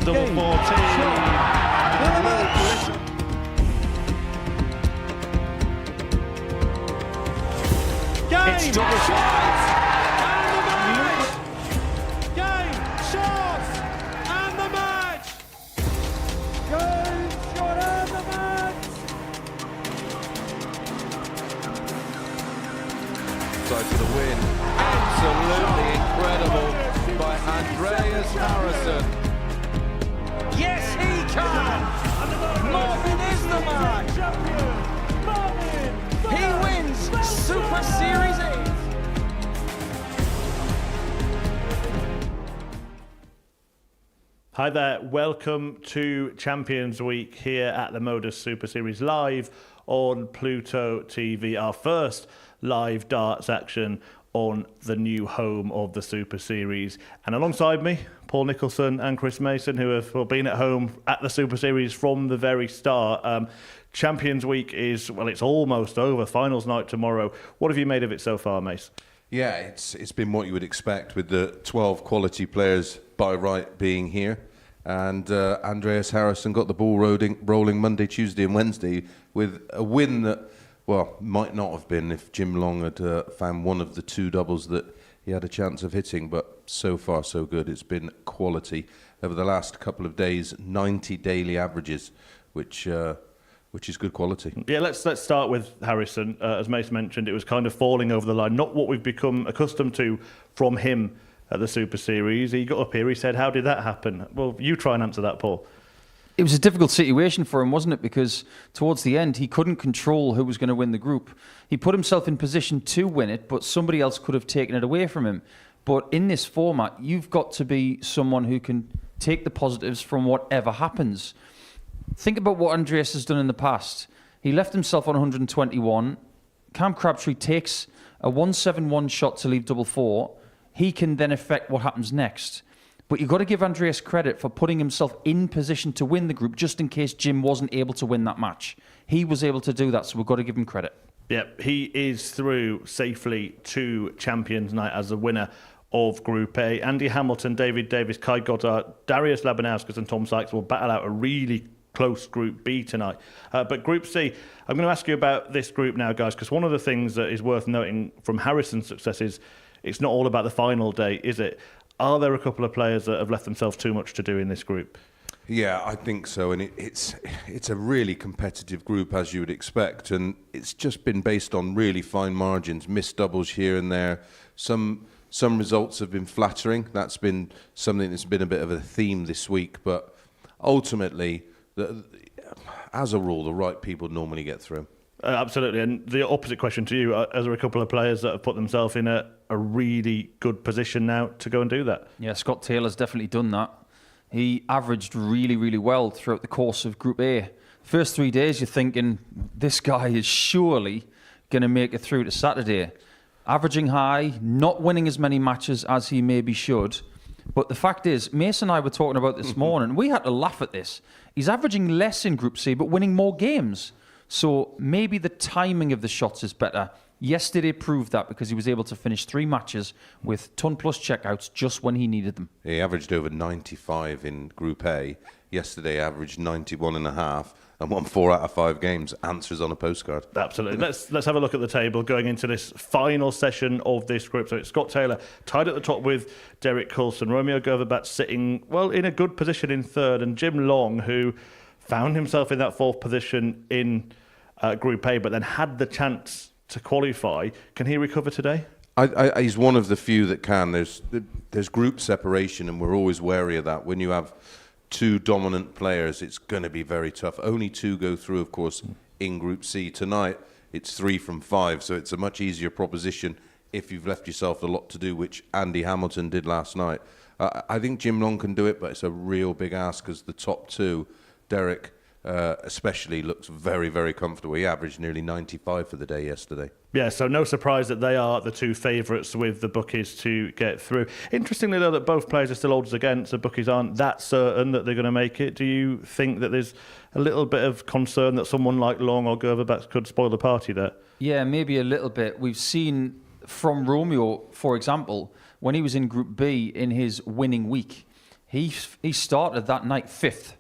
double 14. It's double five. Game, shot, and the match. Game, shot, and the match. So for the win, absolutely incredible by Andreas Harrison. Yes, he can. Marvin is the man. He wins Super Series 8. Hi there, welcome to Champions Week here at the Modus Super Series live on Pluto TV, our first live darts action on the new home of the Super Series. And alongside me, Paul Nicholson and Chris Mason, who have been at home at the Super Series from the very start. Champions Week is, well, it's almost over. Finals night tomorrow. What have you made of it so far, Mace? Yeah, it's been what you would expect with the 12 quality players by right being here. And Andreas Harrison got the ball rolling Monday, Tuesday and Wednesday with a win that, well, might not have been if Jim Long had found one of the two doubles that he had a chance of hitting. But so far, so good. It's been quality. Over the last couple of days, 90 daily averages, which is good quality. Yeah, let's start with Harrison. As Mace mentioned, it was kind of falling over the line, not what we've become accustomed to from him at the Super Series. He got up here, he said, how did that happen? Well, you try and answer that, Paul. It was a difficult situation for him, wasn't it? Because towards the end, he couldn't control who was going to win the group. He put himself in position to win it, but somebody else could have taken it away from him. But in this format, you've got to be someone who can take the positives from whatever happens. Think about what Andreas has done in the past. He left himself on 121. Cam Crabtree takes a 171 shot to leave double four. He can then affect what happens next. But you've got to give Andreas credit for putting himself in position to win the group just in case Jim wasn't able to win that match. He was able to do that, so we've got to give him credit. Yep, he is through safely to Champions Night as the winner of Group A. Andy Hamilton, David Davis, Kai Goddard, Darius Labanauskas and Tom Sykes will battle out a really close Group B tonight. But Group C, I'm going to ask you about this group now, guys, because one of the things that is worth noting from Harrison's success is it's not all about the final day, is it? Are there a couple of players that have left themselves too much to do in this group? Yeah, I think so, and it's a really competitive group, as you would expect, and it's just been based on really fine margins, missed doubles here and there. Some results have been flattering. That's been something that's been a bit of a theme this week, but ultimately, as a rule, the right people normally get through. Absolutely, and the opposite question to you, are there a couple of players that have put themselves in a really good position now to go and do that? Yeah, Scott Taylor's definitely done that. He averaged really, really well throughout the course of Group A. First 3 days, you're thinking, this guy is surely going to make it through to Saturday. Averaging high, not winning as many matches as he maybe should. But the fact is, Mason and I were talking about this morning, we had to laugh at this. He's averaging less in Group C, but winning more games. So maybe the timing of the shots is better. Yesterday proved that because he was able to finish 3 matches with ton-plus checkouts just when he needed them. He averaged over 95 in Group A. Yesterday averaged 91.5 and won 4 out of 5 games. Answers on a postcard. Absolutely. Let's have a look at the table going into this final session of this group. So it's Scott Taylor tied at the top with Derek Coulson. Romeo Grbavac sitting, well, in a good position in third. And Jim Long, who found himself in that fourth position in Group A, but then had the chance to qualify. Can he recover today? He's one of the few that can. There's group separation, and we're always wary of that. When you have 2 dominant players, it's going to be very tough. Only 2 go through, of course, in Group C. Tonight, it's 3 from 5, so it's a much easier proposition if you've left yourself a lot to do, which Andy Hamilton did last night. I think Jim Long can do it, but it's a real big ask because the top 2, Derek especially, looks very, very comfortable. He averaged nearly 95 for the day yesterday. Yeah, so no surprise that they are the 2 favourites with the bookies to get through. Interestingly, though, that both players are still odds against. The bookies aren't that certain that they're going to make it. Do you think that there's a little bit of concern that someone like Long or Grbavac could spoil the party there? Yeah, maybe a little bit. We've seen from Romeo, for example, when he was in Group B in his winning week, He started that night 5th,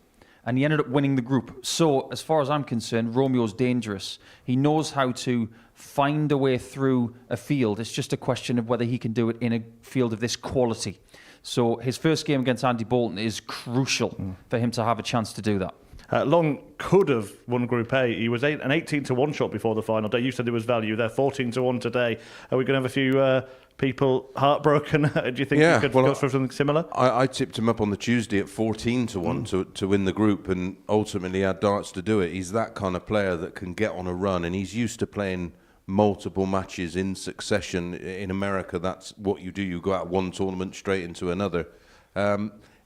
and he ended up winning the group. So, as far as I'm concerned, Romeo's dangerous. He knows how to find a way through a field. It's just a question of whether he can do it in a field of this quality. So his first game against Andy Bolton is crucial for him to have a chance to do that. Long could have won Group A. He was an 18-1 shot before the final day. You said there was value there, 14-1 today. Are we going to have a few people heartbroken? Do you think you could go for something similar? I tipped him up on the Tuesday at 14-1 to win the group, and ultimately had darts to do it. He's that kind of player that can get on a run, and he's used to playing multiple matches in succession. In America, that's what you do. You go out one tournament straight into another.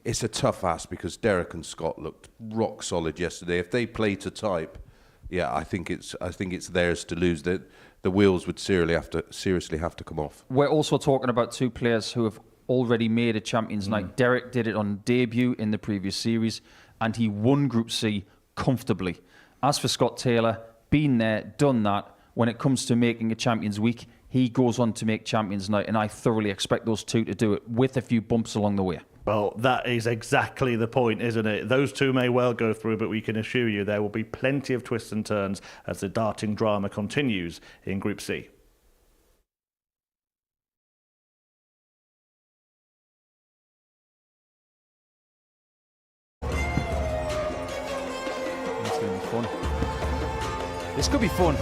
It's a tough ask because Derek and Scott looked rock solid yesterday. If they play to type, I think it's theirs to lose. The wheels would seriously have to come off. We're also talking about two players who have already made a Champions Night. Derek did it on debut in the previous series, and he won Group C comfortably. As for Scott Taylor, been there, done that. When it comes to making a Champions Week, he goes on to make Champions Night, and I thoroughly expect those two to do it with a few bumps along the way. Well, that is exactly the point, isn't it? Those two may well go through, but we can assure you there will be plenty of twists and turns as the darting drama continues in Group C. It's going to be fun. This could be fun.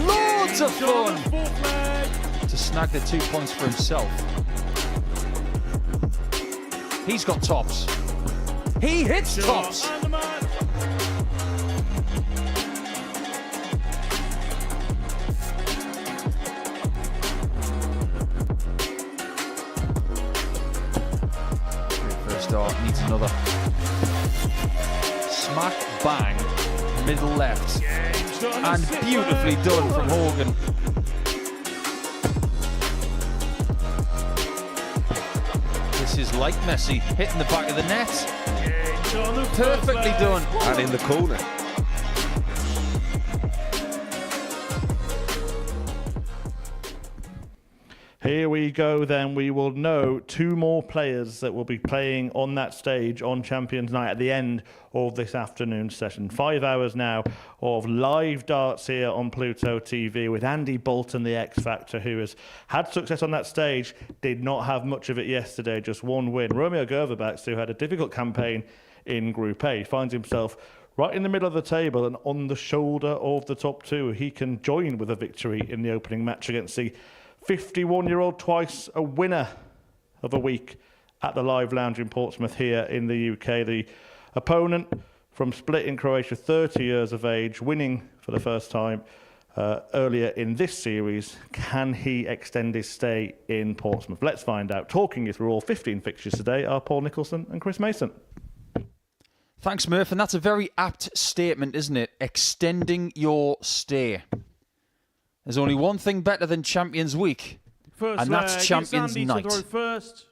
Loads of fun! To snag the 2 points for himself. He's got tops. He hits tops. First dart needs another. Smack bang, middle left. And beautifully done from Hogan. This is like Messi hitting the back of the net. Perfectly done. And in the corner. Here we go then. We will know two more players that will be playing on that stage on Champions Night at the end of this afternoon session. 5 hours now of live darts here on Pluto TV with Andy Bolton, the X Factor, who has had success on that stage. Did not have much of it yesterday, just one win. Romeo Grbavac, who had a difficult campaign in Group A, finds himself right in the middle of the table and on the shoulder of the top two. He can join with a victory in the opening match against the 51-year-old, twice a winner of a week at the Live Lounge in Portsmouth here in the UK. The opponent from Split in Croatia, 30 years of age, winning for the first time earlier in this series. Can he extend his stay in Portsmouth? Let's find out. Talking you through all 15 fixtures today are Paul Nicholson and Chris Mason. Thanks, Murph, and that's a very apt statement, isn't it? Extending your stay. There's only one thing better than Champions Week, and that's Champions Night. First.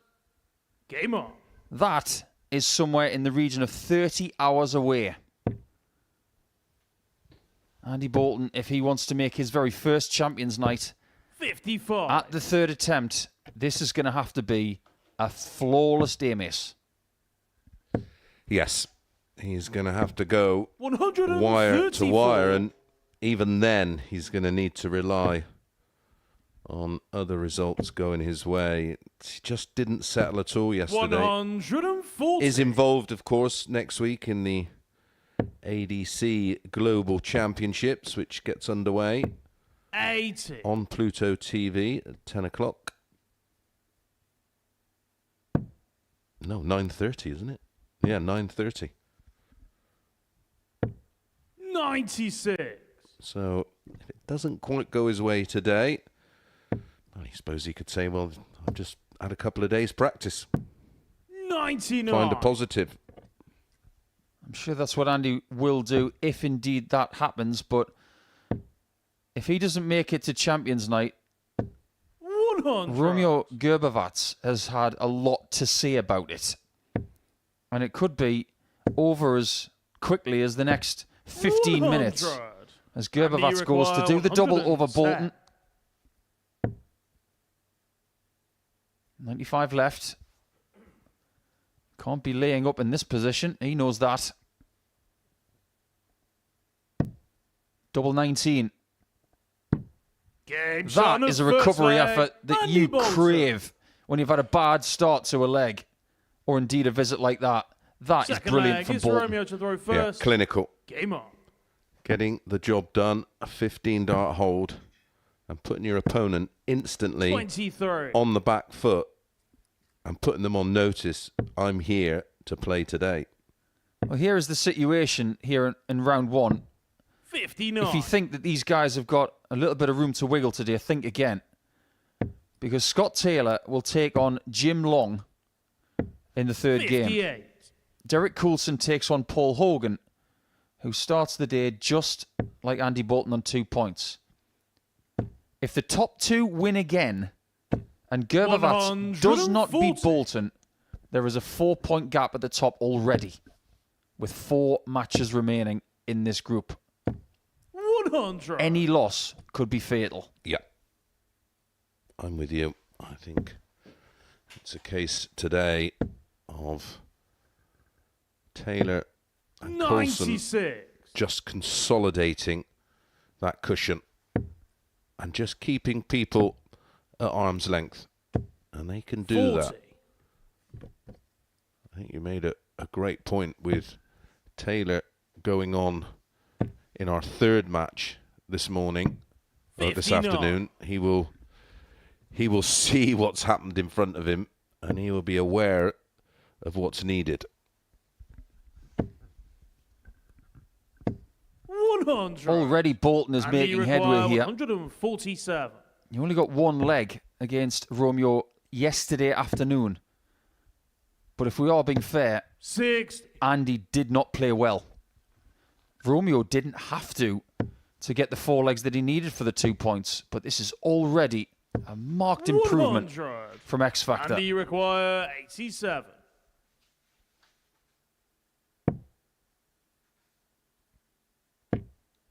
Game on. That is somewhere in the region of 30 hours away. Andy Bolton, if he wants to make his very first Champions Night 55 at the third attempt, this is going to have to be a flawless day miss. Yes, he's going to have to go 134. wire to wire, and even then, he's going to need to rely on other results going his way. He just didn't settle at all yesterday. 140. Is involved, of course, next week in the ADC Global Championships, which gets underway 80. on Pluto TV at 10 o'clock. No, 9:30, isn't it? Yeah, 9:30. 96. So, if it doesn't quite go his way today, I suppose he could say, well, I've just had a couple of days' practice. 99. Find a positive. I'm sure that's what Andy will do if indeed that happens, but if he doesn't make it to Champions Night, 100. Romeo Grbavac has had a lot to say about it. And it could be over as quickly as the next 15 minutes. As Grbavac goes to do the double over Bolton. 95 left. Can't be laying up in this position. He knows that. Double 19. Game That shot on is the a recovery first leg. effort that Andy you Bolton. crave when you've had a bad start to a leg, or indeed a visit like that. That is Second brilliant leg, from it's Bolton. Romeo to throw Yeah, first. clinical. Game on. Getting the job done, a 15-dart hold, and putting your opponent instantly 23. on the back foot and putting them on notice, I'm here to play today. Well, here is the situation here in round one. 59. If you think that these guys have got a little bit of room to wiggle today, think again. Because Scott Taylor will take on Jim Long in the third game. 58. Derek Coulson takes on Paul Hogan, who starts the day just like Andy Bolton on 2 points. If the top two win again, and Grbavac does not beat 140. Bolton, there is a 4-point gap at the top already, with 4 matches remaining in this group. 100. Any loss could be fatal. Yeah. I'm with you. I think it's a case today of Taylor and Coulson 96. just consolidating that cushion and just keeping people at arm's length. And they can do 40. that. I think you made a great point with Taylor going on in our third match this morning, or this 59. afternoon. He will see what's happened in front of him, and he will be aware of what's needed. 100. Already Bolton is And he making headway require here. 147. You only got one leg against Romeo yesterday afternoon. But if we are being fair, 60. Andy did not play well. Romeo didn't have to get the 4 legs that he needed for the 2 points. But this is already a marked improvement 100. from X Factor. And you require 87.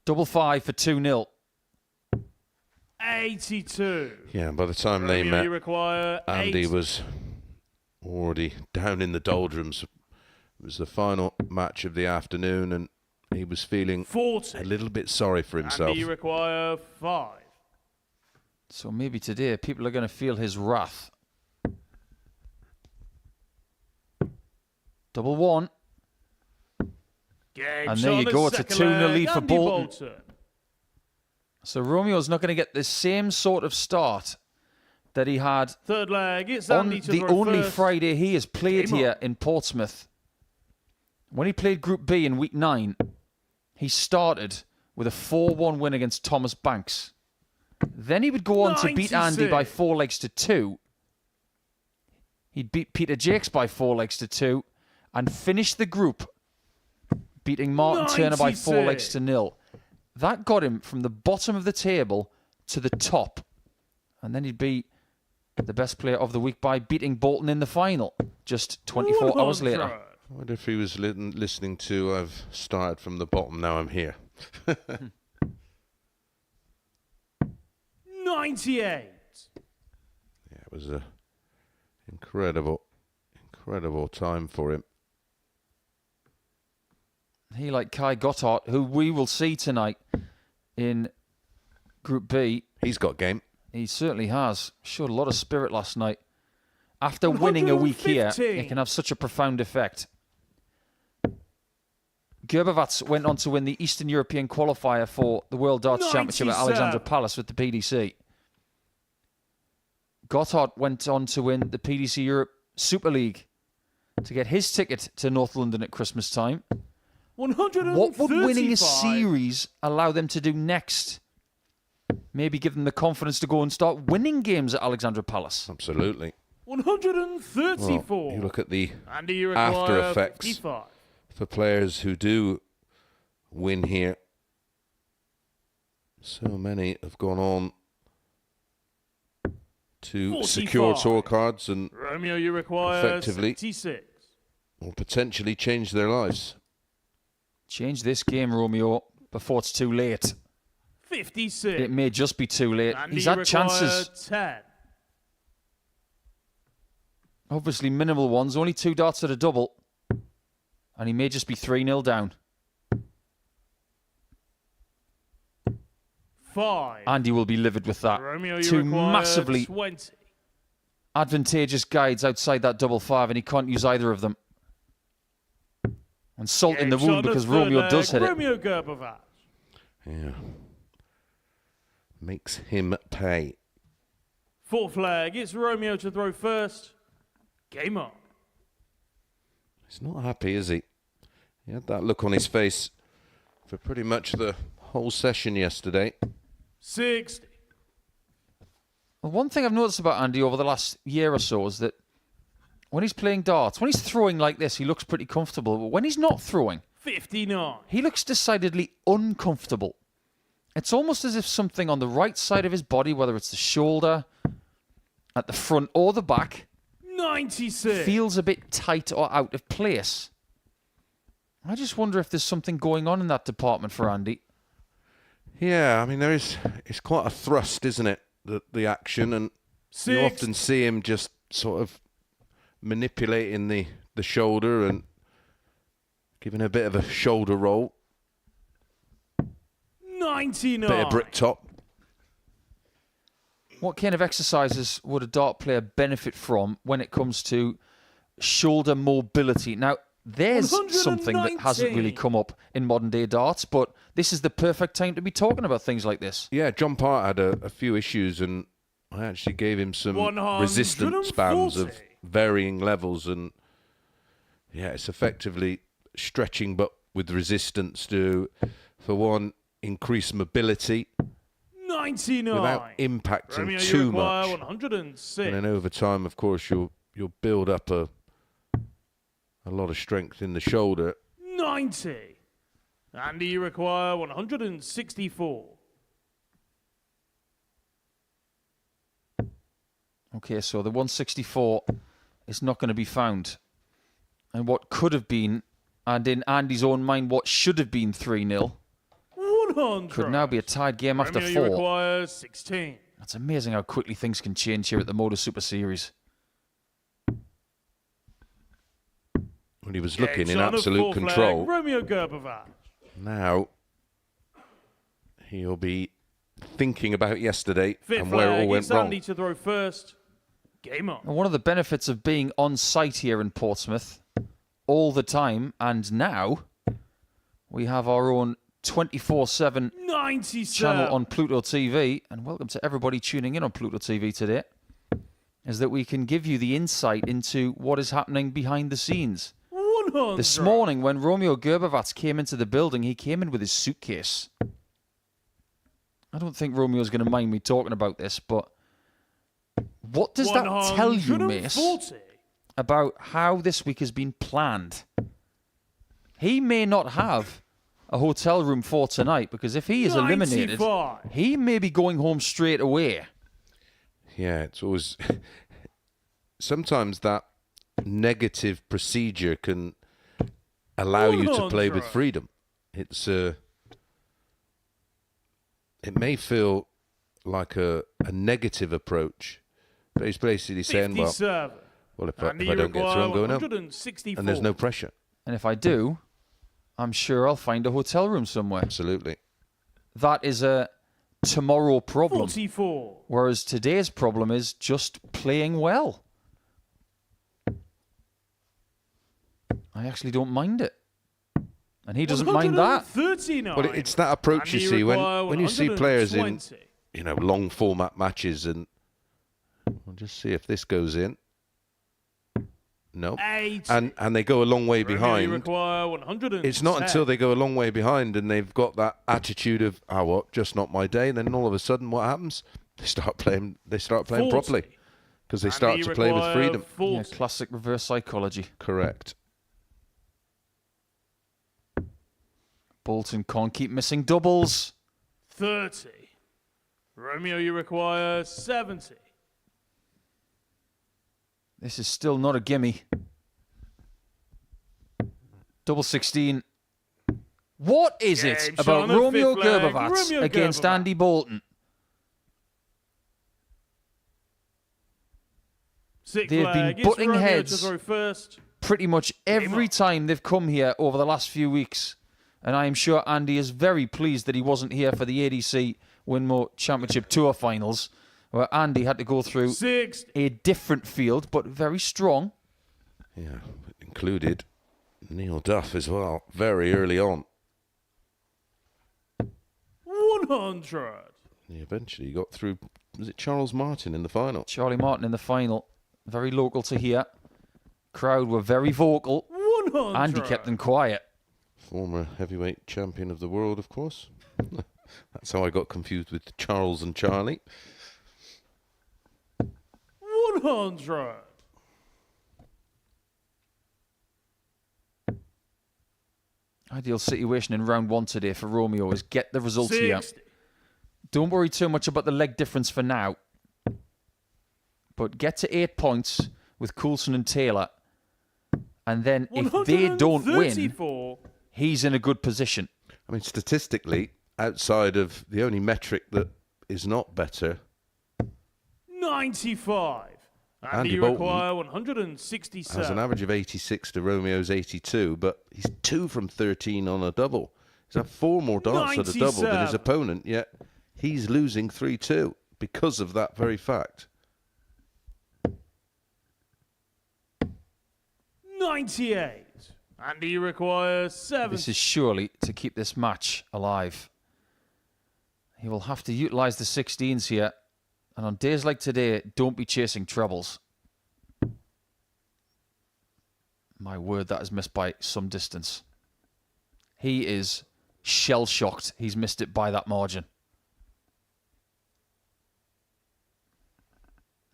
Double 5 for 2-0. 82. Yeah, by the time they Romeo, met, you require Andy 80. was already down in the doldrums. It was the final match of the afternoon, and he was feeling 40. a little bit sorry for himself. And you require 5. So maybe today people are going to feel his wrath. Double 1. Game And shot there on you the go, it's a second 2-0 leg, lead for Andy Bolton. So Romeo's not going to get the same sort of start that he had Third leg, it's on Andy to the throw only first. Friday he has played Game on. here in Portsmouth. When he played Group B in Week 9, he started with a 4-1 win against Thomas Banks. Then he would go on to beat Andy by 96. 4 legs to 2. He'd beat Peter Jakes by 4 legs to 2 and finish the group beating Martin Turner by 4 legs to 0. That got him from the bottom of the table to the top. And then he'd be the best player of the week by beating Bolton in the final just 24 hours later. 100. I wonder if he was listening to I've started from the bottom, now I'm here. 98. Yeah, it was a incredible time for him. He, like Kai Gotthard, who we will see tonight in Group B, He's got game. he certainly has. Showed a lot of spirit last night. After winning a week here, 115. it can have such a profound effect. Grbavac went on to win the Eastern European qualifier for the World Darts Championship at 97. Alexandra Palace with the PDC. Gotthard went on to win the PDC Europe Super League to get his ticket to North London at Christmas time. 135. What would winning a series allow them to do next? Maybe give them the confidence to go and start winning games at Alexandra Palace. Absolutely. 134. Well, you look at the Andy, you after require effects 55. for players who do win here. So many have gone on to 45. secure tour cards and Romeo, you require Effectively. 76. will potentially change their lives. Change this game, Romeo, before it's too late. 56. It may just be too late. Andy, He's you had require chances. 10. Obviously minimal ones, only 2 darts at a double. And he may just be 3-0 down. 5. Andy will be livid with that. Romeo, you 2 require massively 20. advantageous guides outside that double 5, and he can't use either of them. And salt in the Game shot wound on because the third Romeo leg, does hit it. Romeo Grbavac. Yeah. Makes him pay. 4th leg, it's Romeo to throw first. Game on. He's not happy, is he? He had that look on his face for pretty much the whole session yesterday. 60. Well, one thing I've noticed about Andy over the last year or so is that when he's playing darts, when he's throwing like this, he looks pretty comfortable. But when he's not throwing, 59. he looks decidedly uncomfortable. It's almost as if something on the right side of his body, whether it's the shoulder, at the front or the back, 96. feels a bit tight or out of place. I just wonder if there's something going on in that department for Andy. Yeah, I mean, it's quite a thrust, isn't it? The action, and you 6. often see him just sort of manipulating the shoulder and giving a bit of a shoulder roll. 99. Bit of brick top. What kind of exercises would a dart player benefit from when it comes to shoulder mobility? Now, there's something that hasn't really 119. come up in modern day darts, but this is the perfect time to be talking about things like this. Yeah, John Part had a few issues, and I actually gave him some resistance bands of 140. varying levels, and yeah, it's effectively stretching but with resistance to, for one, increase mobility 99. without impacting Romeo, you too require much. 106. And then over time, of course, you'll build up a lot of strength in the shoulder. 90. Andy, you require 164. Okay, so the 164 is not going to be found. And what could have been, and in Andy's own mind, what should have been 3-0, 100. could now be a tied game after Romeo, you 4. require 16. It's amazing how quickly things can change here at the Modus Super Series. When he was looking Game in shot on the absolute 4th leg, control. Romeo Grbavac. Now, he'll be thinking about yesterday 5th and where it all leg, went it's wrong. Andy to throw first. Game on. And one of the benefits of being on site here in Portsmouth all the time, and now we have our own 24/7 97. channel on Pluto TV, and welcome to everybody tuning in on Pluto TV today, is that we can give you the insight into what is happening behind the scenes. 100. This morning, when Romeo Grbavac came into the building, he came in with his suitcase. I don't think Romeo's going to mind me talking about this, but what does that tell you, Mace, 140. about how this week has been planned? He may not have a hotel room for tonight, because if he is eliminated, 95. he may be going home straight away. Yeah, it's always... Sometimes that negative procedure can allow you to play with 100. freedom. It may feel like a negative approach, but he's basically saying, 57. well, if Andy, I you don't get through, I'm require going home. 164. And there's no pressure. And if I do, I'm sure I'll find a hotel room somewhere. Absolutely. That is a tomorrow problem. 44. Whereas today's problem is just playing well. I actually don't mind it. And he doesn't mind that. 139. Well, it's that approach Andy, you see require when you see players in 120. long format matches, and we'll just see if this goes in. No. 80. And they go a long way Romeo, you behind. require 110. It's not until they go a long way behind and they've got that attitude of, oh, what, just not my day. Then all of a sudden, what happens? They start playing 40. properly because they start Andy, to play with require freedom. 40. Yeah, classic reverse psychology. Correct. Bolton can't keep missing doubles. 30. Romeo, you require 70. This is still not a gimme. Double 16. What is it Game shot about on the Romeo 5th leg, Grbavac Romeo against Grbavac. Andy Bolton? Sixth They've flag. been It's butting Romeo heads. to throw first. Pretty much every time they've come here over the last few weeks. And I am sure Andy is very pleased that he wasn't here for the ADC Winmore Championship Tour finals, where Andy had to go through Sixth. a different field, but very strong. Yeah, included Neil Duff as well, very early on. 100. He eventually got through, was it Charles Martin in the final? Charlie Martin in the final, very local to here. Crowd were very vocal. 100. Andy kept them quiet. Former heavyweight champion of the world, of course. That's how I got confused with Charles and Charlie. 100. Ideal situation in round 1 today for Romeo is get the results here. 60. Don't worry too much about the leg difference for now. But get to 8 points with Coulson and Taylor. And then if they don't win, 134. he's in a good position. I mean, statistically, outside of the only metric that is not better, 95. And Andy you Bolton require 167. has an average of 86 to Romeo's 82, but he's 2 from 13 on a double. He's had 4 more darts at a double than his 97. opponent, yet he's losing 3-2 because of that very fact. 98. And you require 7. This is surely to keep this match alive. He will have to utilise the 16s here. And on days like today, don't be chasing trebles. My word, that is missed by some distance. He is shell-shocked. He's missed it by that margin.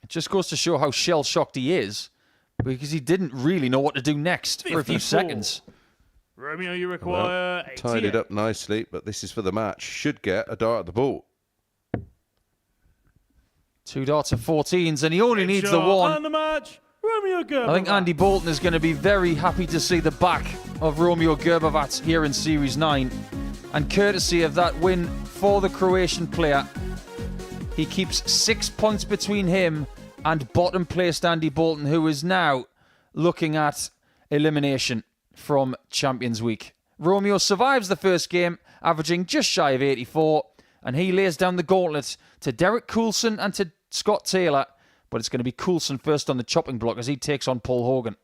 It just goes to show how shell-shocked he is, because he didn't really know what to do next for a few 54. seconds. Romeo, you require 88. Tied it up nicely, but this is for the match. Should get a dart at the ball. 2 darts of 14s, and he only needs the Shot one. And the match, Romeo Grbavac. I think Andy Bolton is going to be very happy to see the back of Romeo Grbavac here in Series 9. And courtesy of that win for the Croatian player, he keeps 6 points between him and bottom-placed Andy Bolton, who is now looking at elimination from Champions Week. Romeo survives the first game, averaging just shy of 84, and he lays down the gauntlet to Derek Coulson and to Scott Taylor, but it's going to be Coulson first on the chopping block as he takes on Paul Hogan.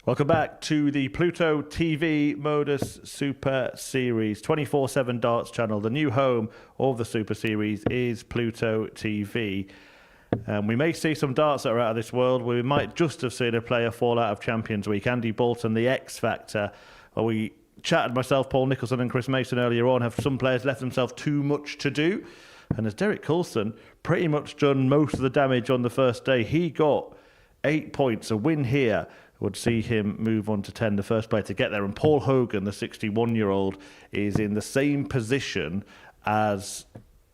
Welcome back to the Pluto TV Modus Super Series 24/7 darts channel. The new home of the Super Series is Pluto TV. We may see some darts that are out of this world. We might just have seen a player fall out of Champions Week. Andy Bolton, the X Factor. Well, we chatted, myself, Paul Nicholson and Chris Mason earlier on, have some players left themselves too much to do? And as Derek Coulson pretty much done most of the damage on the first day, he got 8 points. A win here would see him move on to 10, the first player to get there. And Paul Hogan, the 61-year-old, is in the same position as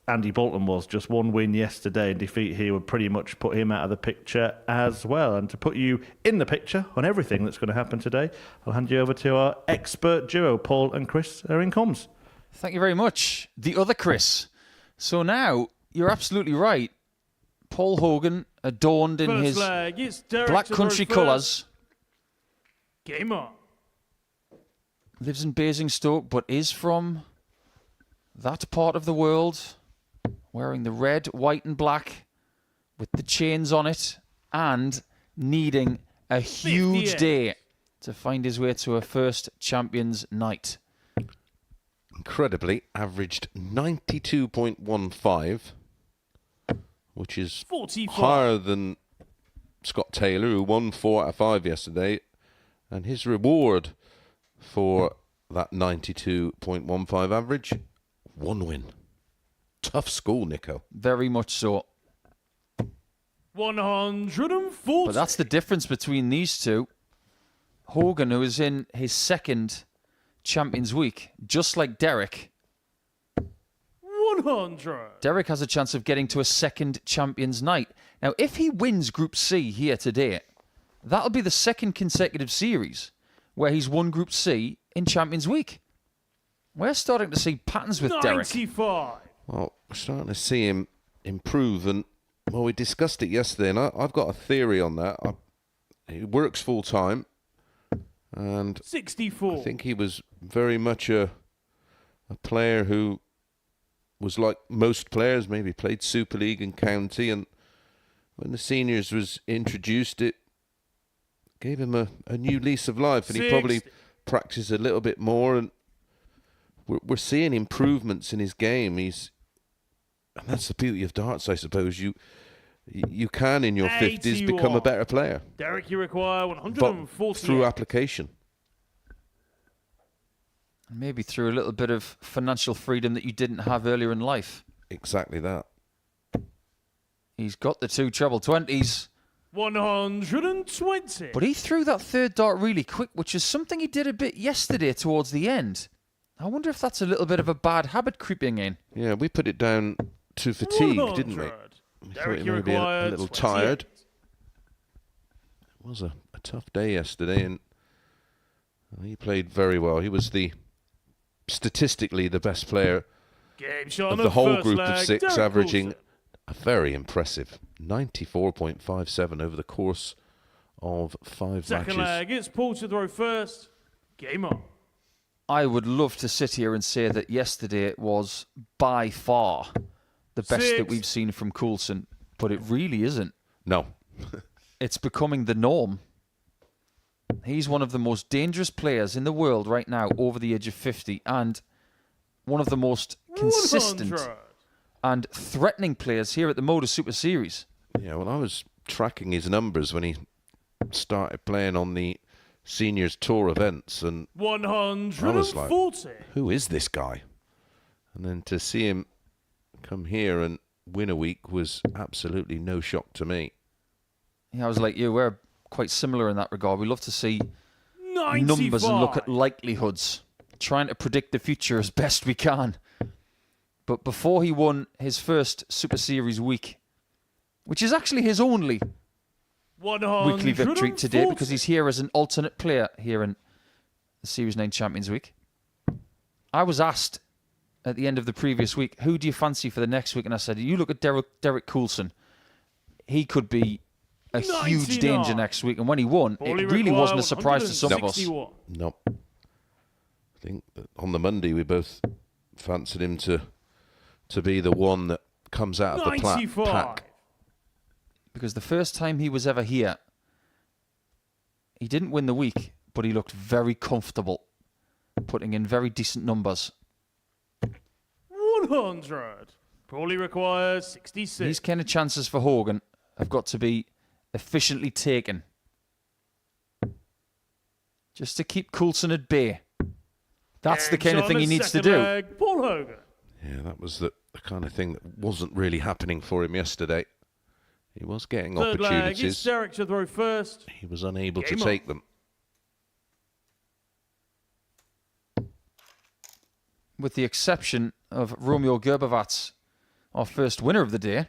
Andy Bolton was. Just one win yesterday, and defeat here would pretty much put him out of the picture as well. And to put you in the picture on everything that's going to happen today, I'll hand you over to our expert duo. Paul and Chris are in comms. Thank you very much. The other Chris. So now, you're absolutely right. Paul Hogan, adorned in First his leg, it's Derek black to country throw first. colours. Game on. Lives in Basingstoke, but is from that part of the world. Wearing the red, white and black with the chains on it, and needing a huge 58. day to find his way to a first Champions Night. Incredibly, averaged 92.15, which is 44. higher than Scott Taylor, who won 4 out of 5 yesterday. And his reward for that 92.15 average, 1 win. Tough school, Nico. Very much so. 140. But that's the difference between these two. Hogan, who is in his second Champions Week, just like Derek. 100. Derek has a chance of getting to a second Champions Night. Now, if he wins Group C here today, that'll be the second consecutive series where he's won Group C in Champions Week. We're starting to see patterns with Derek. 95. Well, we're starting to see him improve. And, well, we discussed it yesterday, and I've got a theory on that. He works full-time, and 64. I think he was very much a player who was like most players, maybe played Super League and County, and when the seniors was introduced, it gave him a new lease of life, and he probably practiced a little bit more, and we're seeing improvements in his game. And that's the beauty of darts, I suppose. You can, in your 50s, become a better player. Derek, you require But 140. through application. Maybe through a little bit of financial freedom that you didn't have earlier in life. Exactly that. He's got the 2 treble 20s. 120. But he threw that third dart really quick, which is something he did a bit yesterday towards the end. I wonder if that's a little bit of a bad habit creeping in. Yeah, we put it down to fatigue, didn't we? 100. We Derek, thought he you may be a require little 28. tired. It was a tough day yesterday, and he played very well. He was statistically the best player Game shot of on the whole first group of leg, 6, Derek averaging Coulson. a very impressive 94.57 over the course of 5 Second matches. leg, it's Paul to throw first. Game on. I would love to sit here and say that yesterday was by far the best 6. that we've seen from Coulson, but it really isn't. No. It's becoming the norm. He's one of the most dangerous players in the world right now over the age of 50, and one of the most consistent 100. and threatening players here at the Modus Super Series. Yeah, well, I was tracking his numbers when he started playing on the Seniors Tour events, and 140. who is this guy? And then to see him come here and win a week was absolutely no shock to me. Yeah, I was like you, we're quite similar in that regard. We love to see 95. numbers and look at likelihoods. trying to predict the future as best we can. But before he won his first Super Series week, which is actually his only weekly victory to date, because he's here as an alternate player here in the Series 9 Champions Week. I was asked at the end of the previous week, who do you fancy for the next week? And I said, you look at Derek Coulson. He could be a huge danger next week. And when he won, it really wasn't a surprise to some of us. No. I think that on the Monday we both fancied him to be the one that comes out of the pack. Because the first time he was ever here, he didn't win the week, but he looked very comfortable, putting in very decent numbers. 100. Probably requires 66. These kind of chances for Hogan have got to be efficiently taken, just to keep Coulson at bay. That's the kind of thing he needs to do. Paul Hogan. Yeah, that was the kind of thing that wasn't really happening for him yesterday. He was getting opportunities. Leg, it's Derek to throw first. He was unable to take them. With the exception of Romeo Grbavac, our first winner of the day.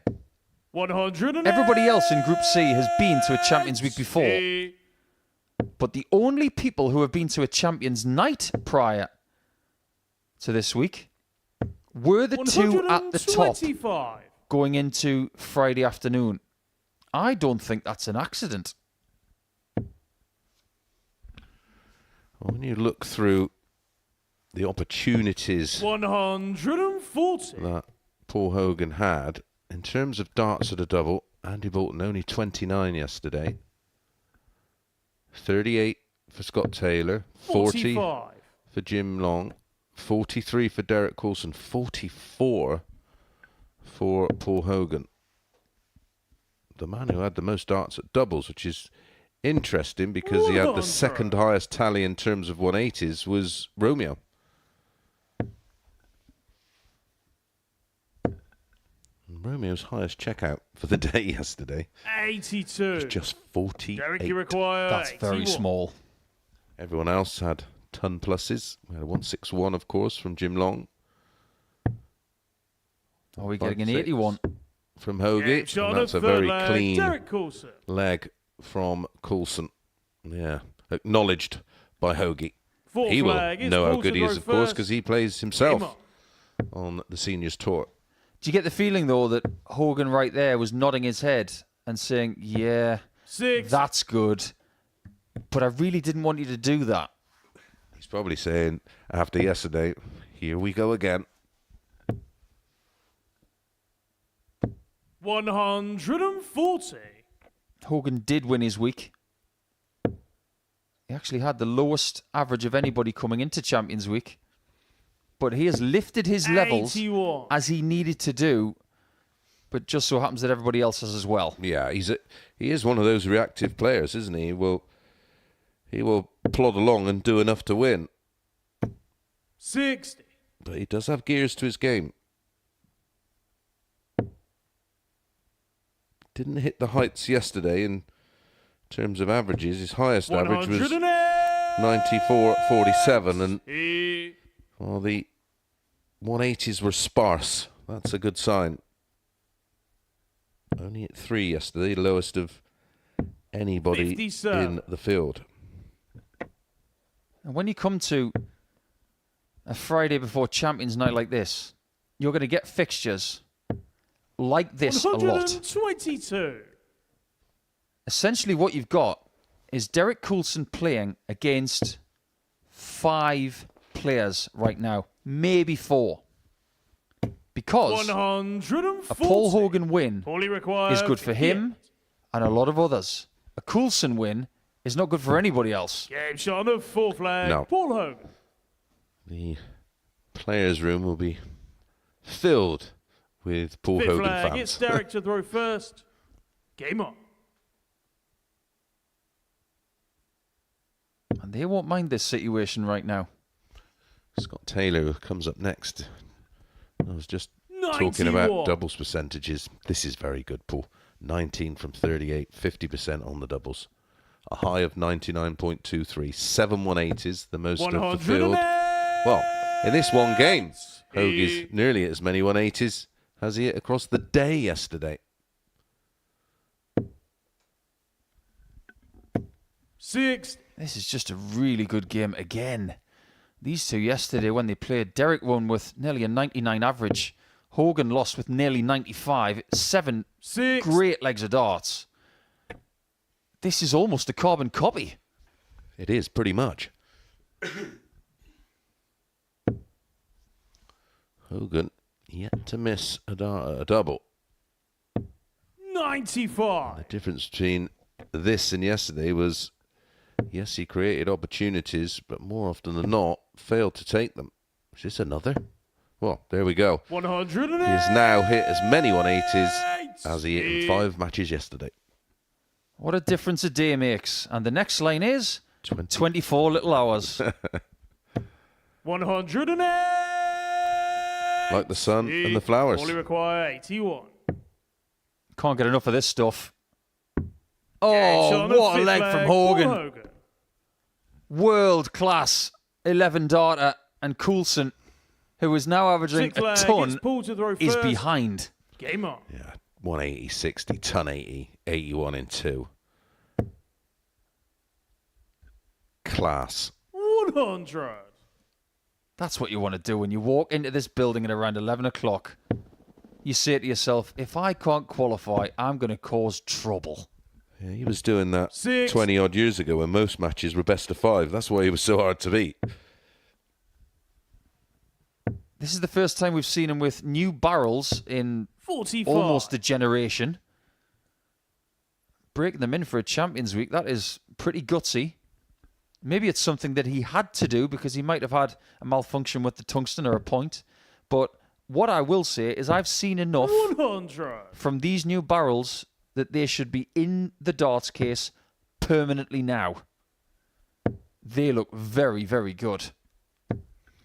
100. Everybody else in Group C has been to a Champions Week before. But the only people who have been to a Champions Night prior to this week were the two at the top going into Friday afternoon. I don't think that's an accident. Well, when you look through the opportunities 140 that Paul Hogan had, in terms of darts at a double, Andy Bolton only 29 yesterday. 38 for Scott Taylor, 40 for Jim Long, 43 for Derek Coulson, 44 for Paul Hogan. The man who had the most darts at doubles, which is interesting because he had the second highest tally in terms of 180s, was Romeo. Romeo's highest checkout for the day yesterday 82. was just 48. Derek, you require That's very 81. small. Everyone else had ton pluses. We had a 161, of course, from Jim Long. Are we getting an 81? From Hogan. And that's a very clean Derek Coulson. leg from Coulson. Yeah, acknowledged by Hogan. He will flag, know how Coulson good he is, goes of course, first. because he plays himself on the seniors tour. Do you get the feeling, though, that Hogan right there was nodding his head and saying, yeah, 6. that's good, but I really didn't want you to do that? He's probably saying, after yesterday, here we go again. 140. Hogan did win his week. He actually had the lowest average of anybody coming into Champions Week. But he has lifted his levels 81. as he needed to do, but just so happens that everybody else has as well. Yeah, he is one of those reactive players, isn't he? He will plod along and do enough to win. 60. But he does have gears to his game. Didn't hit the heights yesterday in terms of averages. His highest average was 94.47, and well, the 180s were sparse. That's a good sign. Only at 3 yesterday, lowest of anybody 57. in the field. And when you come to a Friday before Champions Night like this, you're going to get fixtures like this a lot. 122. Essentially what you've got is Derek Coulson playing against 5 players right now, maybe 4. Because 140. a Paul Hogan win is is good for him and a lot of others. A Coulson win is not good for anybody else. Game shot on the 4th flag. No. Paul Hogan. The players' room will be filled with Paul 5th Hogan flag. fans. It's Derek to throw first. Game on. And they won't mind this situation right now. Scott Taylor, who comes up next. I was just 91. talking about doubles percentages. This is very good, Paul. 19 from 38, 50% on the doubles. A high of 99.23. 7 180s, the most of the field. Well, in this one game, Hoagie's nearly as many 180s as he hit across the day yesterday. 6. This is just a really good game again. These two yesterday when they played, Derek won with nearly a 99 average. Hogan lost with nearly 95. 7 6. great legs of darts. This is almost a carbon copy. It is, pretty much. Hogan yet to miss a double. 95. The difference between this and yesterday was, yes, he created opportunities, but more often than not, failed to take them. Is this another? Well, there we go. 108. He has now hit as many 180s as he hit in 5 matches yesterday. What a difference a day makes. And the next line is 20. 24 little hours. 108. Like the sun and the flowers. Only require 81. Can't get enough of this stuff. Edge Oh, on the what a fifth leg leg from for Hogan. World class 11 darter, and Coulson, who is now averaging Sixth a leg, ton, it's Paul to throw is first. behind. Game on. Yeah, 180, 60, ton 80, 81 in 2. Class. 100. That's what you want to do when you walk into this building at around 11 o'clock. You say to yourself, if I can't qualify, I'm going to cause trouble. Yeah, he was doing that 6. 20 odd years ago when most matches were best of 5. That's why he was so hard to beat. This is the first time we've seen him with new barrels in 45. almost a generation. Breaking them in for a Champions Week, that is pretty gutsy. Maybe it's something that he had to do because he might have had a malfunction with the tungsten or a point. But what I will say is I've seen enough 100. from these new barrels that they should be in the darts case permanently now. They look very, very good.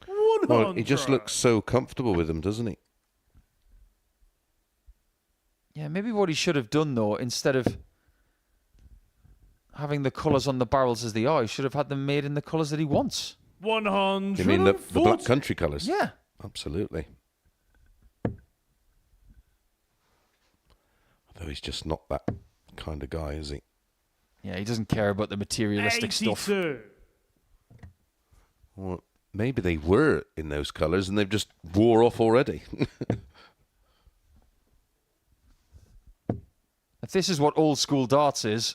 100. Well, he just looks so comfortable with them, doesn't he? Yeah, maybe what he should have done, though, instead of having the colours on the barrels as they are, he should have had them made in the colours that he wants. 100. You mean the Black Country colours? Yeah. Absolutely. Although he's just not that kind of guy, is he? Yeah, he doesn't care about the materialistic 82. stuff. Well, maybe they were in those colours and they've just wore off already. If this is what old school darts is,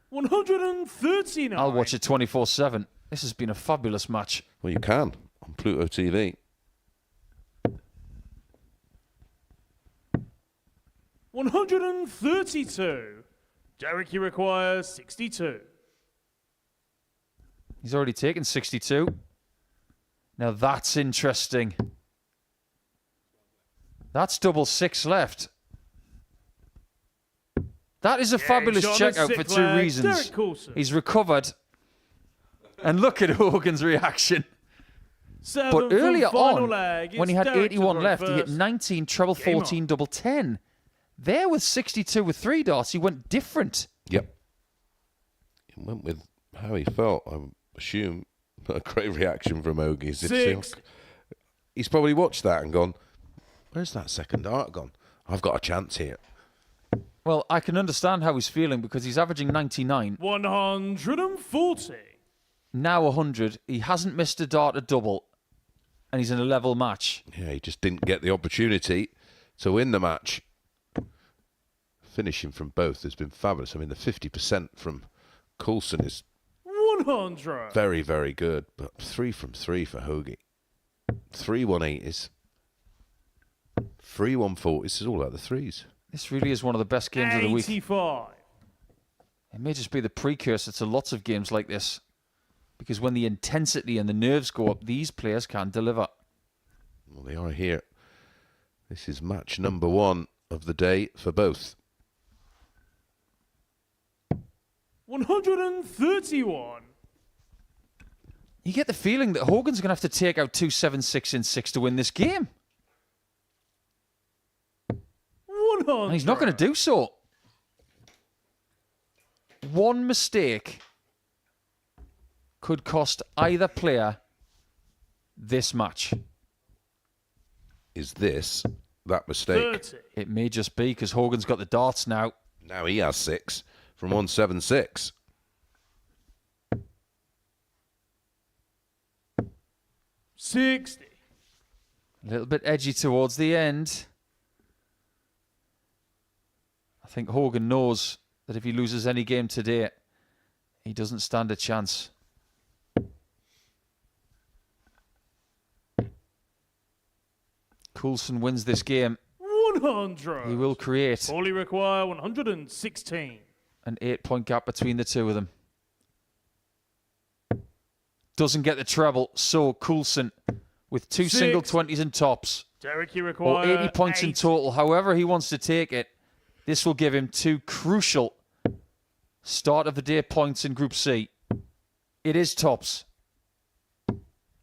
139. I'll watch it 24/7. This has been a fabulous match. Well, you can on Pluto TV. 132. Derek, you require 62. He's already taken 62. Now that's interesting. That's double 6 left. That is a fabulous John, checkout sick for 2 leg. reasons. Derek Coulson. He's recovered. And look at Hogan's reaction. 7 But for earlier final on, leg. when It's he had Derek to 81 throw left, he hit first. 19, treble Game 14, on. double 10. There with 62 with 3 darts, he went different. Yep. He went with how he felt, I assume. A great reaction from Ogies. 6. He's probably watched that and gone, where's that second dart gone? I've got a chance here. Well, I can understand how he's feeling because he's averaging 99. 140. Now 100. He hasn't missed a dart at double. And he's in a level match. Yeah, he just didn't get the opportunity to win the match. Finishing from both has been fabulous. I mean, the 50% from Coulson is 100. very, very good. But 3 from 3 for Hoagie. 3 180s. 3 140s. This is all out of the threes. This really is one of the best games of the week. 85. It may just be the precursor to lots of games like this. Because when the intensity and the nerves go up, these players can deliver. Well, they are here. This is match number 1 of the day for both. 131. You get the feeling that Hogan's going to have to take out 2 7 6 in 6 to win this game. 100. And he's not going to do so. One mistake could cost either player this match. Is this that mistake? 30. It may just be because Hogan's got the darts now. Now he has 6 from 176. 60. A little bit edgy towards the end. I think Hogan knows that if he loses any game today, he doesn't stand a chance. Coulson wins this game. 100. He will create All he require 116. an 8-point gap between the two of them. Doesn't get the treble, so Coulson with 2 6. single 20s and tops, Derek, he or require 80 points in 8. total. However he wants to take it, this will give him 2 crucial start of the day points in Group C. It is tops.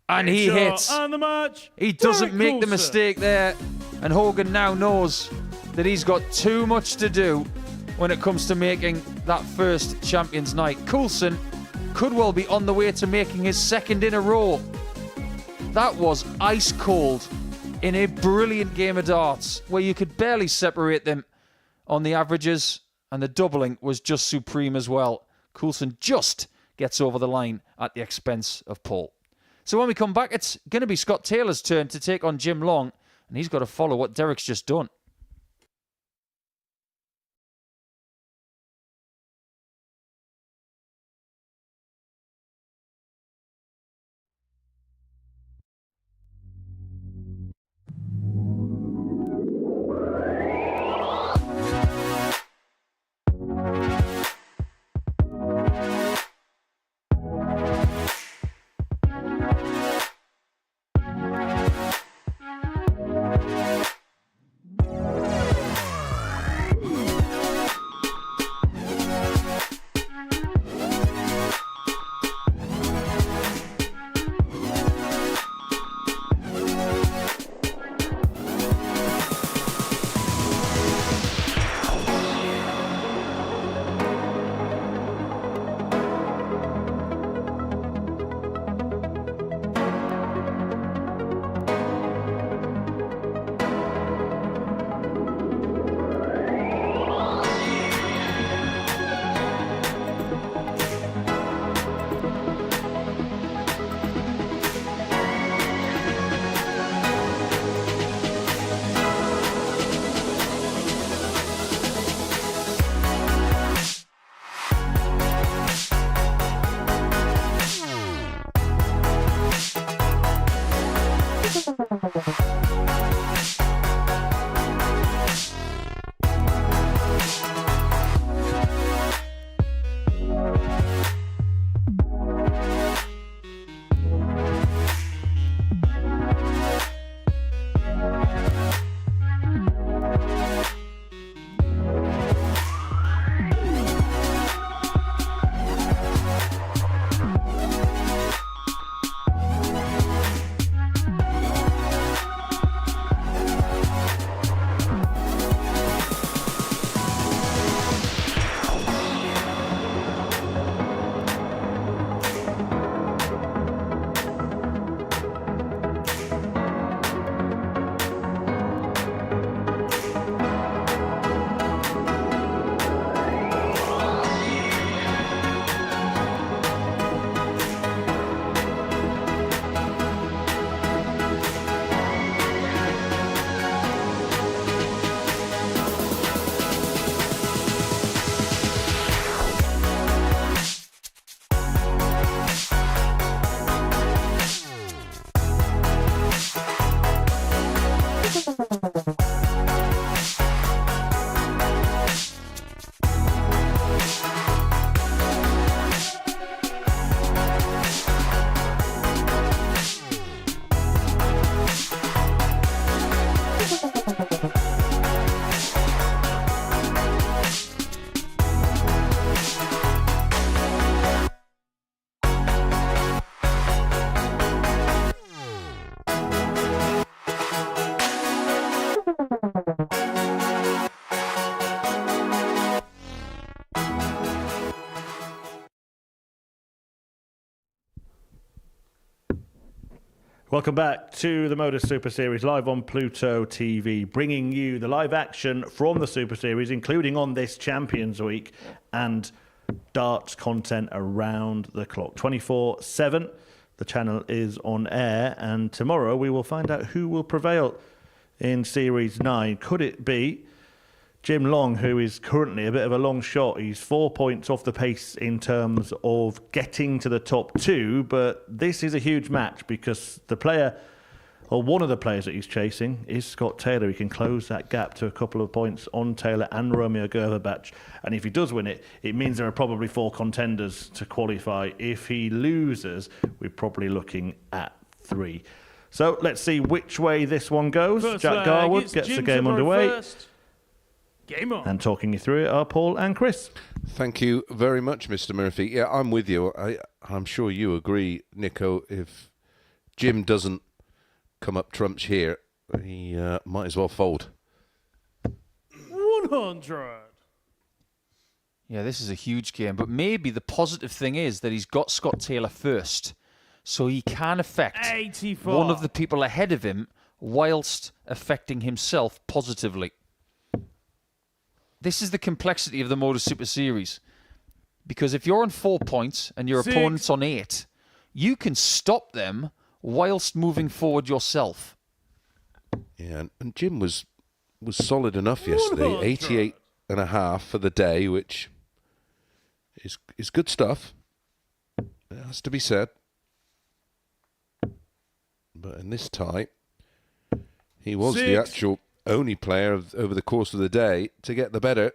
And he Shot hits. And the match. He doesn't Derek make the Coulson. mistake there. And Hogan now knows that he's got too much to do when it comes to making that first Champions Night. Coulson could well be on the way to making his 2nd in a row. That was ice cold in a brilliant game of darts where you could barely separate them on the averages, and the doubling was just supreme as well. Coulson just gets over the line at the expense of Paul. So when we come back, it's going to be Scott Taylor's turn to take on Jim Long, and he's got to follow what Derek's just done. Welcome back to the Modus Super Series live on Pluto TV, bringing you the live action from the Super Series, including on this Champions Week and darts content around the clock. 24/7, the channel is on air, and tomorrow we will find out who will prevail in Series 9. Could it be Jim Long, who is currently a bit of a long shot? He's 4 points off the pace in terms of getting to the top 2, but this is a huge match because the player, or one of the players that he's chasing, is Scott Taylor. He can close that gap to a couple of points on Taylor and Romeo Grbavac, and if he does win it, it means there are probably 4 contenders to qualify. If he loses, we're probably looking at 3. So let's see which way this one goes. First Jack leg, Garwood it's gets Jim the game to throw underway. first. Game on. And talking you through it are Paul and Chris. Thank you very much, Mr. Murphy. Yeah, I'm with you. I'm sure you agree, Nico. If Jim doesn't come up trumps here, he might as well fold. 100. Yeah, this is a huge game, but maybe the positive thing is that he's got Scott Taylor first, so he can affect 84. one of the people ahead of him whilst affecting himself positively. This is the complexity of the Modus Super Series. Because if you're on 4 points and your 6. opponent's on 8, you can stop them whilst moving forward yourself. Yeah, and Jim was solid enough yesterday. 88.5 for the day, which is good stuff. It has to be said. But in this tie, he was the 6. actual only player over the course of the day to get the better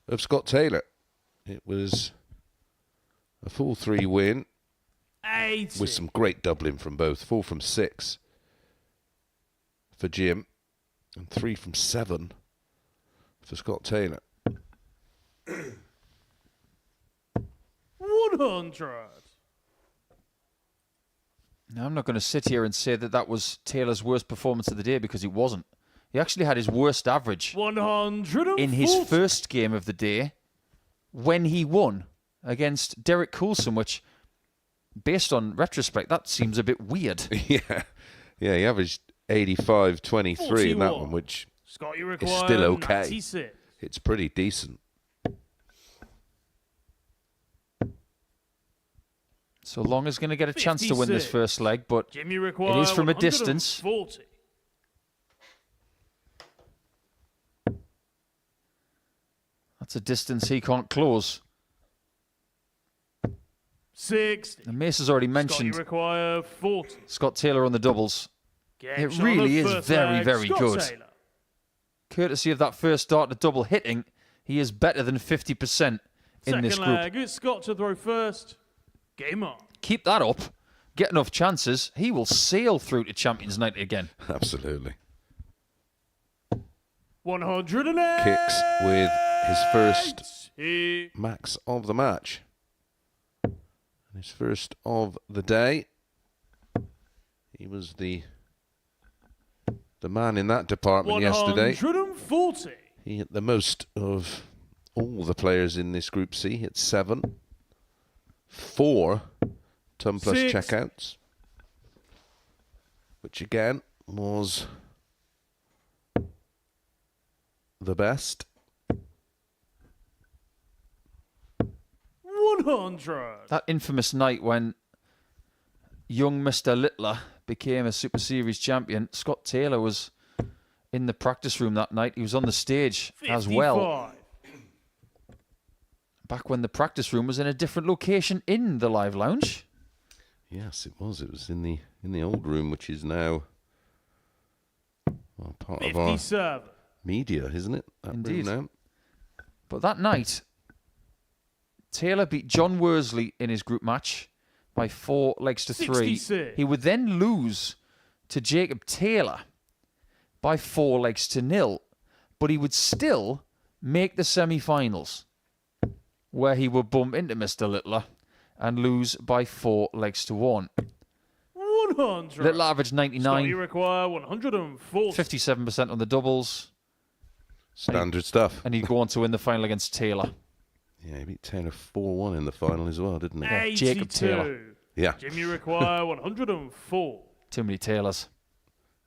of Scott Taylor. It was a full 3 win 80. with some great doubling from both. 4 from 6 for Jim and 3 from 7 for Scott Taylor. 100. Now, I'm not going to sit here and say that that was Taylor's worst performance of the day, because it wasn't. He actually had his worst average 140. in his first game of the day when he won against Derek Coulson, which, based on retrospect, that seems a bit weird. Yeah, he averaged 85.23 in that 41. one, which Scott, you is require still okay. 96. It's pretty decent. So Long is going to get a chance to win this 56. first leg, but Jim, you require it is from a distance. 140. That's a distance he can't close. 60. And Mace has already Scott, mentioned you require 40. Scott Taylor on the doubles. Get It shot really on the is first very, leg, very Scott good. Taylor. Courtesy of that first start to double hitting, he is better than 50% in this Second group. leg, it's Scott to throw first. Game on. Keep that up. Get enough chances. He will sail through to Champions Night again. Absolutely. 108. Kicks with his first He- max of the match. And his first of the day. He was the man in that department yesterday. 140. He hit the most of all the players in this Group C. Hit 7. 4 ton plus 6. checkouts, which again was the best. 100. That infamous night when young Mr. Littler became a Super Series champion, Scott Taylor was in the practice room that night. He was on the stage 55. as well. Back when the practice room was in a different location in the live lounge. Yes, it was. It was in the old room, which is now part of our 57. media, isn't it? That Indeed. room now. But that night, Taylor beat John Worsley in his group match by 4 legs to 3. 66. He would then lose to Jacob Taylor by 4 legs to 0, but he would still make the semi-finals, where he would bump into Mr. Littler and lose by 4 legs to 1. 100. Littler averaged Scott, you 99, require 140. 57% on the doubles, Standard stuff. and he'd go on to win the final against Taylor. Yeah, he beat Taylor 4-1 in the final as well, didn't he? Jacob Taylor. 82. Yeah. Jim, you require 104. Too many Taylors.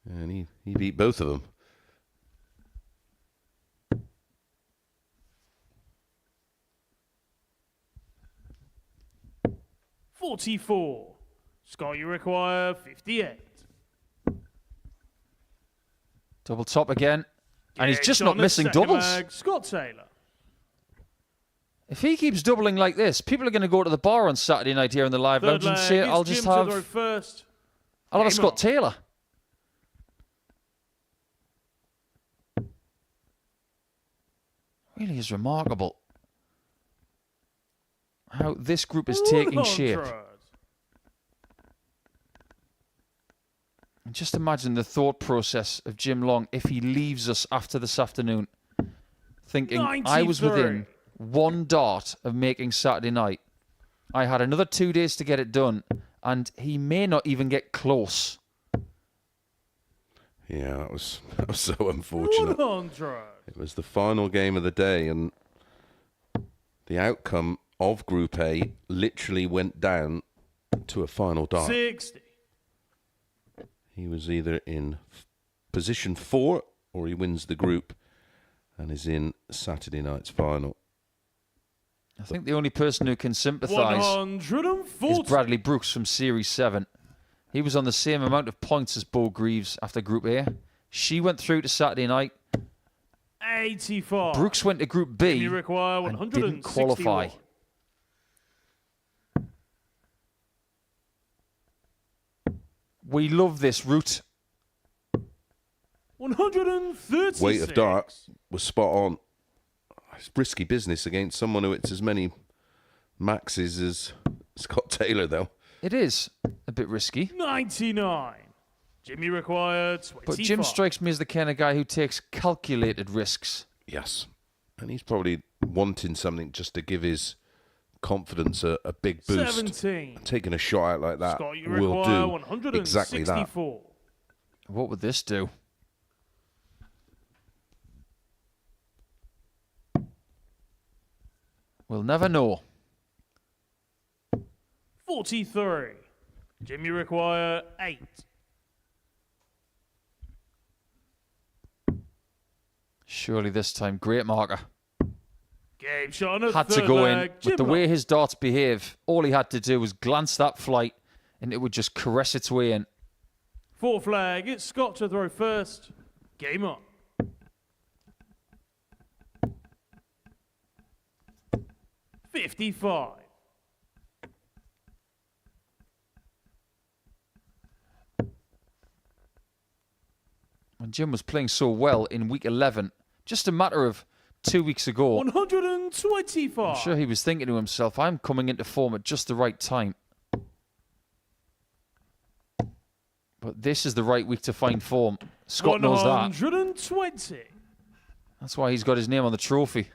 And he beat both of them. $44. Scott, you require 58. Double top again. And he's Gage just on not the missing second doubles. leg, Scott Taylor. If he keeps doubling like this, people are going to go to the bar on Saturday night here in the live Third lounge and leg, say, it's I'll just Jim to throw have first. a Game Scott on. Taylor. Really is remarkable how this group is taking shape. 100. And just imagine the thought process of Jim Long if he leaves us after this afternoon, thinking, I was 93. within one dart of making Saturday night. I had another 2 days to get it done, and he may not even get close. Yeah, that was so unfortunate. 100. It was the final game of the day, and the outcome of Group A literally went down to a final dart. 60. He was either in position 4 or he wins the group and is in Saturday night's final. I think the only person who can sympathise 140. is Bradley Brooks from Series 7. He was on the same amount of points as Bo Greaves after Group A. She went through to Saturday night. 84. Brooks went to Group B You require and didn't qualify. 161. We love this route. 136. Weight of dart was spot on. It's risky business against someone who hits as many maxes as Scott Taylor, though. It is a bit risky. 99. Jimmy required 25. But Jim strikes me as the kind of guy who takes calculated risks. Yes. And he's probably wanting something just to give his confidence a big boost. 17. Taking a shot out like that Scott, you will require do exactly that. 164. What would this do? We'll never know. 43. Jimmy require 8. Surely this time, great marker. Game shot on a Had to third go in. leg. With the Jim way Long. his darts behave, all he had to do was glance that flight and it would just caress its way in. Fourth flag, it's Scott to throw first. Game on. $55. When Jim was playing so well in week 11, just a matter of 2 weeks ago, 125. I'm sure he was thinking to himself, I'm coming into form at just the right time. But this is the right week to find form. Scott knows that. 120. That's why he's got his name on the trophy.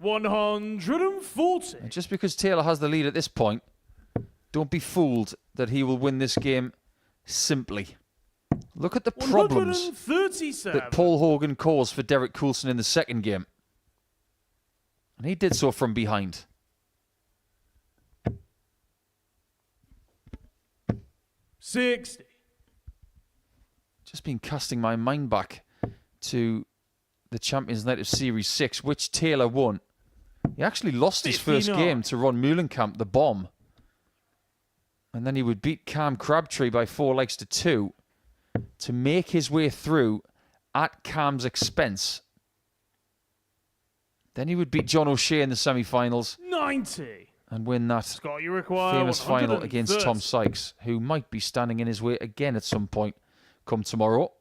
$140. And just because Taylor has the lead at this point, don't be fooled that he will win this game simply. Look at the problems 137. that Paul Hogan caused for Derek Coulson in the second game. And he did so from behind. $60. Just been casting my mind back to the Champions Night of Series 6, which Taylor won. He actually lost his first 59. game to Ron Meulenkamp, the bomb. And then he would beat Cam Crabtree by 4 legs to 2 to make his way through at Cam's expense. Then he would beat John O'Shea in the semi-finals 90. and win that Scott, you require famous final 130. against Tom Sykes, who might be standing in his way again at some point come tomorrow.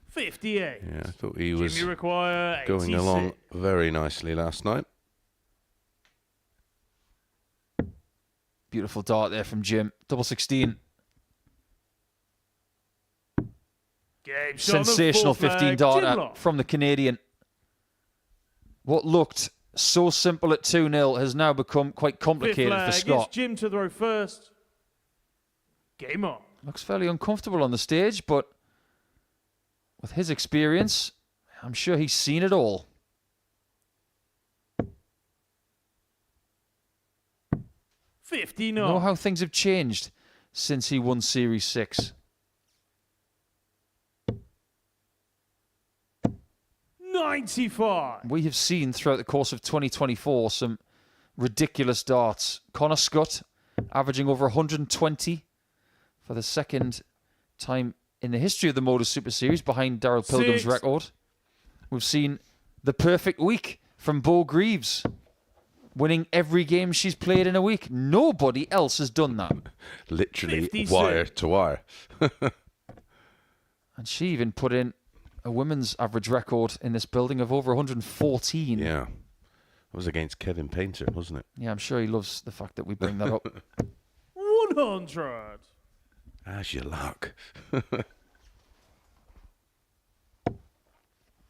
58. Yeah, I thought he was Jimmy require 86. going along very nicely last night. Beautiful dart there from Jim. Double 16. Game shot on the Sensational fourth 15 leg. darter Jim Long. from the Canadian. What looked so simple at 2-0 has now become quite Fifth complicated flag, for it's Scott. Jim to throw first. Game on. Looks fairly uncomfortable on the stage, but with his experience, I'm sure he's seen it all. Know how things have changed since he won Series 6. 95. We have seen throughout the course of 2024 some ridiculous darts. Connor Scott averaging over 120 for the second time in the history of the Modus Super Series, behind Daryl Pilgrim's 6. record. We've seen the perfect week from Bo Greaves, winning every game she's played in a week. Nobody else has done that. Literally 56. wire to wire. And she even put in a women's average record in this building of over 114. Yeah. It was against Kevin Painter, wasn't it? Yeah, I'm sure he loves the fact that we bring that up. 100. As you luck.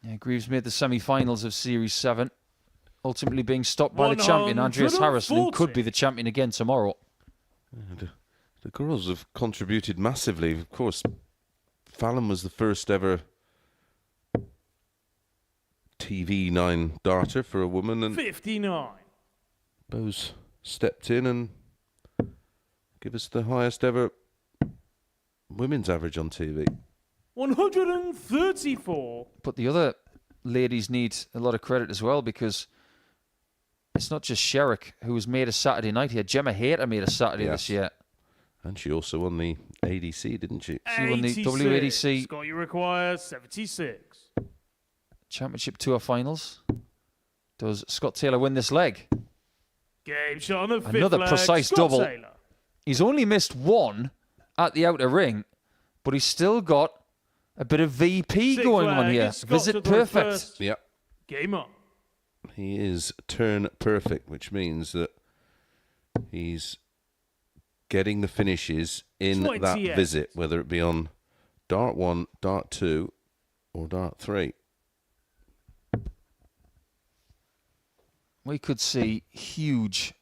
Yeah, Greaves made the semi-finals of Series 7, ultimately being stopped by the champion, Andreas Harrison, who could be the champion again tomorrow. Yeah, the girls have contributed massively. Of course, Fallon was the first ever TV9 darter for a woman, and 59. Bo's stepped in and give us the highest ever women's average on TV. 134. But the other ladies need a lot of credit as well, because it's not just Sherrick who was made a Saturday night here. Gemma Hayter made a Saturday this year. And she also won the ADC, didn't she? She won the 86. WADC Scott, you require 76. Championship Tour Finals. Does Scott Taylor win this leg? Game shot on the fifth Another leg. precise Scott double. Taylor. He's only missed one at the outer ring, but he's still got a bit of VP Sixth going on leg. here. It's Scott Visit to throw perfect. first. Yeah. Game on. He is turn perfect, which means that he's getting the finishes in that 28. visit, whether it be on dart 1, dart 2, or dart 3. We could see huge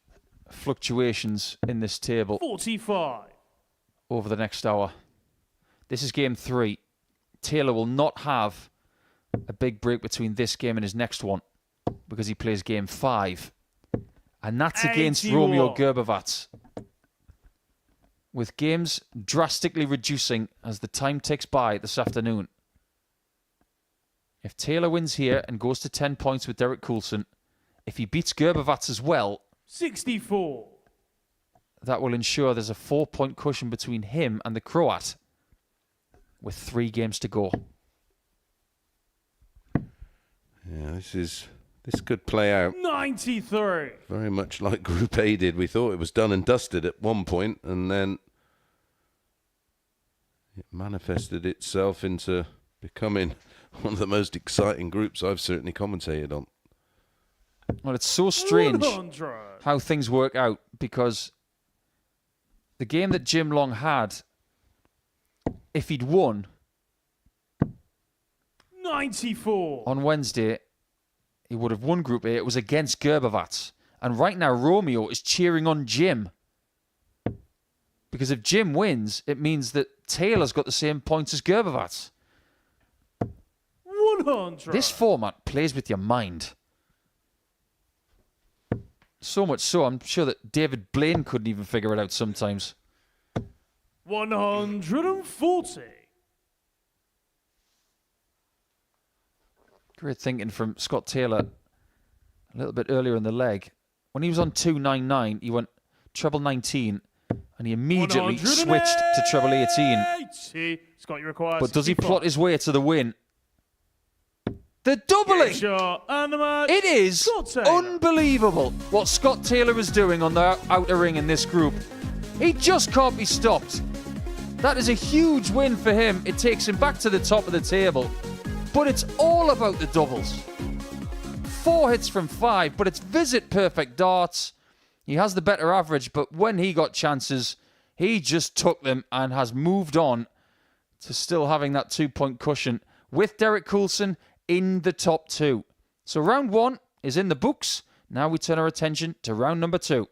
fluctuations in this table 45. over the next hour. This is game 3. Taylor will not have a big break between this game and his next one, because he plays game 5. And that's against 81. Romeo Grbavac. With games drastically reducing as the time ticks by this afternoon. If Taylor wins here and goes to 10 points with Derek Coulson, if he beats Grbavac as well, 64. that will ensure there's a 4-point cushion between him and the Croat, with 3 games to go. Yeah, this could play out 93. very much like Group A did. We thought it was done and dusted at one point, and then it manifested itself into becoming one of the most exciting groups I've certainly commentated on. Well, it's so strange 100. how things work out, because the game that Jim Long had, if he'd won 94. on Wednesday, he would have won Group A. It was against Grbavac. And right now, Romeo is cheering on Jim. Because if Jim wins, it means that Taylor's got the same points as Grbavac. 100. This format plays with your mind. So much so, I'm sure that David Blaine couldn't even figure it out sometimes. 140. Great thinking from Scott Taylor a little bit earlier in the leg. When he was on 299, he went treble 19, and he immediately switched to treble 18. 80. Scott, you require But does he 65. plot his way to the win? The doubling! Shot and the match. It is Scott Taylor. unbelievable what Scott Taylor is doing on the outer ring in this group. He just can't be stopped. That is a huge win for him. It takes him back to the top of the table. But it's all about the doubles. 4 hits from 5, but it's visit perfect darts. He has the better average, but when he got chances, he just took them and has moved on to still having that 2-point cushion with Derek Coulson in the top 2. So round 1 is in the books. Now we turn our attention to round number 2.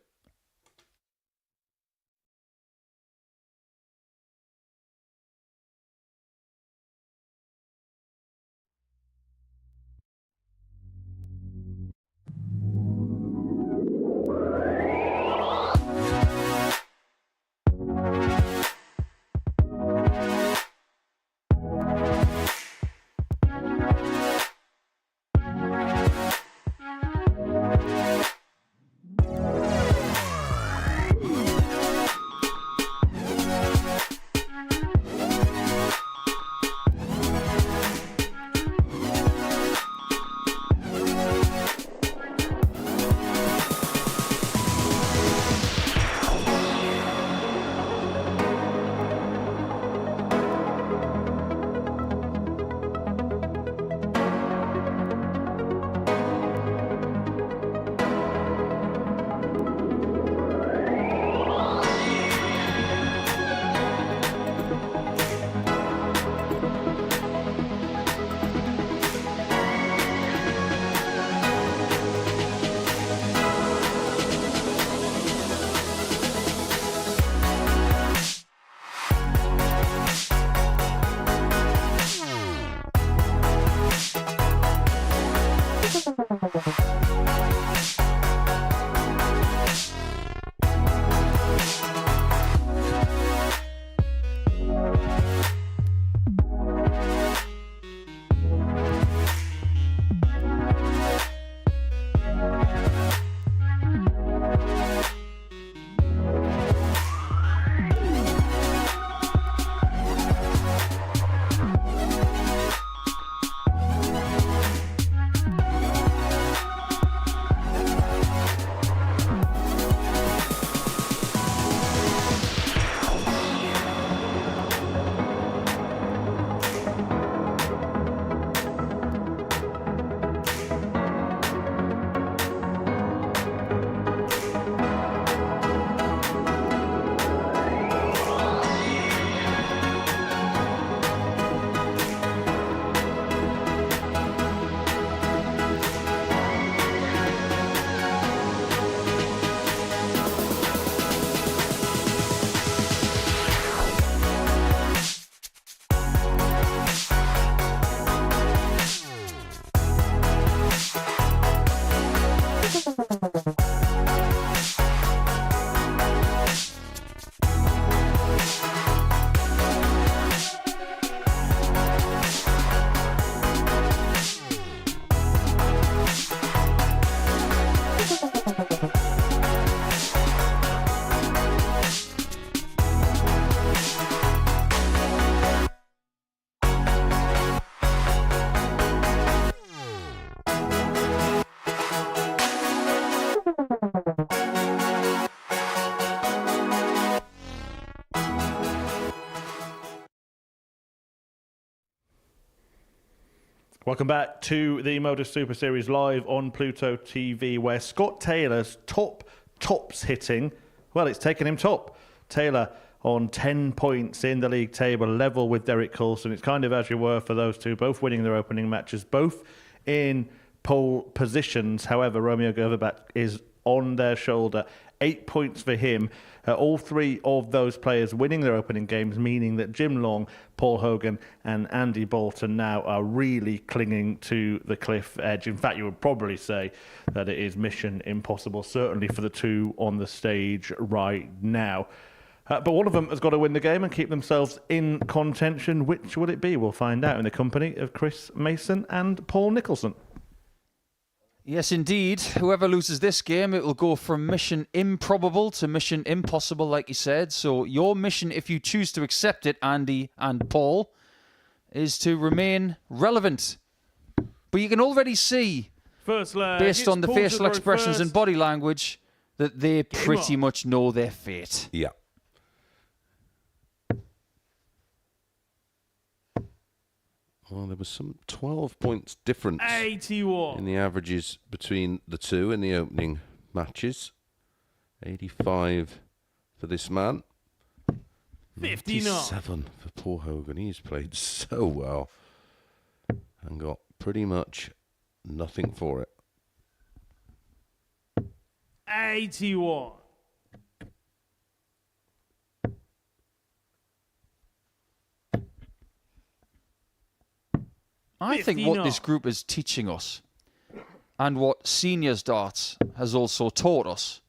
Welcome back to the Modus Super Series live on Pluto TV, where Scott Taylor's tops hitting, well, it's taken him top. Taylor on 10 points in the league table, level with Derek Coulson. It's kind of as you were for those two, both winning their opening matches, both in pole positions. However, Romeo Grbavac is on their shoulder. 8 points for him. All three of those players winning their opening games, meaning that Jim Long, Paul Hogan and Andy Bolton now are really clinging to the cliff edge. In fact, you would probably say that it is mission impossible, certainly for the two on the stage right now. But one of them has got to win the game and keep themselves in contention. Which will it be? We'll find out in the company of Chris Mason and Paul Nicholson. Yes, indeed. Whoever loses this game, it will go from mission improbable to mission impossible, like you said. So your mission, if you choose to accept it, Andy and Paul, is to remain relevant. But you can already see, First leg, based on the Paul facial to throw expressions first. and body language, that they pretty much know their fate. Yeah. Well, there was some 12 points difference 81. in the averages between the two in the opening matches. 85 for this man. 59. 97 for Paul Hogan. He's played so well and got pretty much nothing for it. 81. I think what this group is teaching us, and what seniors darts has also taught us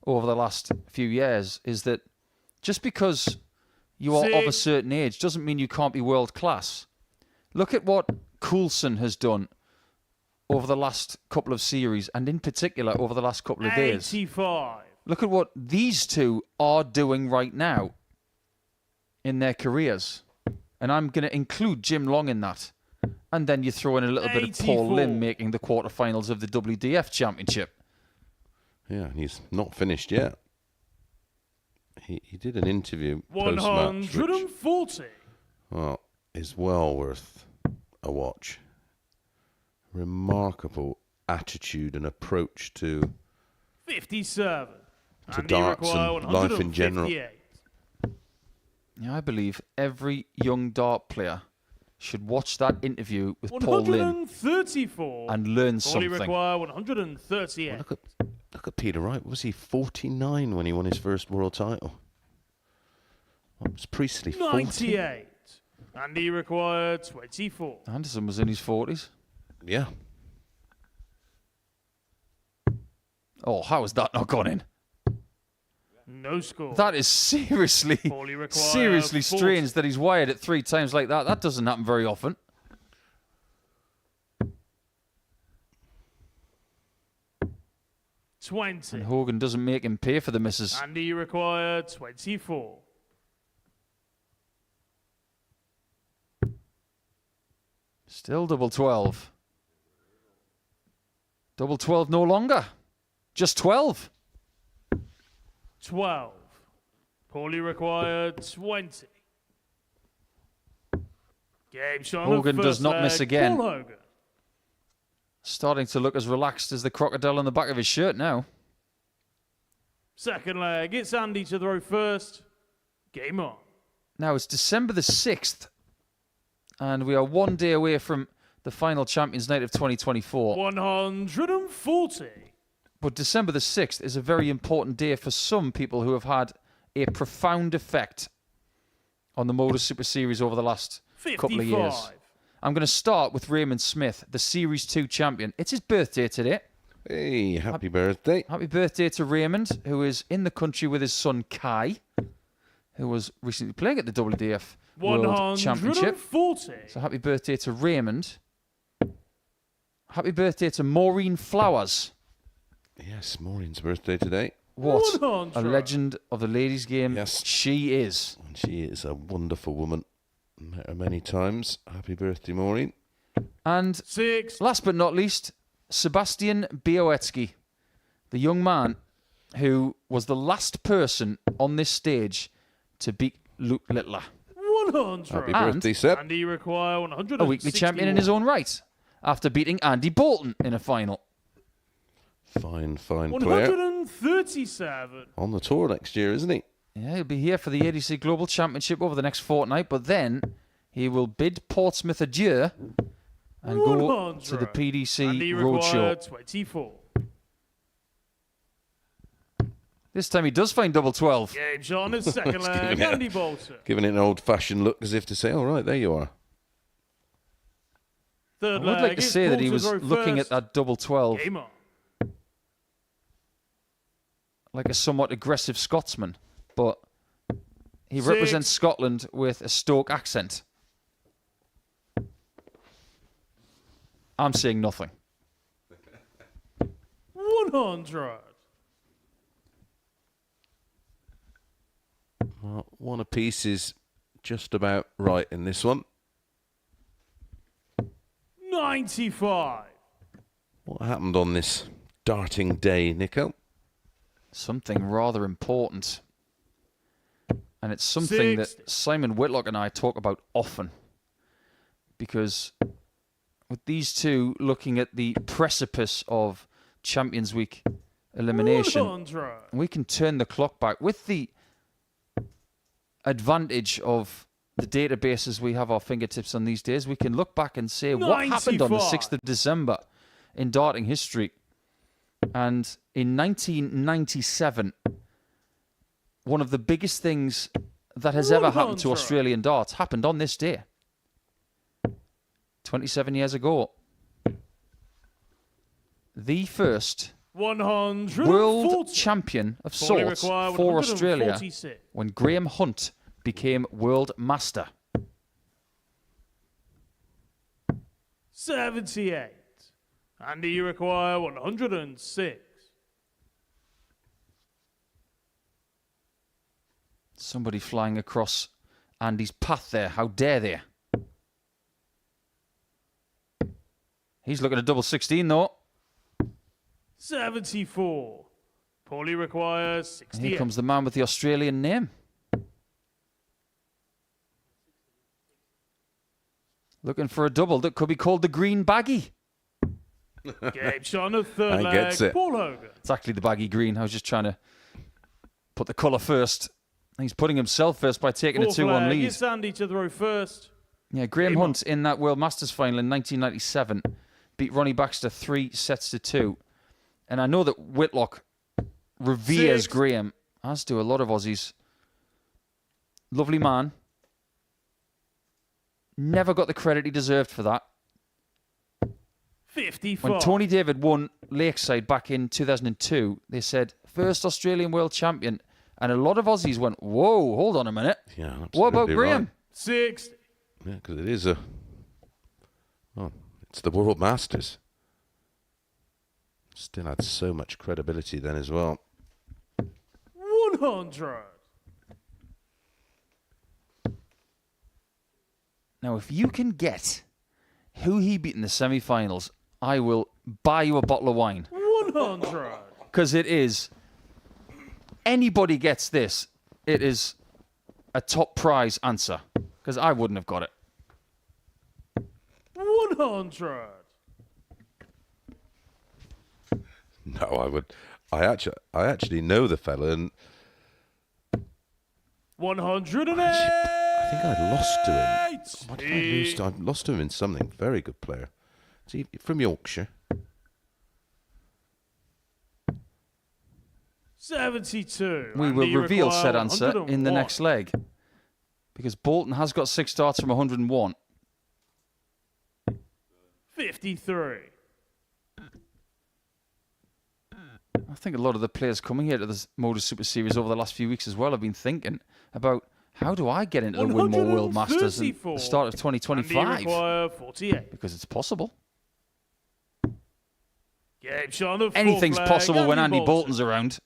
over the last few years, is that just because you are of a certain age doesn't mean you can't be world class. Look at what Coulson has done over the last couple of series, and in particular over the last couple of days. 85. Look at what these two are doing right now in their careers. And I'm going to include Jim Long in that. And then you throw in a little bit of Paul 84. Lim making the quarterfinals of the WDF Championship. Yeah, and he's not finished yet. He did an interview post-match, which 140. is well worth a watch. Remarkable attitude and approach to 57. To Andy darts Require, and life in general. 158. Yeah, I believe every young dart player should watch that interview with Paul Lim 134. and learn Only something. Require 138. Well, look at Peter Wright. Was he 49 when he won his first world title? What was Priestley? 40? 98. Andy Require 24. Anderson was in his 40s. Yeah. Oh, how has that not gone in? No score. That is seriously, Paulie require seriously 40. strange that he's wired it 3 times like that. That doesn't happen very often. $20. And Hogan doesn't make him pay for the misses. Andy Require 24. Still double 12. Double 12 no longer. Just 12. 12. Paulie Require 20. Game shot on the Hogan does first not miss leg. again. Paul Hogan. Starting to look as relaxed as the crocodile on the back of his shirt now. Second leg. It's Andy to throw first. Game on. Now it's December the 6th. And we are 1 day away from the final Champions Night of 2024. 140. But December the 6th is a very important day for some people who have had a profound effect on the Modus Super Series over the last 55. couple of years. I'm going to start with Raymond Smith, the Series 2 champion. It's his birthday today. Hey, happy birthday. Happy birthday to Raymond, who is in the country with his son Kai, who was recently playing at the WDF World Championship. 140. So happy birthday to Raymond. Happy birthday to Maureen Flowers. Yes, Maureen's birthday today. What 100. a legend of the ladies' game Yes. she is. And she is a wonderful woman. Met her many times. Happy birthday, Maureen. And 6. last but not least, Sebastian Białecki, the young man who was the last person on this stage to beat Luke Littler. 100. Happy And- birthday, Seb. Andy Require 100. A weekly champion in his own right. after beating Andy Bolton in a final. Fine player. 137. On the tour next year, isn't he? Yeah, he'll be here for the ADC Global Championship over the next fortnight, but then he will bid Portsmouth adieu and go 100. to the And he PDC required Roadshow. 24. This time he does find double 12. Game shot on his second leg. giving it- Andy Bolton. Giving it an old-fashioned look as if to say, all right, there you are. Third I would leg. like to it's say that he Bolton was throw looking at first. that double 12 Game on. like a somewhat aggressive Scotsman, but he 6. represents Scotland with a Stoke accent. I'm saying nothing. 100. Well, one apiece is just about right in this one. 95. What happened on this darting day, Nico? Something rather important. And it's something 60. that Simon Whitlock and I talk about often. Because with these two looking at the precipice of Champions Week elimination, 100. we can turn the clock back with the advantage of the databases we have our fingertips on these days. We can look back and say what happened on the 95. 6th of December in darting history. And in 1997, one of the biggest things that has ever happened to 100. Australian darts happened on this day. 27 years ago. The first 140. world champion of Fully sorts required for Australia 146. when Graham Hunt became world master. 78. And you require 106. Somebody flying across Andy's path there. How dare they? He's looking at double 16 though. 74. Paulie requires And 68. here comes the man with the Australian name. Looking for a double that could be called the green baggy. Game shot on the third I leg. gets it. Paul Hogan. It's actually the baggy green. I was just trying to put the colour first. He's putting himself first by taking a Fourth 2-1 leg. lead. It's Andy to throw first. Yeah, Graham Game Hunt in that World Masters final in 1997 beat Ronnie Baxter 3-2. And I know that Whitlock reveres 6. Graham, as do a lot of Aussies. Lovely man. Never got the credit he deserved for that. 54. When Tony David won Lakeside back in 2002, they said, first Australian world champion. And a lot of Aussies went, whoa, hold on a minute. Yeah, absolutely What about right. Graham? 60. Yeah, because it is it's the World Masters. Still had so much credibility then as well. 100. Now, if you can get who he beat in the semi-finals, I will buy you a bottle of wine. 100. Because it is, anybody gets this, it is a top prize answer. Because I wouldn't have got it. 100. No, I would. I actually know the fella, and 108. I think I lost to him. What did I lose to? I lost to him in something. Very good player. Is he from Yorkshire? 72. We And will you reveal require said answer in the 101. next leg. Because Bolton has got 6 starts from 101. 53. I think a lot of the players coming here to this Modus Super Series over the last few weeks as well have been thinking about how do I get into the Winmore World Masters at the start of And you 2025? require 48. Because it's possible. Game shot on the Anything's fourth leg. possible when Andy Bolton. Bolton's around.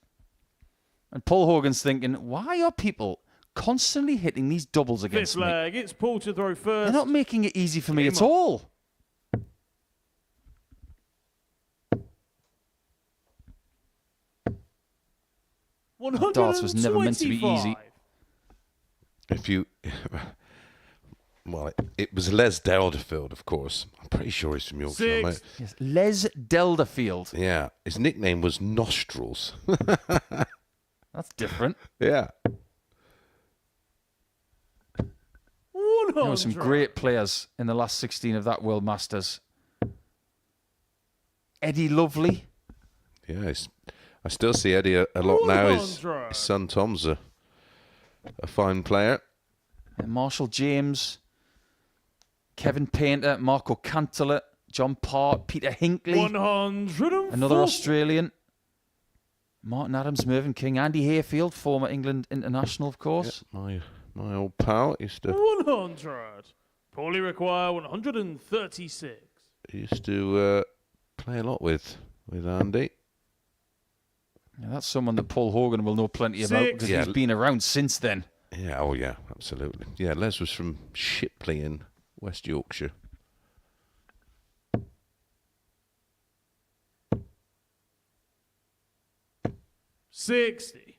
And Paul Hogan's thinking, why are people constantly hitting these doubles against Fifth me? leg. It's Paul to throw first. They're not making it easy for me Game at on. all. That darts was never meant to be easy. If you, Well, it was Les Delderfield, of course. I'm pretty sure he's from Yorkshire, mate. Six. Yes, Les Delderfield. Yeah, his nickname was Nostrils. That's different. Yeah. 100. There were some great players in the last 16 of that World Masters. Eddie Lovely. Yeah, I still see Eddie a lot now. His 100. son Tom's a fine player. Marshall James. Kevin Painter. Marco Cantala. John Part. Peter Hinkley. 140. Another Australian. Martin Adams, Mervyn King. Andy Hayfield, former England international, of course. My old pal used to 100. Poorly require 136. play a lot with Andy. Yeah, that's someone that Paul Hogan will know plenty about because Yeah. he's been around since then. Yeah, oh yeah, absolutely. Yeah, Les was from Shipley in West Yorkshire. $60.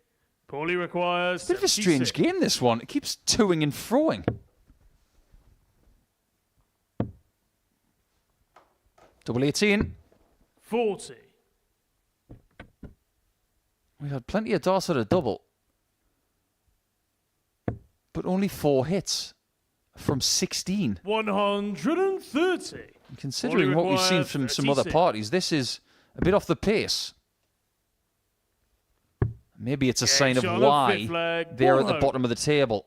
Poorly requires Bit of a strange 76. game, this one. It keeps toing and froing. Double 18. 40. We've had plenty of darts at a double. But only 4 hits from 16. 130. And considering what we've seen required from some other 36. parties, this is a bit off the pace. Maybe it's a sign of shot of why fifth leg, they're Paul at the Hogan. bottom of the table.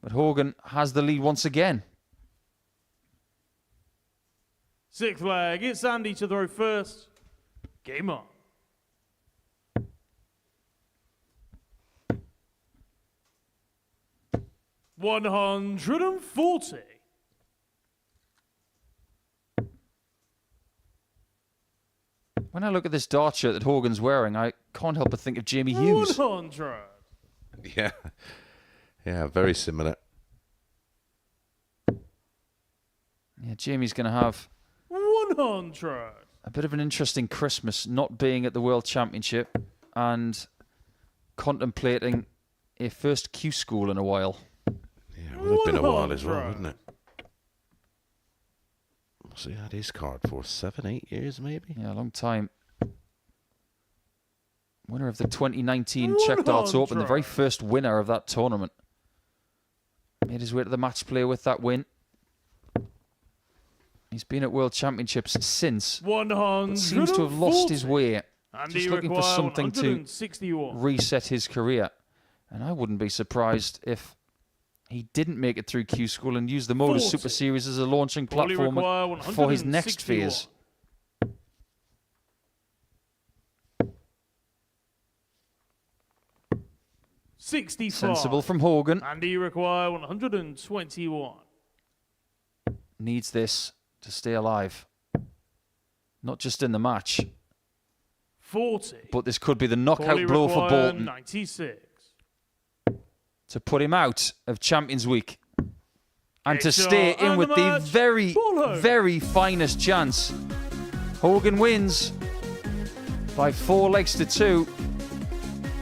But Hogan has the lead once again. Sixth flag. It's Andy to throw first. Game on. $140. When I look at this dart shirt that Hogan's wearing, I can't help but think of Jamie Hughes. 100. Yeah, yeah, very similar. Yeah, Jamie's going to have 100. a bit of an interesting Christmas not being at the World Championship and contemplating a first Q school in a while. Yeah, it would have been a while as well, 100. wouldn't it? What's he had his card for? 7, 8 years, maybe? Yeah, a long time. Winner of the 2019 Czech Darts Open, the very first winner of that tournament. Made his way to the match play with that win. He's been at World Championships since, 100. but seems to have lost his way. Andy Just looking for require something to 161. reset his career. And I wouldn't be surprised if he didn't make it through Q School and used the Modus 40. Super Series as a launching Poorly platform require for his next 161. phase. $65. Sensible from Hogan. Andy require 121. Needs this to stay alive. Not just in the match, 40. but this could be the knockout Poorly blow for require Bolton 96. to put him out of Champions Week and to It's stay your in with the match, very, Paul Hogan. very finest chance. Hogan wins by 4 legs to 2.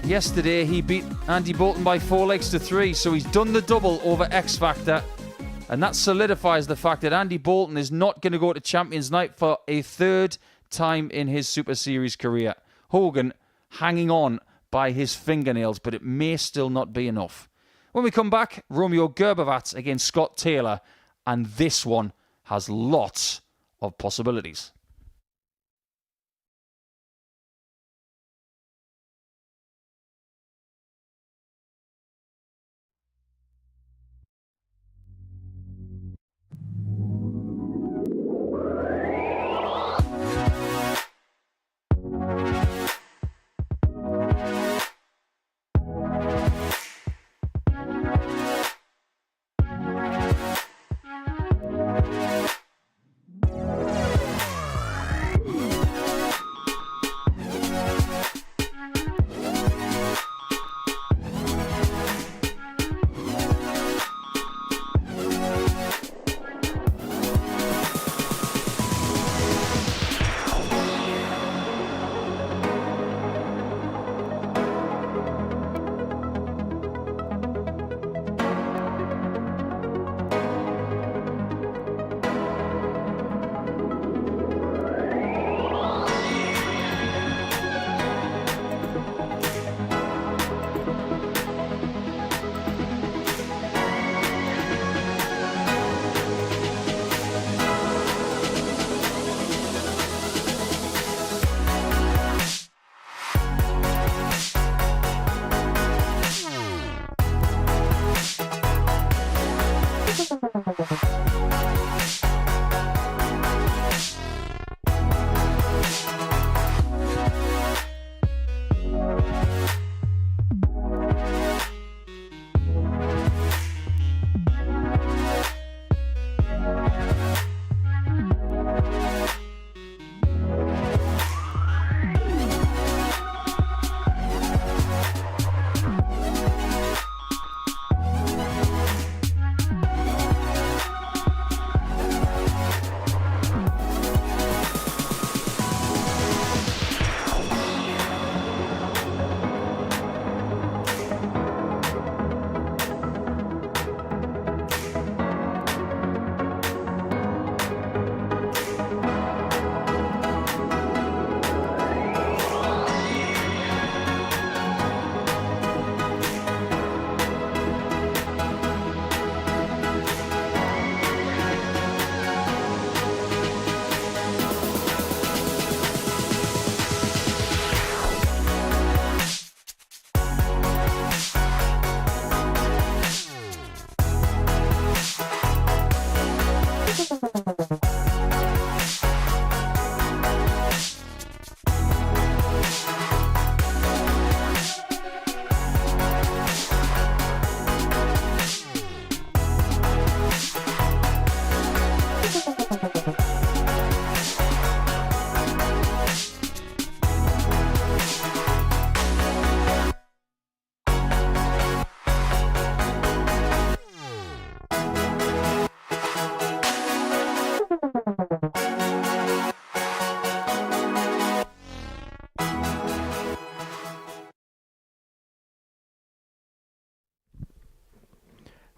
Yesterday he beat Andy Bolton by 4 legs to 3, so he's done the double over X Factor. And that solidifies the fact that Andy Bolton is not going to go to Champions Night for a 3rd time in his Super Series career. Hogan hanging on by his fingernails, but it may still not be enough. When we come back, Romeo Grbavac against Scott Taylor, and this one has lots of possibilities.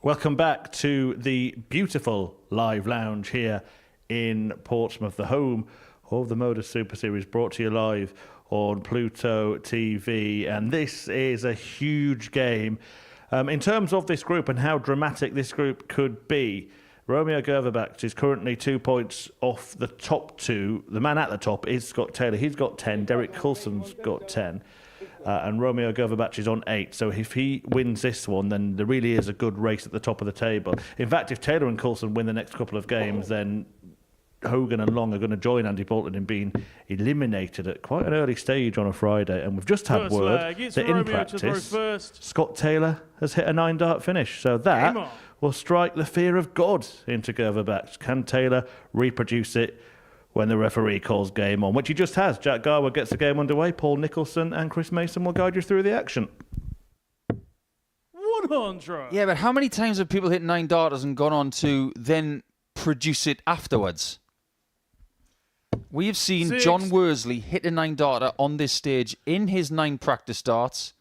Welcome back to the beautiful live lounge here in Portsmouth, the home of the Modus Super Series, brought to you live on Pluto TV. And this is a huge game. In terms of this group and how dramatic this group could be, Romeo Grbavac is currently 2 points off the top two. The man at the top is Scott Taylor. He's got 10. Derek Coulson's got 10. And Romeo Grbavac is on 8. So if he wins this one, then there really is a good race at the top of the table. In fact, if Taylor and Coulson win the next couple of games, then Hogan and Long are going to join Andy Bolton in being eliminated at quite an early stage on a Friday. And we've just had word that in practice, Scott Taylor has hit a 9-dart finish. So that will strike the fear of God into Grbavac. Can Taylor reproduce it when the referee calls game on, which he just has? Jack Garwood gets the game underway. Paul Nicholson and Chris Mason will guide you through the action. 100. Yeah, but how many times have people hit 9-darters and gone on to then produce it afterwards? We have seen John Worsley hit a 9-darter on this stage in his 9 practice darts,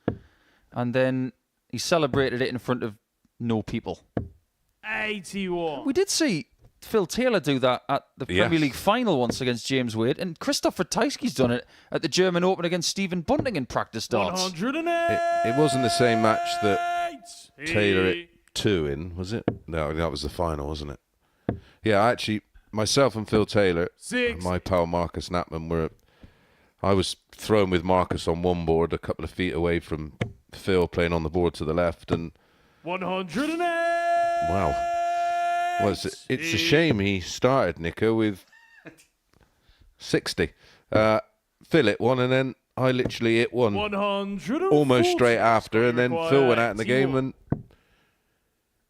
and then he celebrated it in front of no people. 81. We did see Phil Taylor do that at the Premier League final once against James Wade, and Christopher Tysky's done it at the German Open against Stephen Bunting in practice darts. 108. It wasn't the same match that Taylor hit 2 in, was it? No, that was the final, wasn't it? Yeah, actually, myself and Phil Taylor and my pal Marcus Knappman I was thrown with Marcus on one board a couple of feet away from Phil playing on the board to the left, and 108. wow. Well, it's a shame he started, Nico, with 60. Phil hit one, and then I literally hit one almost straight after, and then Phil went out in the game and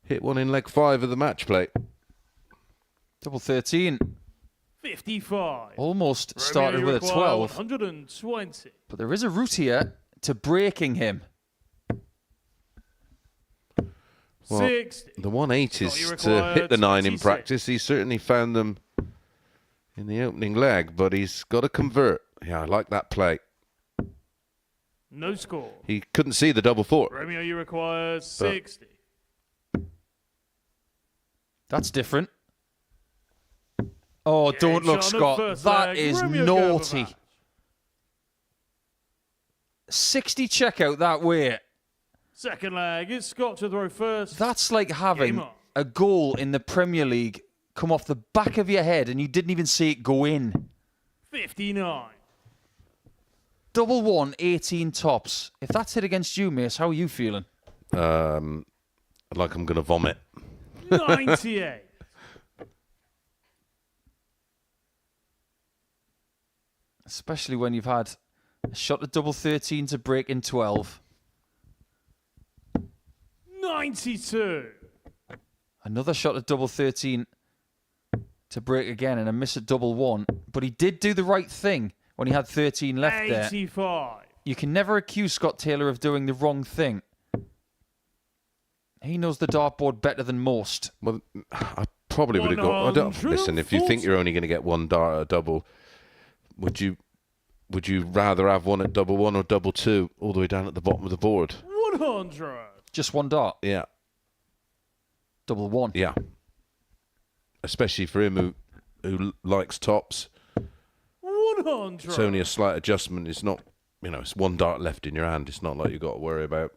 hit one in leg 5 of the match play. Double 13. 55. Almost started with a 12. 120. But there is a route here to breaking him. Well, 60. the 180s to hit the 9 in practice. He certainly found them in the opening leg, but he's got to convert. Yeah, I like that play. No score. He couldn't see the double 4. Romeo, you require 60. That's different. Oh, don't look, Scott. That is naughty. 60 checkout that way. Second leg, it's Scott to throw first. That's like having a goal in the Premier League come off the back of your head and you didn't even see it go in. 59. Double 1, 18 tops. If that's hit against you, Mace, how are you feeling? Like I'm going to vomit. 98. Especially when you've had a shot at double 13 to break in 12. 92. Another shot at double 13 to break again and a miss at double 1. But he did do the right thing when he had 13 left 85. there. You can never accuse Scott Taylor of doing the wrong thing. He knows the dartboard better than most. Well, I probably would have got... Listen, if you think you're only going to get one dart at a double, would you rather have one at double 1 or double 2 all the way down at the bottom of the board? 100. Just one dart? Yeah. Double 1? Yeah. Especially for him who likes tops. 100. It's only a slight adjustment. It's not, it's one dart left in your hand. It's not like you've got to worry about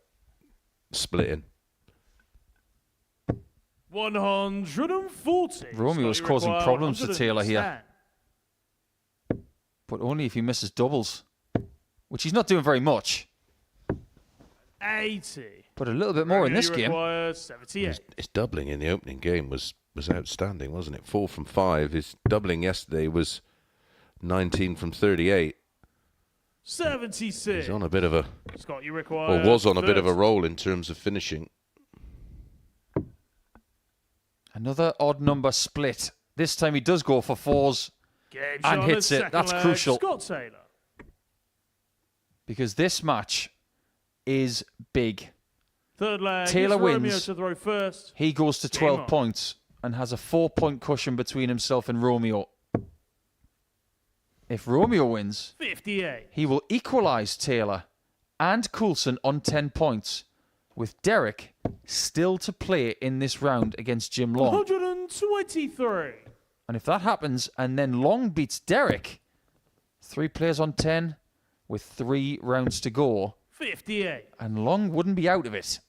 splitting. 140. Romeo's causing problems for Taylor here. But only if he misses doubles, which he's not doing very much. 80. But a little bit more in this game. 78. His doubling in the opening game was outstanding, wasn't it? 4 from 5. His doubling yesterday was 19 from 38. 76. He's on a bit of a... Scott, you require... Or was on a bit of a roll in terms of finishing. Another odd number split. This time he does go for 4s and hits it. That's crucial. Scott Taylor. Because this match is big. Third leg. Taylor wins. Romeo to throw first. He goes to 12 points and has a 4-point cushion between himself and Romeo. If Romeo wins, 58. he will equalise Taylor and Coulson on 10 points with Derek still to play in this round against Jim Long. 123. And if that happens, and then Long beats Derek, 3 players on 10 with 3 rounds to go, 58. and Long wouldn't be out of it.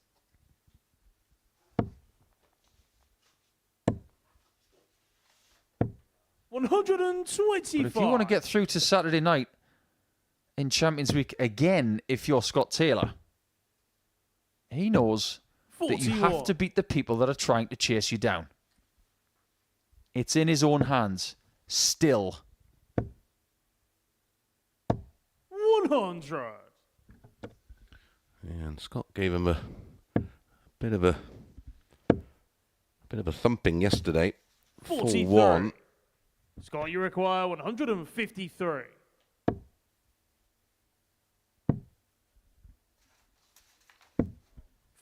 $125. But if you want to get through to Saturday night in Champions Week again, if you're Scott Taylor, he knows that you have to beat the people that are trying to chase you down. It's in his own hands. Still. 100. Yeah, and Scott gave him a bit of a thumping yesterday. 43. 4-1. Scott, you require 153.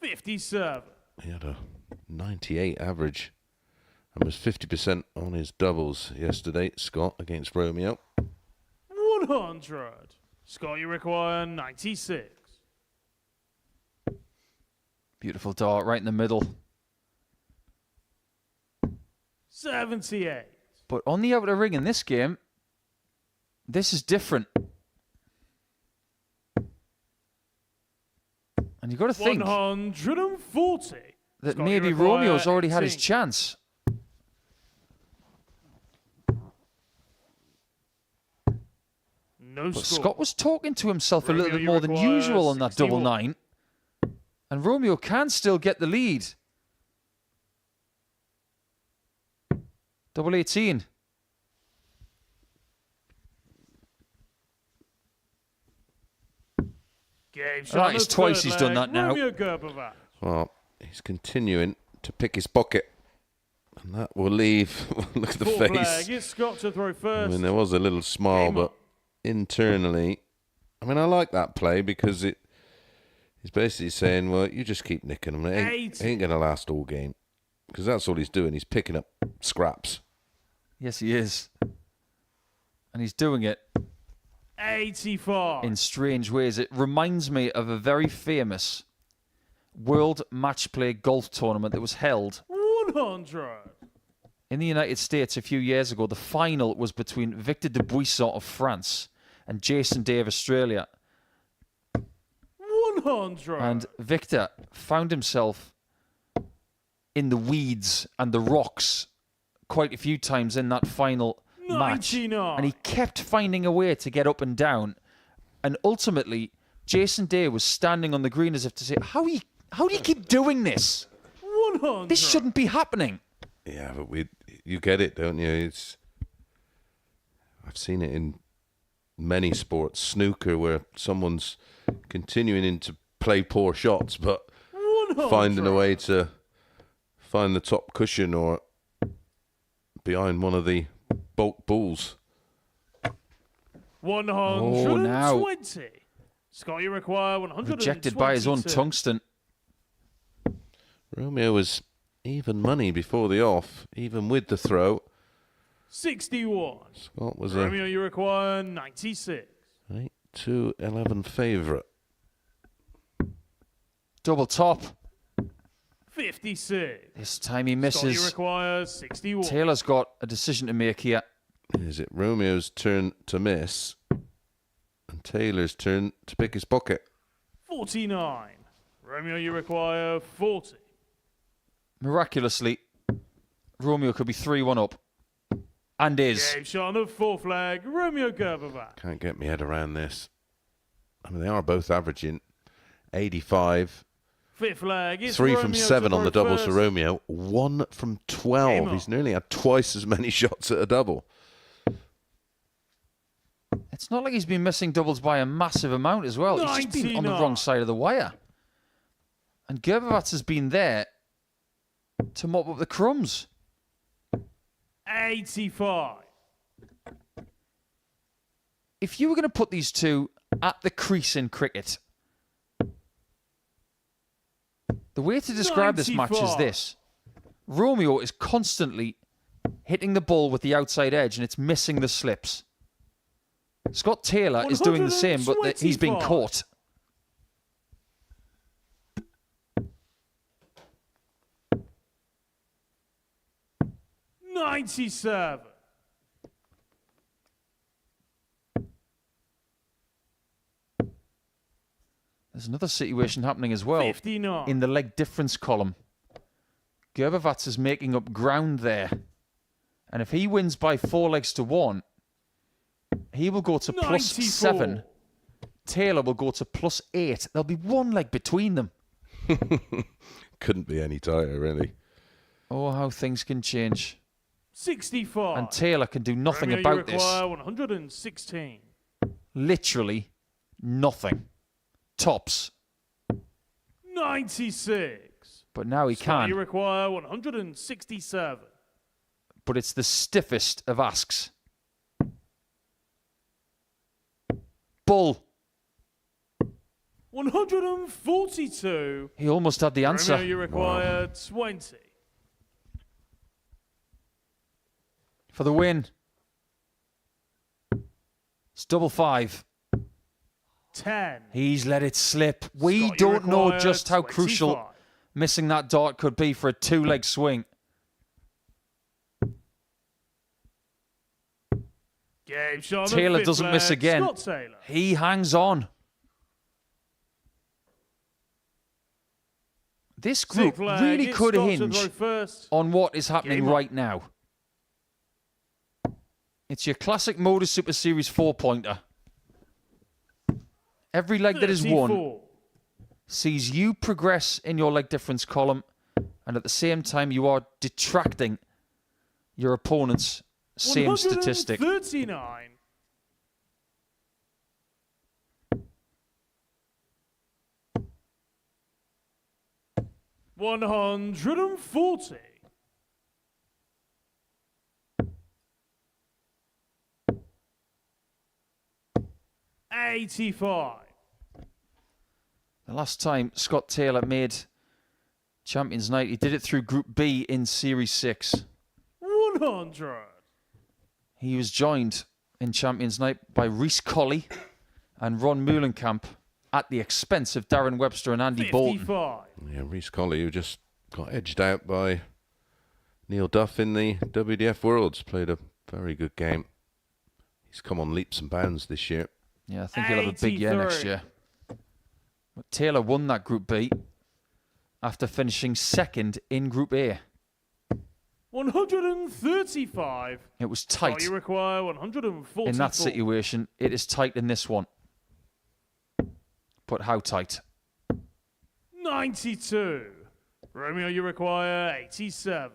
$57. He had a 98 average and was 50% on his doubles yesterday, Scott, against Romeo. 100. Scott, you require 96. Beautiful dart right in the middle. 78. But on the outer ring in this game, this is different. And you've got to think 140. that Scott, maybe you require Romeo's already had his 18. chance. No But score. Scott was talking to himself a Romeo, little bit you more than require usual on that double 61. 9. And Romeo can still get the lead. Double 18. Game shot Right, on it's the twice third he's done leg. that now. Romeo Grbavac. Well, he's continuing to pick his pocket. And that will leave. Look at the Fourth face. leg. It's Scott to throw I first. mean, there was a little smile, Game but on. internally, I mean, I like that play because he's basically saying, well, you just keep nicking them. It ain't 80. going to last all game. Because that's all he's doing. He's picking up scraps. Yes, he is. And he's doing it 85. in strange ways. It reminds me of a very famous World Match Play golf tournament that was held 100. in the United States a few years ago. The final was between Victor Dubuisson of France and Jason Day of Australia. 100. And Victor found himself in the weeds and the rocks quite a few times in that final match. 99. And he kept finding a way to get up and down. And ultimately, Jason Day was standing on the green as if to say, how do you keep doing this? 100. This shouldn't be happening. Yeah, but you get it, don't you? I've seen it in many sports, snooker, where someone's continuing to play poor shots, but 100. finding a way to find the top cushion or behind one of the bulk bulls. 120. now. Scott, you require 122. Rejected by his own tungsten. Romeo was even money before the off, even with the throw. 61. Scott was Romeo, you require 96. 8-2-11 favourite. Double top. 56. This time he Scott, you misses. require 61. Taylor's got a decision to make here. Is it Romeo's turn to miss and Taylor's turn to pick his pocket? 49. Romeo, you require 40. Miraculously, Romeo could be 3-1 up. And is. Game shot on the fourth leg. Romeo Grbavac. Can't get my head around this. I mean, they are both averaging 85. Fifth leg. It's 3 Romeo from to 7 on throw the doubles first. for Romeo. 1 from Game 12. on. He's nearly had twice as many shots at a double. It's not like he's been missing doubles by a massive amount as well. He's just been on the 99. wrong side of the wire. And Grbavac has been there to mop up the crumbs. 85. If you were going to put these two at the crease in cricket, the way to describe this match is 95. this. Romeo is constantly hitting the ball with the outside edge and it's missing the slips. Scott Taylor is doing the same, but he's been 125. caught. 97. There's another situation happening as well 59. in the leg difference column. Grbavac is making up ground there. And if he wins by 4 legs to 1, he will go to plus 94. 7. Taylor will go to plus 8. There'll be 1 leg between them. Couldn't be any tighter, really. Oh, how things can change. 65. And Taylor can do nothing Romeo, about you this. require 116. Literally nothing. Tops. 96. But now he Scott, you can. require 167. But it's the stiffest of asks. Bull. 142. He almost had the answer. Romeo, you require 20. For the win. It's double 5. 10. He's let it slip. We Scott, you don't know require just how 25. crucial missing that dart could be for a 2-leg swing. Game shot on the Taylor 5th doesn't miss leg. again. Scott Taylor. He hangs on. This group 6th leg. really It's could Scott to hinge throw first. on what is happening Game on. right now. It's your classic Modus Super Series 4-pointer. Every leg that is won 34. sees you progress in your leg difference column, and at the same time you are detracting your opponent's same statistic. 139. $140. $85. The last time Scott Taylor made Champions Night, he did it through Group B in Series 6. 100. He was joined in Champions Night by Rhys Colley and Ron Meulenkamp at the expense of Darren Webster and Andy Bolton. 55. Yeah, Rhys Colley, who just got edged out by Neil Duff in the WDF Worlds, played a very good game. He's come on leaps and bounds this year. Yeah, I think he'll have a big year next 83. year. But Taylor won that Group B after finishing second in Group A. 135. It was Oh, tight you require 144. in that situation. It is tight in this one. But how tight? 92. Romeo, you require 87.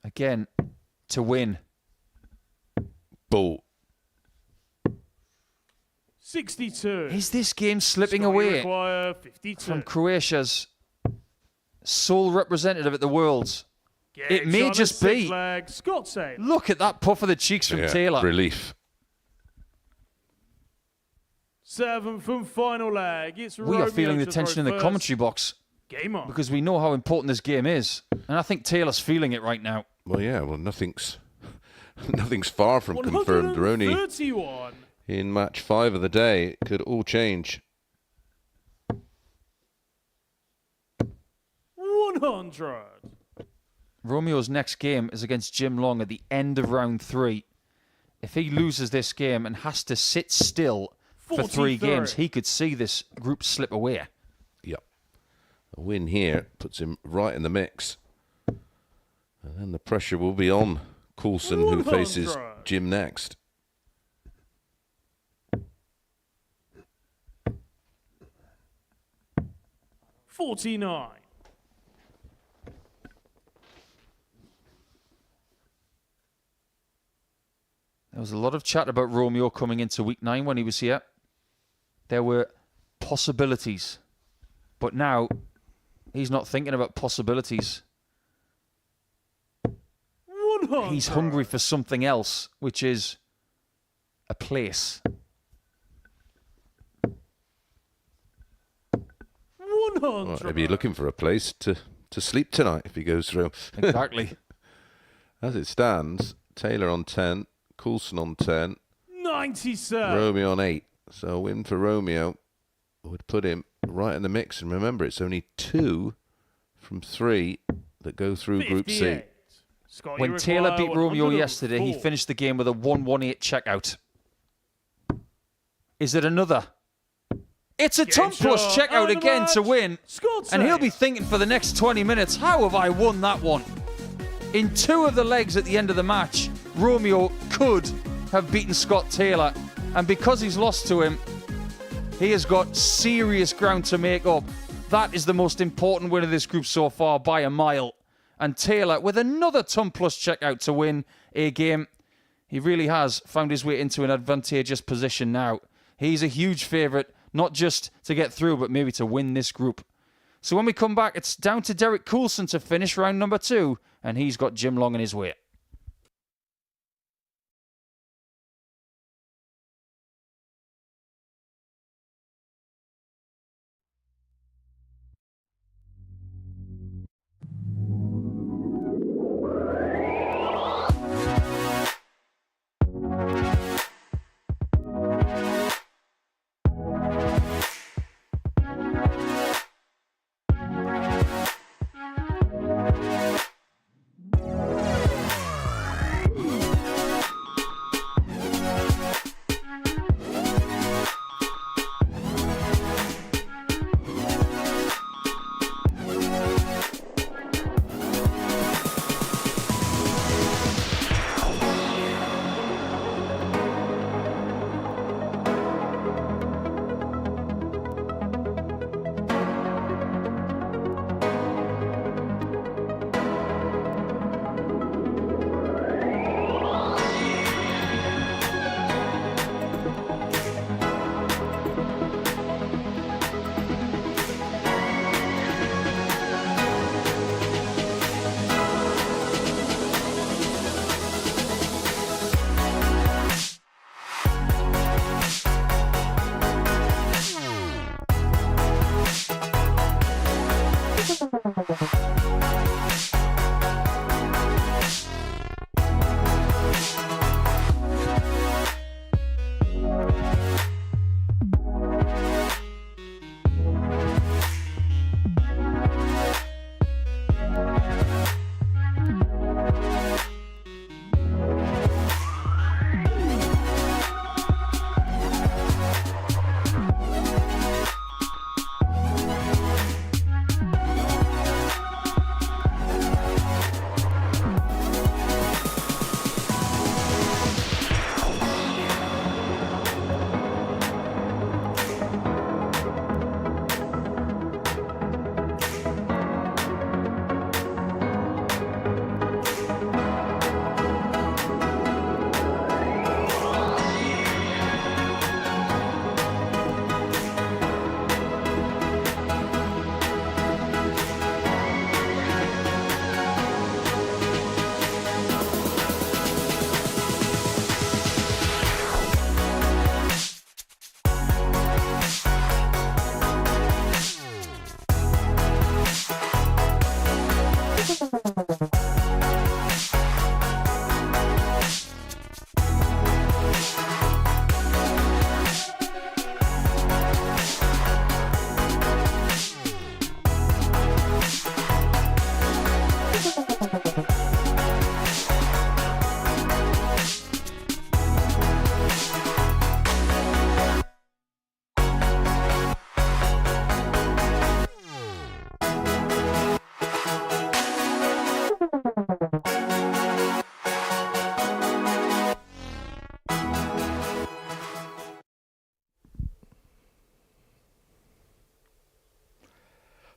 Again, to win. Bull. 62. Is this game slipping Scott, you away require 52. from Croatia's sole representative at the Worlds? Game it may shot on the just 6th be. leg. Scott Taylor. Look at that puff of the cheeks from Yeah, Taylor. relief. 7th and final leg. It's We are Romeo feeling the to tension throw in the first. commentary box Game on. because we know how important this game is. And I think Taylor's feeling it right now. Well, yeah, well, nothing's far from confirmed. They're only 131. in match 5 of the day. It could all change. 100. Romeo's next game is against Jim Long at the end of round 3. If he loses this game and has to sit still for 3 43. games, he could see this group slip away. Yep. A win here puts him right in the mix. And then the pressure will be on Coulson, who 100. faces Jim next. $49. There was a lot of chat about Romeo coming into week 9 when he was here. There were possibilities. But now, he's not thinking about possibilities. 100. He's hungry for something else, which is a place. 100. Well, maybe you're looking for a place to sleep tonight if he goes through. Exactly. As it stands, Taylor on 10, Coulson on 10, 97. Romeo on 8. So a win for Romeo would put him right in the mix. And remember, it's only 2 from 3 that go through Group C. 58. Scott, When you Taylor require beat Romeo 104. yesterday, he finished the game with a 118 checkout. Is it another? It's a ton plus shot checkout of the again to match. win. Scott And he'll save. be thinking for the next 20 minutes, how have I won that one? In 2 of the legs at the end of the match, Romeo could have beaten Scott Taylor. And because he's lost to him, he has got serious ground to make up. That is the most important win of this group so far by a mile. And Taylor with another ton plus checkout to win a game. He really has found his way into an advantageous position now. He's a huge favourite, not just to get through, but maybe to win this group. So when we come back, it's down to Derek Coulson to finish round number 2, and he's got Jim Long in his way.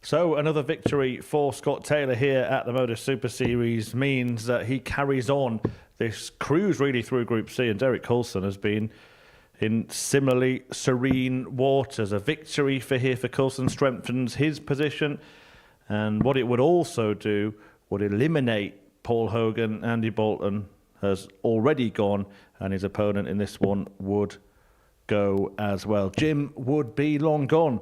So another victory for Scott Taylor here at the Modus Super Series means that he carries on this cruise really through Group C, and Derek Coulson has been in similarly serene waters. A victory for Coulson strengthens his position, and what it would also do would eliminate Paul Hogan. Andy Bolton has already gone, and his opponent in this one would go as well. Jim would be long gone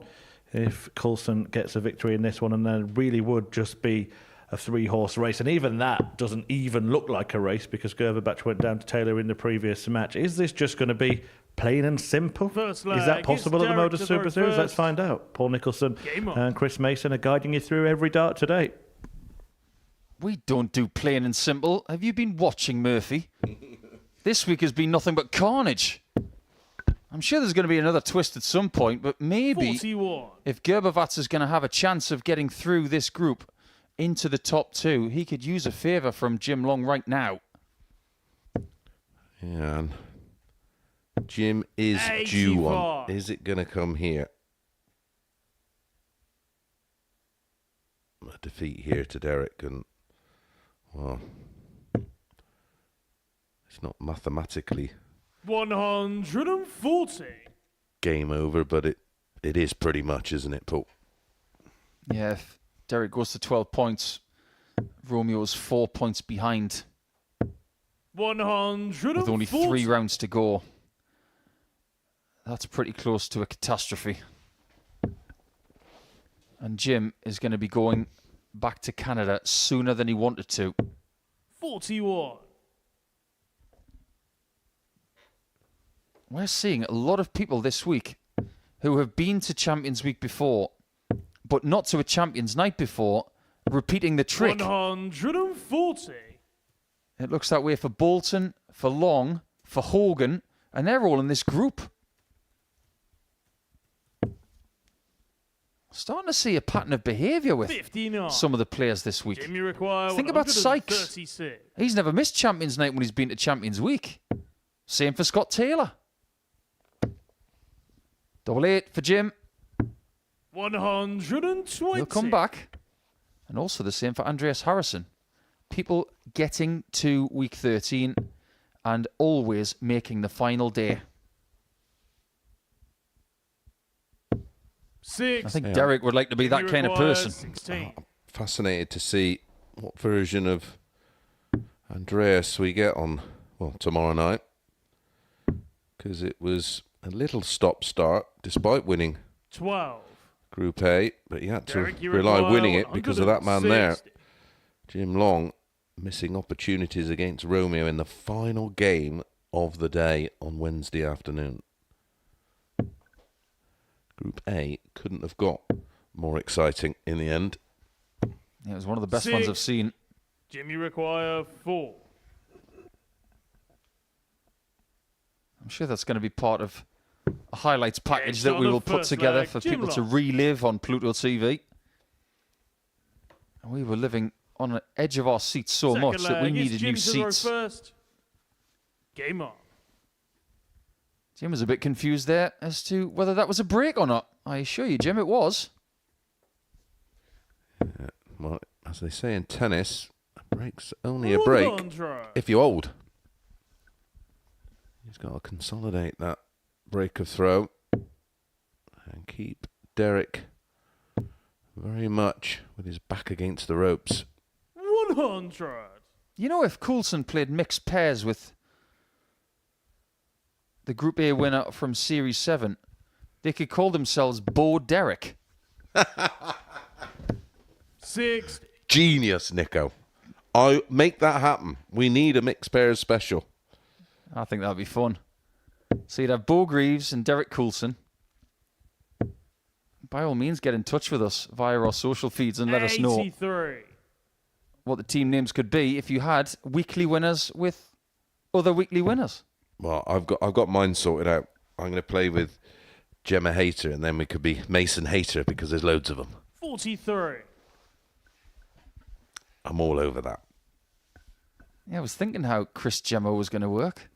if Coulson gets a victory in this one, and then really would just be a 3-horse race. And even that doesn't even look like a race because Grbavac went down to Taylor in the previous match. Is this just going to be plain and simple? First Is leg, that possible at the Derek Modus to Super throw Series? first. Let's find out. Paul Nicholson Game on. and Chris Mason are guiding you through every dart today. We don't do plain and simple. Have you been watching, Murphy? This week has been nothing but carnage. I'm sure there's going to be another twist at some point, but maybe 41. if Grbavac is going to have a chance of getting through this group into the top 2, he could use a favour from Jim Long right now. Yeah, and Jim is due 85. one. Is it going to come here? A defeat here to Derek, and well, it's not mathematically 140. game over, but it is pretty much, isn't it, Paul? Yeah, if Derek goes to 12 points, Romeo's 4 points behind 140. with only 3 rounds to go. That's pretty close to a catastrophe. And Jim is going to be going back to Canada sooner than he wanted to. 41. We're seeing a lot of people this week who have been to Champions Week before, but not to a Champions Night before, repeating the trick. 140. It looks that way for Bolton, for Long, for Hogan, and they're all in this group. Starting to see a pattern of behaviour with 59. some of the players this week. Jimmy require Think about Sykes. 136. He's never missed Champions Night when he's been to Champions Week. Same for Scott Taylor. 88 for Jim. 120. He'll come back. And also the same for Andreas Harrison. People getting to week 13 and always making the final day. 6. I think Derek would like to be that Jimmy kind of requires person. 16. Fascinated to see what version of Andreas we get on, well, tomorrow night, because it was a little stop-start despite winning 12. Group A, but he had to Derek, you rely require winning it because of that man there. 160. Jim Long missing opportunities against Romeo in the final game of the day on Wednesday afternoon. Group A couldn't have got more exciting in the end. Yeah, it was one of the best ones 6. I've seen. Jimmy require 4. I'm sure that's going to be part of a highlights package It's that on we the will put first together leg. for Jim people to Long. relive on Pluto TV. And we were living on the edge of our seats so Second much that we leg, it's needed Jim new to throw seats. first. Game on. Jim was a bit confused there as to whether that was a break or not. I assure you, Jim, it was. Well, as they say in tennis, a break's only a break 100. if you're old. He's got to consolidate that break of throw and keep Derek very much with his back against the ropes. 100. You know, if Coulson played mixed pairs with the Group A winner from Series 7, they could call themselves Bo Derek. 6. Genius, Nico. I make that happen. We need a mixed pairs special. I think that'd be fun. So you'd have Bo Greaves and Derek Coulson. By all means, get in touch with us via our social feeds and let us know 83. what the team names could be if you had weekly winners with other weekly winners. Well, I've got mine sorted out. I'm going to play with Gemma Hater, and then we could be Mason Hater because there's loads of them. 43. I'm all over that. Yeah, I was thinking how Chris Gemma was going to work.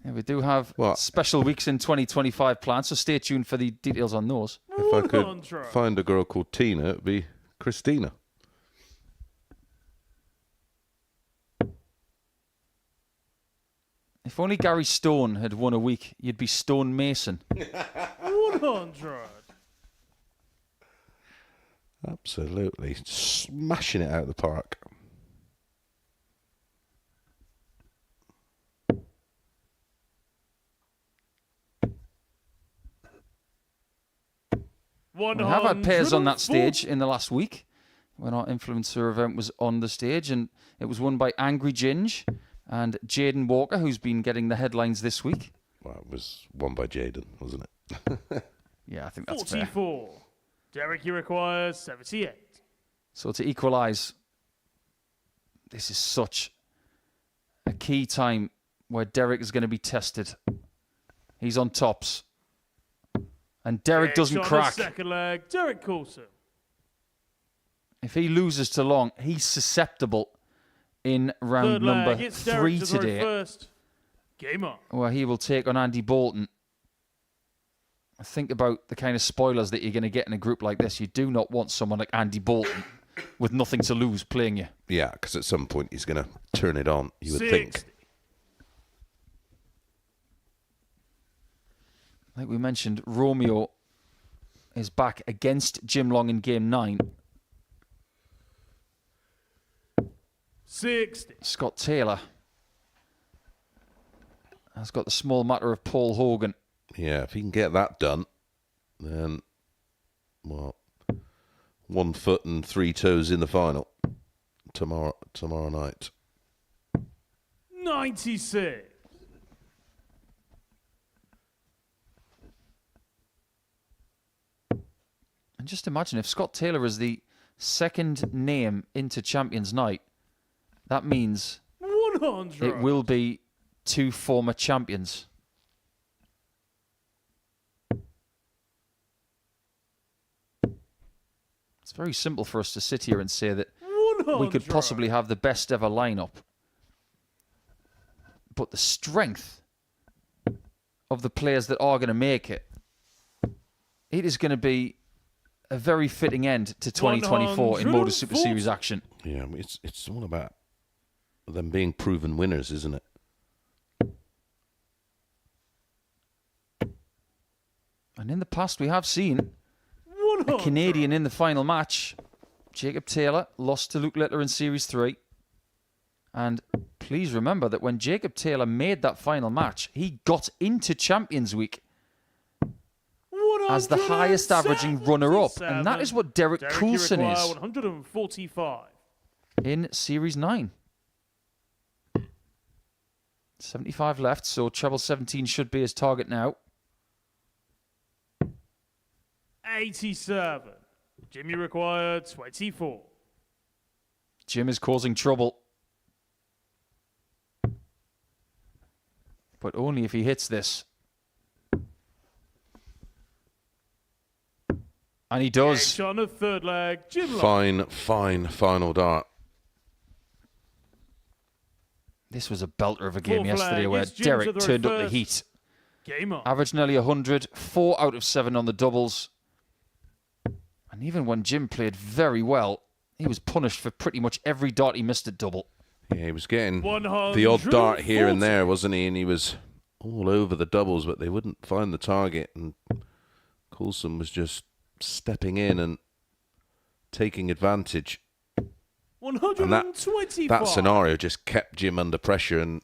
Yeah, we do have What? special weeks in 2025 planned, so stay tuned for the details on those. If I could 100. find a girl called Tina, it'd be Christina. If only Gary Stone had won a week, you'd be Stone Mason. 100. Absolutely. Smashing it out of the park. We have had pairs on that 104. stage in the last week when our influencer event was on the stage, and it was won by Angry Ginge and Jaden Walker, who's been getting the headlines this week. Well, it was won by Jaden, wasn't it? Yeah, I think that's fair. 44. Derek, he requires 78. So to equalise, this is such a key time where Derek is going to be tested. He's on tops. And Derek doesn't On crack. the second leg, Derek Coulson. If he loses to Long, he's susceptible in round Third number leg, it's 3 Derek to throw today, first. Game on. where he will take on Andy Bolton. Think about the kind of spoilers that you're going to get in a group like this. You do not want someone like Andy Bolton with nothing to lose playing you. Yeah, because at some point he's going to turn it on, you would 60. think. Like we mentioned, Romeo is back against Jim Long in game 9. 60. Scott Taylor has got the small matter of Paul Hogan. Yeah, if he can get that done, then, well, 1 foot and 3 toes in the final tomorrow night. 96. And just imagine if Scott Taylor is the second name into Champions Night, that means 100. it will be 2 former champions. It's very simple for us to sit here and say that 100. we could possibly have the best ever lineup. But the strength of the players that are going to make it, it is going to be a very fitting end to 2024 in Modus Super Series action. Yeah, I mean, it's all about them being proven winners, isn't it? And in the past, we have seen a 100. Canadian in the final match. Jacob Taylor lost to Luke Littler in Series 3. And please remember that when Jacob Taylor made that final match, he got into Champions Week as the highest averaging runner-up. And that is what Derek Coulson is 145. in Series 9. 75 left, so treble 17 should be his target now. 87. Jimmy required 24. Jim is causing trouble. But only if he hits this. And he does. On the third leg, Jim Long. Fine final dart. This was a belter of a game Fourth yesterday leg, where it's Jim Derek to the turned up the first. heat. Game on. Averaged nearly 100, 4 out of 7 on the doubles. And even when Jim played very well, he was punished for pretty much every dart he missed at double. Yeah, he was getting the odd dart here and 140. there, wasn't he? And he was all over the doubles, but they wouldn't find the target. And Coulson was just stepping in and taking advantage. 125. That scenario just kept Jim under pressure and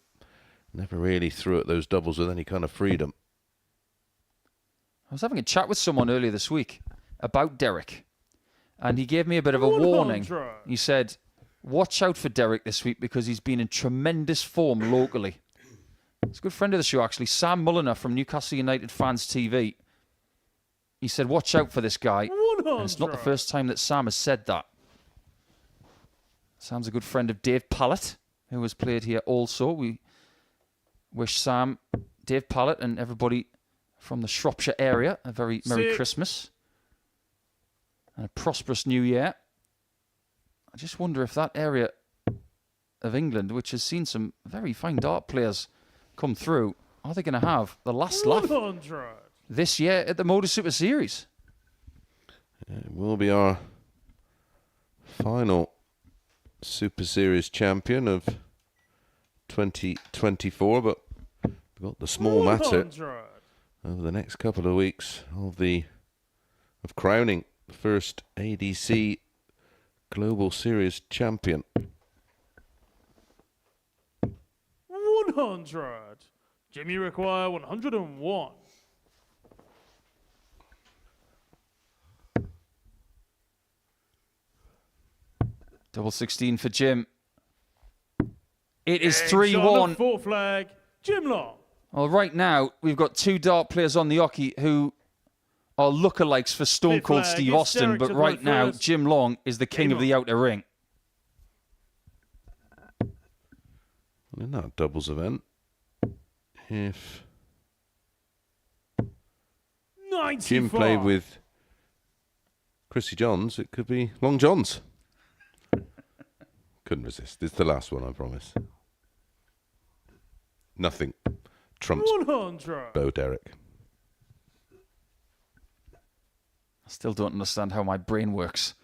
never really threw at those doubles with any kind of freedom. I was having a chat with someone earlier this week about Derek, and he gave me a bit of a warning. 100. He said, watch out for Derek this week because he's been in tremendous form locally. He's a good friend of the show, actually. Sam Mulliner from Newcastle United Fans TV. He said, watch out for this guy. 100. And it's not the first time that Sam has said that. Sam's a good friend of Dave Pallett, who has played here also. We wish Sam, Dave Pallett, and everybody from the Shropshire area a very Merry 6. Christmas and a prosperous New Year. I just wonder if that area of England, which has seen some very fine dart players come through, are they going to have the last laugh 100. this year at the Modus Super Series? It will be our final Super Series champion of 2024, but we've got the small matter 100. over the next couple of weeks of crowning the first ADC Global Series champion. 100. Jimmy require 101. Double 16 for Jim. It is Eggs on 3-1. the fourth flag, Jim Long. Well, right now, we've got 2 dart players on the hockey who are lookalikes for Stone Fifth Cold flag, Steve it's Austin, Derek but to right vote now, first. Jim Long is the king Game of the on. outer ring. In that doubles event, if 95. Jim played with Chrissy Johns, it could be Long Johns. Couldn't resist. It's the last one, I promise. Nothing trumps 100. Bo Derek. I still don't understand how my brain works.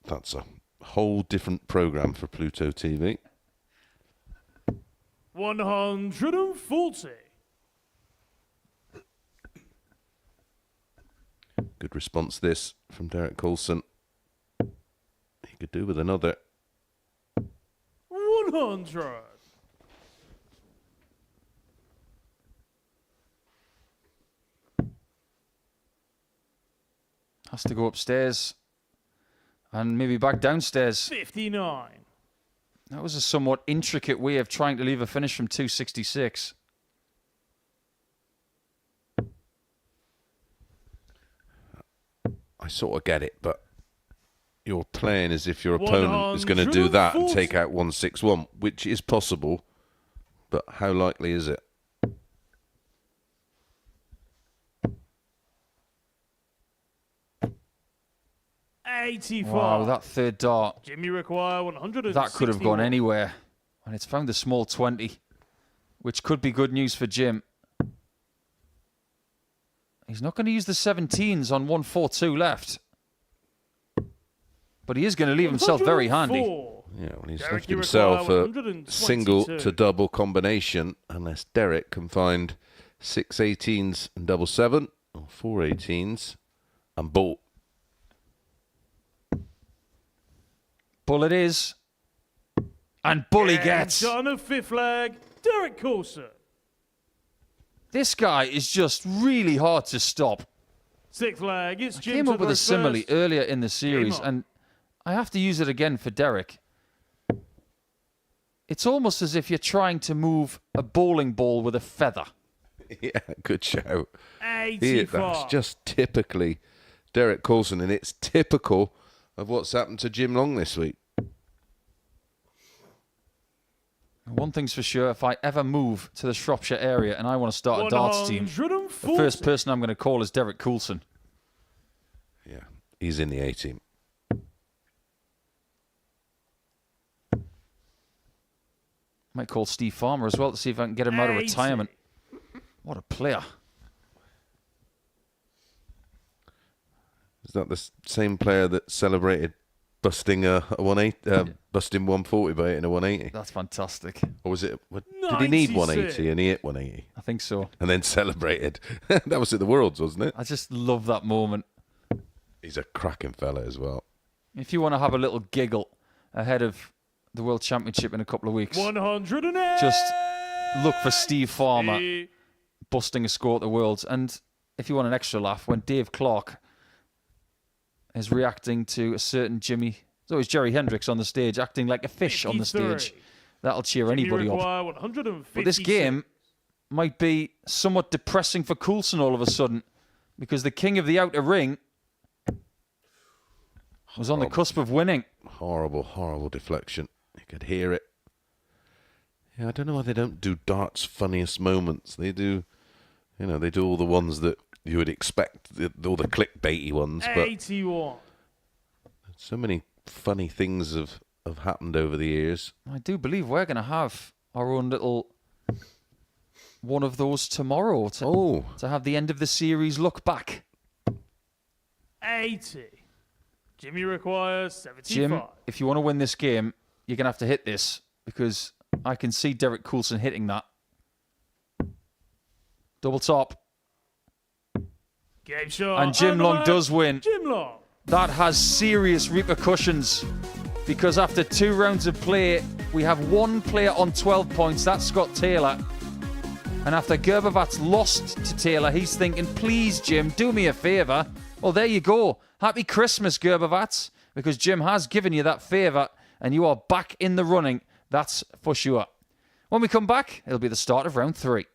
That's a whole different program for Pluto TV. 140. Good response this from Derek Coulson. He could do with another. 100. Has to go upstairs and maybe back downstairs. 59. That was a somewhat intricate way of trying to leave a finish from 266. I sort of get it, but you're playing as if your opponent is going to do that and take out 161, which is possible, but how likely is it? Wow, that third dart. Jimmy require 100. That could have gone anywhere. And it's found the small 20, which could be good news for Jim. He's not going to use the 17s on 142 left. But he is going to leave himself very handy. Yeah, well, he's Derek, left you himself require a 122. single to double combination, unless Derek can find 6 18s and double 7, or 4 18s and Bolt. Bull it is. And Bully gets. On a fifth leg, Derek Coulson. This guy is just really hard to stop. Sixth leg, it's I Jim came to up with a throw simile first. earlier in the series, on. and I have to use it again for Derek. It's almost as if you're trying to move a bowling ball with a feather. Yeah, good shout. 85. That's just typically Derek Coulson, and it's typical of what's happened to Jim Long this week. One thing's for sure, if I ever move to the Shropshire area and I want to start a darts team, the 140. first person I'm going to call is Derek Coulson. Yeah, he's in the A team. Might call Steve Farmer as well to see if I can get him out of 80. retirement. What a player. Is that the same player that celebrated busting a 180, busting 140 by hitting a 180? That's fantastic. Or was it? Did he need 180 96. and he hit 180 I think so. and then celebrated? That was at the Worlds, wasn't it? I just love that moment. He's a cracking fella as well. If you want to have a little giggle ahead of the World Championship in a couple of weeks, 108. just look for Steve Farmer busting a score at the Worlds. And if you want an extra laugh, when Dave Clark is reacting to a certain Jimmy, it's always Jerry Hendricks on the stage, acting like a fish on the 53. stage. That'll cheer anybody up. Require 156. But this game might be somewhat depressing for Coulson all of a sudden, because the king of the outer ring was on the cusp of winning. Horrible, horrible deflection. You could hear it. Yeah, I don't know why they don't do darts' funniest moments. They do, they do all the ones that you would expect, all the clickbaity ones. But 81. so many funny things have happened over the years. I do believe we're going to have our own little one of those tomorrow to have the end of the series look back. 80. Jimmy requires 75. Jim, if you want to win this game, you're going to have to hit this, because I can see Derek Coulson hitting that. Double top. Game shot. And Jim Long does win. Jim Long. That has serious repercussions, because after 2 rounds of play, we have one player on 12 points. That's Scott Taylor. And after Grbavac lost to Taylor, he's thinking, please, Jim, do me a favour. Well, there you go. Happy Christmas, Grbavac, because Jim has given you that favour and you are back in the running. That's for sure. When we come back, it'll be the start of round 3.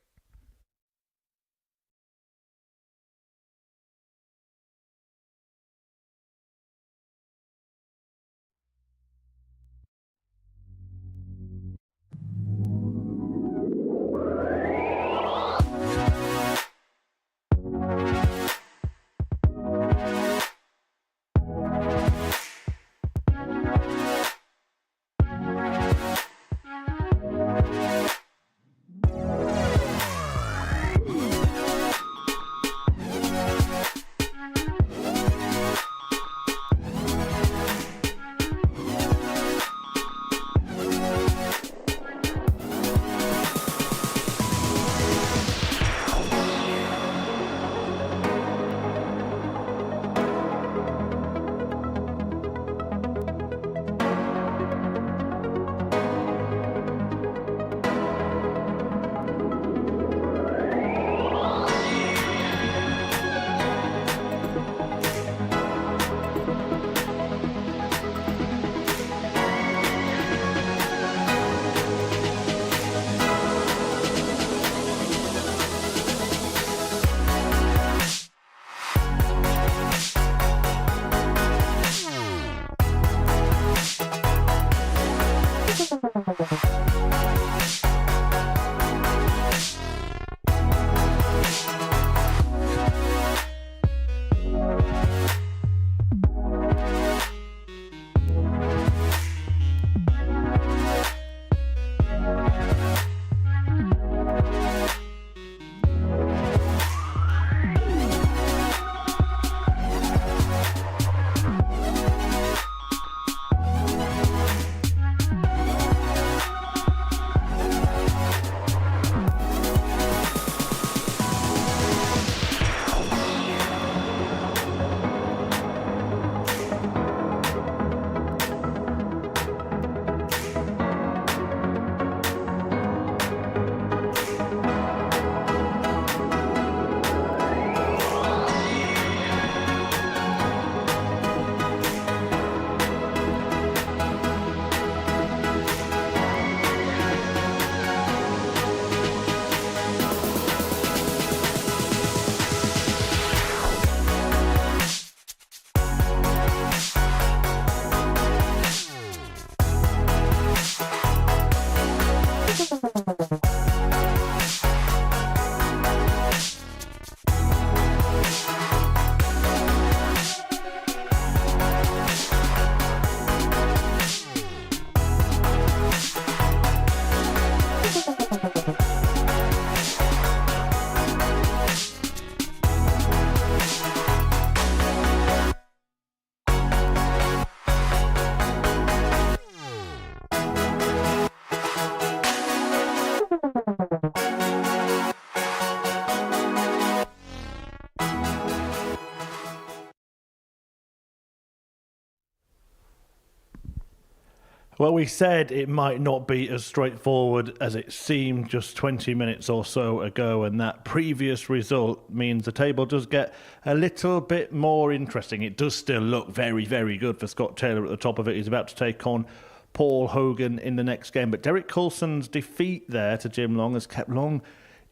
Well, we said it might not be as straightforward as it seemed just 20 minutes or so ago, and that previous result means the table does get a little bit more interesting. It does still look very, very good for Scott Taylor at the top of it. He's about to take on Paul Hogan in the next game, but Derek Coulson's defeat there to Jim Long has kept Long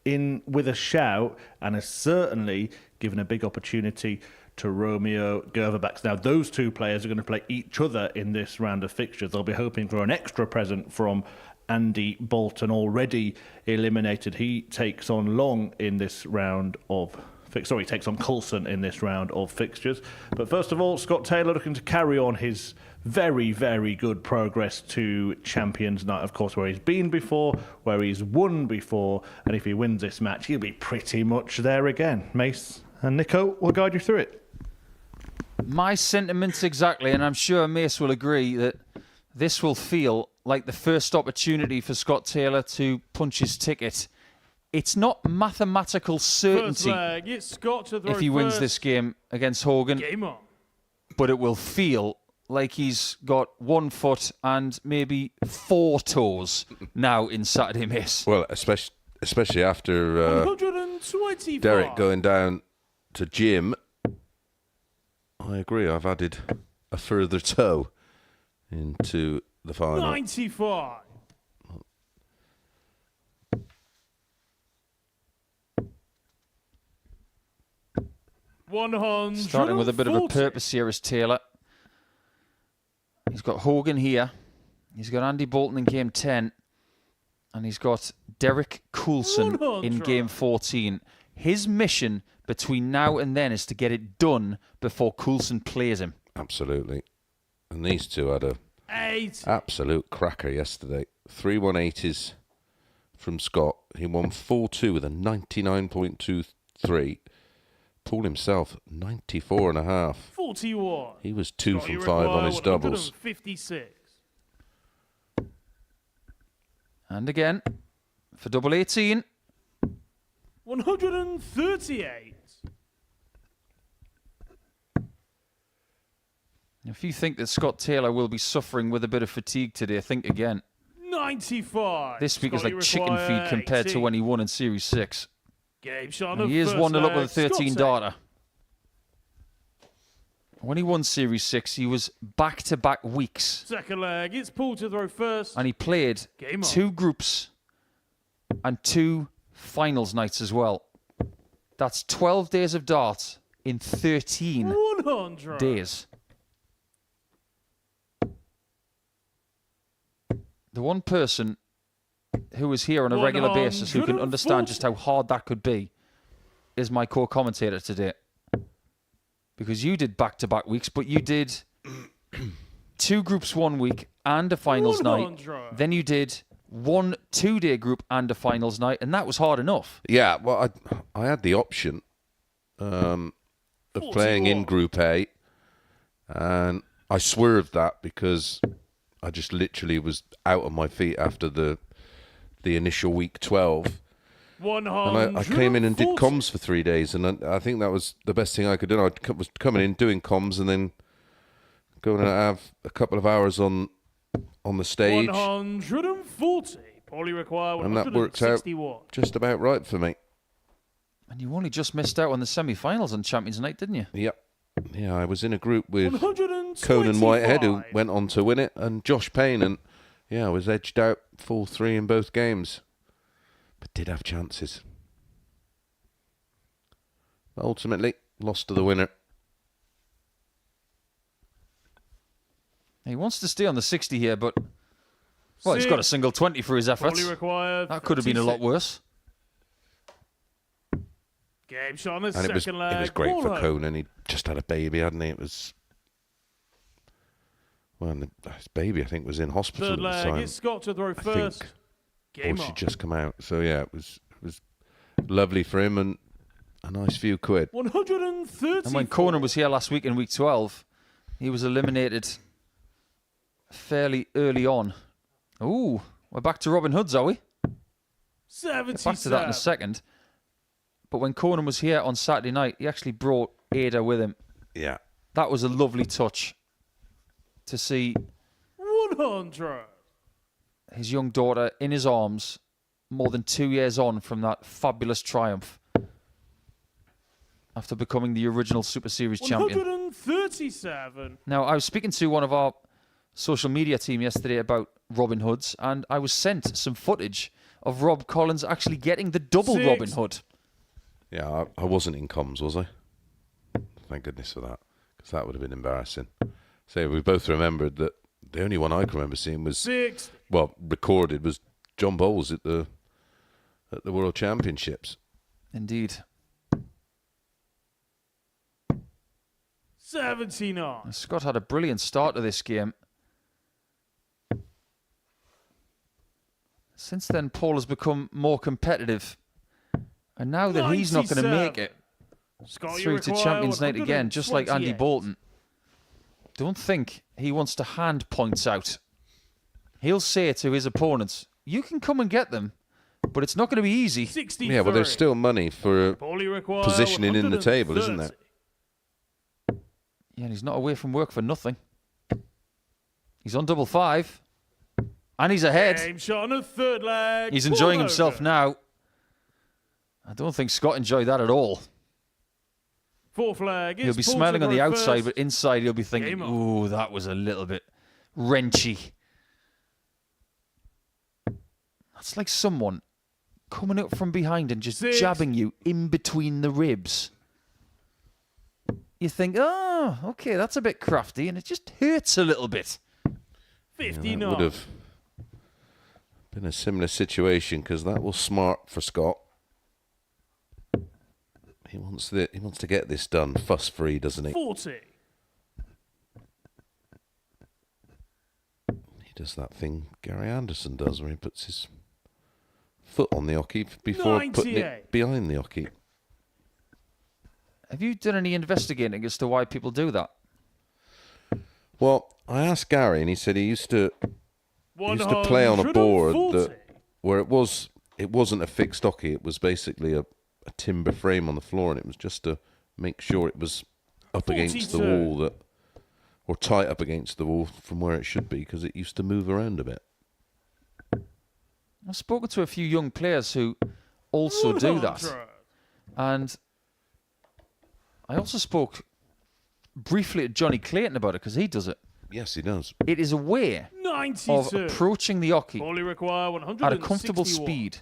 in with a shout and has certainly given a big opportunity to Romeo Grbavac. Now, those two players are going to play each other in this round of fixtures. They'll be hoping for an extra present from Andy Bolton, already eliminated. He takes on Long in this round of he takes on Coulson in this round of fixtures. But first of all, Scott Taylor looking to carry on his very, very good progress to Champions Night, of course, where he's been before, where he's won before, and if he wins this match, he'll be pretty much there again. Mace and Nico will guide you through it. My sentiments exactly, and I'm sure Mace will agree that this will feel like the first opportunity for Scott Taylor to punch his ticket. It's not mathematical certainty It's Scott to throw if he wins first. this game against Hogan, Game on. but it will feel like he's got 1 foot and maybe 4 toes now in Saturday Mace. Well, especially after 125. Derek going down to Jim. I agree. I've added a further toe into the final. 95. Starting with a bit of a purpose here is Taylor. He's got Hogan here. He's got Andy Bolton in game 10. And he's got Derek Coulson in game 14. His mission between now and then is to get it done before Coulson plays him. Absolutely. And these two had a 8. absolute cracker yesterday. 3 180s from Scott. He won 4-2 with a 99.23. Paul himself, 94.5. 41. He was 2 from 5 on his doubles. 56. And again, for double 18. 138. If you think that Scott Taylor will be suffering with a bit of fatigue today, think again. 95. This week is Scotty like chicken feed require compared 18. to when he won in Series 6. Game shot And he is 1-0 up with a 13 Scott darter. When he won Series 6, he was back-to-back weeks. Second leg, it's Paul to throw first. And he played Game on. 2 groups and 2 finals nights as well. That's 12 days of darts in 13 100. days. The one person who is here on a regular basis who can understand just how hard that could be is my co-commentator today. Because you did back-to-back weeks, but you did 2 groups 1 week and a finals night. Then you did 1 2-day group and a finals night, and that was hard enough. Yeah, well, I had the option of playing in Group A, and I swerved that because I just literally was out on my feet after the initial week 12. And I came in and did comms for 3 days, and I think that was the best thing I could do. I was coming in, doing comms, and then going to have a couple of hours on the stage. 140. Poly require 161. And that worked out just about right for me. And you only just missed out on the semi-finals on Champions Night, didn't you? Yep. Yeah, I was in a group with 125. Conan Whitehead, who went on to win it, and Josh Payne, and yeah, I was edged out 4-3 in both games. But did have chances. Ultimately, lost to the winner. He wants to stay on the 60 here, but... Well, he's got a single 20 for his efforts. That could have been a lot worse. Game shot on the And second leg. it was great for Conan. He just had a baby, hadn't he? It was... Well, his baby, I think, was in hospital Third at the leg, time. it's Scott to throw I first. think, Game or she'd on. just come out. So, yeah, it was lovely for him and a nice few quid. 130. And when Conan was here last week in week 12, he was eliminated fairly early on. Ooh, we're back to Robin Hoods, are we? 77. Back to that in a second. But when Conan was here on Saturday night, he actually brought Ada with him. Yeah. That was a lovely touch to see 100. His young daughter in his arms, more than 2 years on from that fabulous triumph. After becoming the original Super Series champion. 137. Now, I was speaking to one of our social media team yesterday about Robin Hoods, and I was sent some footage of Rob Collins actually getting the double 6. Robin Hood. Yeah, I wasn't in comms, was I? Thank goodness for that, because that would have been embarrassing. So we both remembered that the only one I can remember seeing was 6. well, recorded was John Bowles at the World Championships. Indeed. 79. Scott had a brilliant start to this game. Since then, Paul has become more competitive. And now that he's not going to make it Scott, you through to require Champions Night again, just like Andy 128. Bolton, don't think he wants to hand points out. He'll say to his opponents, you can come and get them, but it's not going to be easy. 63. Yeah, but there's still money for Paul, you require positioning in the table, isn't 130. there? Yeah, and he's not away from work for nothing. He's on double five. And he's ahead. Game shot on the third leg. He's enjoying Paul himself Hogan. now. I don't think Scott enjoyed that at all. Fourth leg. He'll It's be Paul smiling to on the throw outside, first. but inside he'll be thinking, Game on. ooh, that was a little bit wrenchy. That's like someone coming up from behind and just 6. jabbing you in between the ribs. You think, oh, okay, that's a bit crafty, and it just hurts a little bit. 59. That would have been a similar situation, because that was smart for Scott. He wants to get this done fuss-free, doesn't he? 40. He does that thing Gary Anderson does, where he puts his foot on the hockey before putting 98. it behind the hockey. Have you done any investigating as to why people do that? Well, I asked Gary, and he said he used to play on a board 140. that where it wasn't a fixed hockey. It was basically a timber frame on the floor, and it was just to make sure it was up against the 42. wall, or tight up against the wall from where it should be, because it used to move around a bit. I've spoken to a few young players who also do that. 100. And I also spoke briefly to Johnny Clayton about it, because he does it. Yes, he does. It is a way 92. of approaching the hockey Paul, you require 161. at a comfortable speed.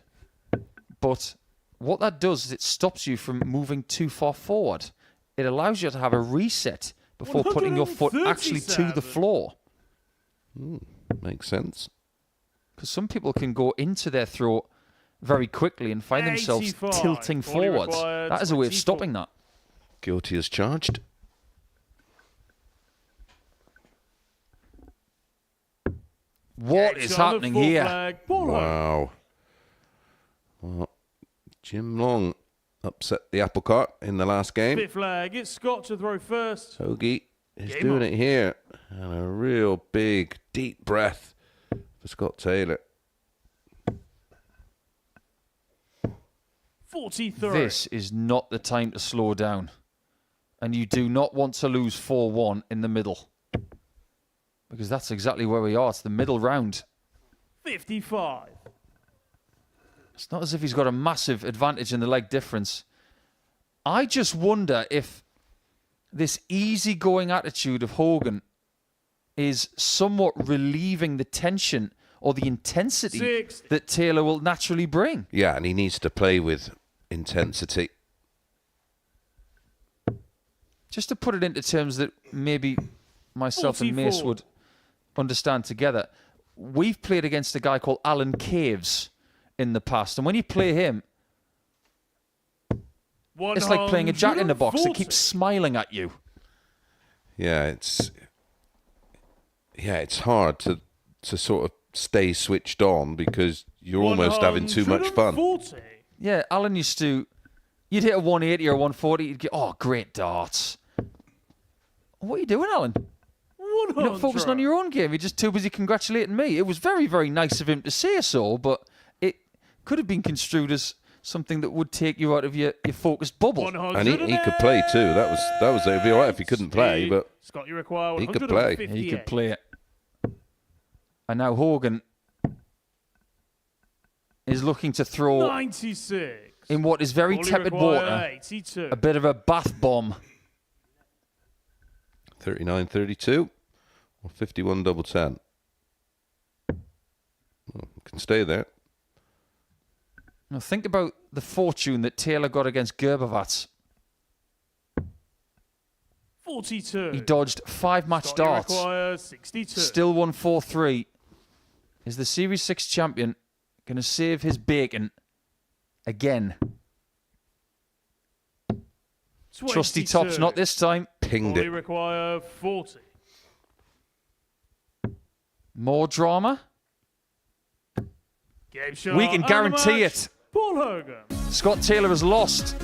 But what that does is it stops you from moving too far forward. It allows you to have a reset before putting your foot actually to the 137. floor. Makes sense. Because some people can go into their throat very quickly and find themselves 85. tilting Fully forwards. required, That is a way of 24. stopping that. Guilty as charged. What Game is shot on the happening fourth here? leg. Paul Hogan. Wow. Well, Jim Long upset the apple cart in the last game. Fifth leg. It's Scott to throw first. Hoagie is Game doing on. it here. And a real big, deep breath for Scott Taylor. 43. This is not the time to slow down. And you do not want to lose 4-1 in the middle. Because that's exactly where we are. It's the middle round. 55. It's not as if he's got a massive advantage in the leg difference. I just wonder if this easygoing attitude of Hogan is somewhat relieving the tension or the intensity 60. that Taylor will naturally bring. Yeah, and he needs to play with intensity. Just to put it into terms that maybe myself and Mace 44. would understand together, we've played against a guy called Alan Caves in the past, and when you play him, it's like playing a jack in the box that 140. keeps smiling at you. Yeah, it's hard to sort of stay switched on, because you're almost having too much fun. 140. Yeah, Alan used to, you'd hit a 180 or 140, you'd get, oh, great darts. What are you doing, Alan? 100. You're not focusing on your own game. You're just too busy congratulating me. It was very, very nice of him to say so, but it could have been construed as something that would take you out of your focused bubble. 100. And he could play too. That was it'd be all right if he couldn't play, but Scott, you require he could play. 158. He could play it. And now Hogan is looking to throw 96. in what is very Only tepid require water 82. a bit of a bath bomb. 39-32 or 51 double 10. Well, can stay there. Now think about the fortune that Taylor got against Grbavac. 42. He dodged 5 match Starting darts. require 62. Still won 4-3. Is the Series 6 champion going to save his bacon again? 22. Trusty tops, not this time. Pinged Only it. require 40. More drama? Game shot. We can and the guarantee match, it. Paul Hogan. Scott Taylor has lost.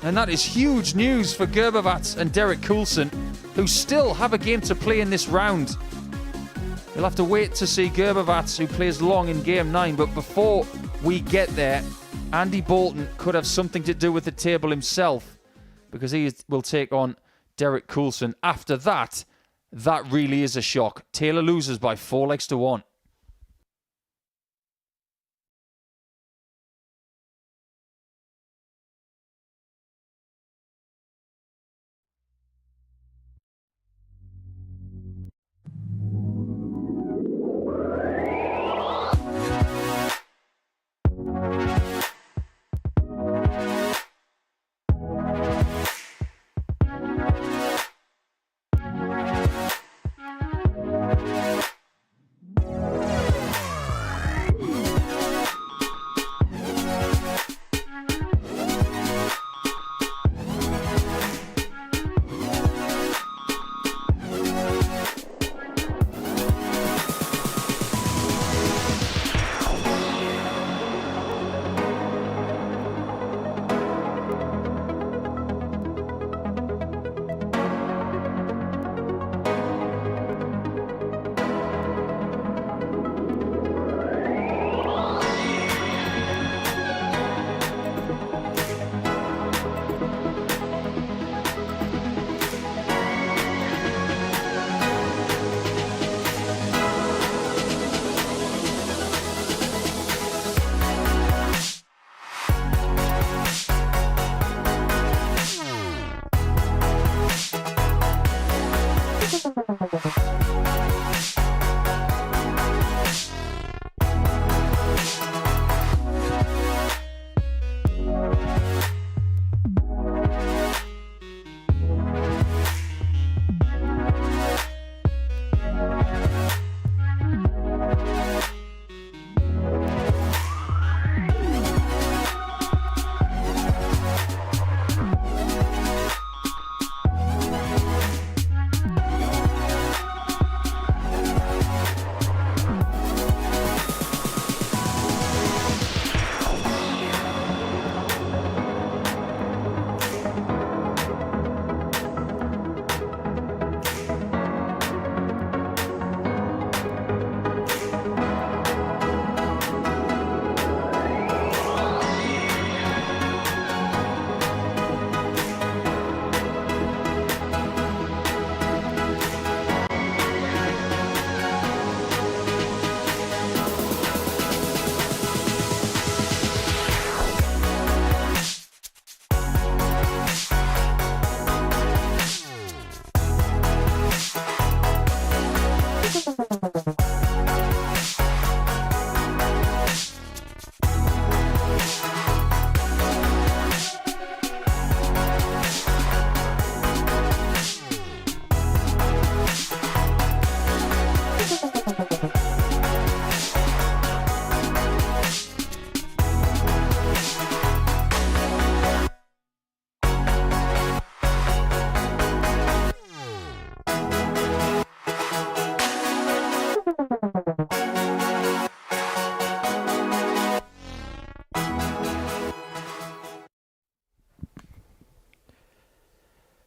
And that is huge news for Grbavac and Derek Coulson, who still have a game to play in this round. You'll have to wait to see Grbavac, who plays long in Game 9. But before we get there, Andy Bolton could have something to do with the table himself, because he will take on Derek Coulson. After that, that really is a shock. Taylor loses by 4-1.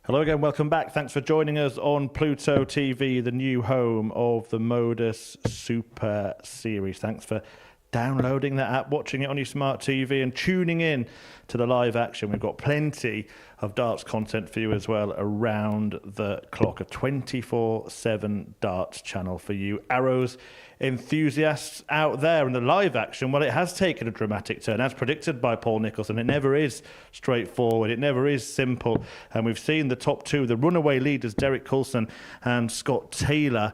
Hello again, welcome back. Thanks for joining us on Pluto TV, the new home of the Modus Super Series. Thanks for downloading that app, watching it on your smart TV and tuning in to the live action. We've got plenty of darts content for you as well around the clock. A 24/7 darts channel for you. Arrows enthusiasts out there in the live action, well, it has taken a dramatic turn, as predicted by Paul Nicholson. It never is straightforward. It never is simple. And we've seen the top two, the runaway leaders, Derek Coulson and Scott Taylor,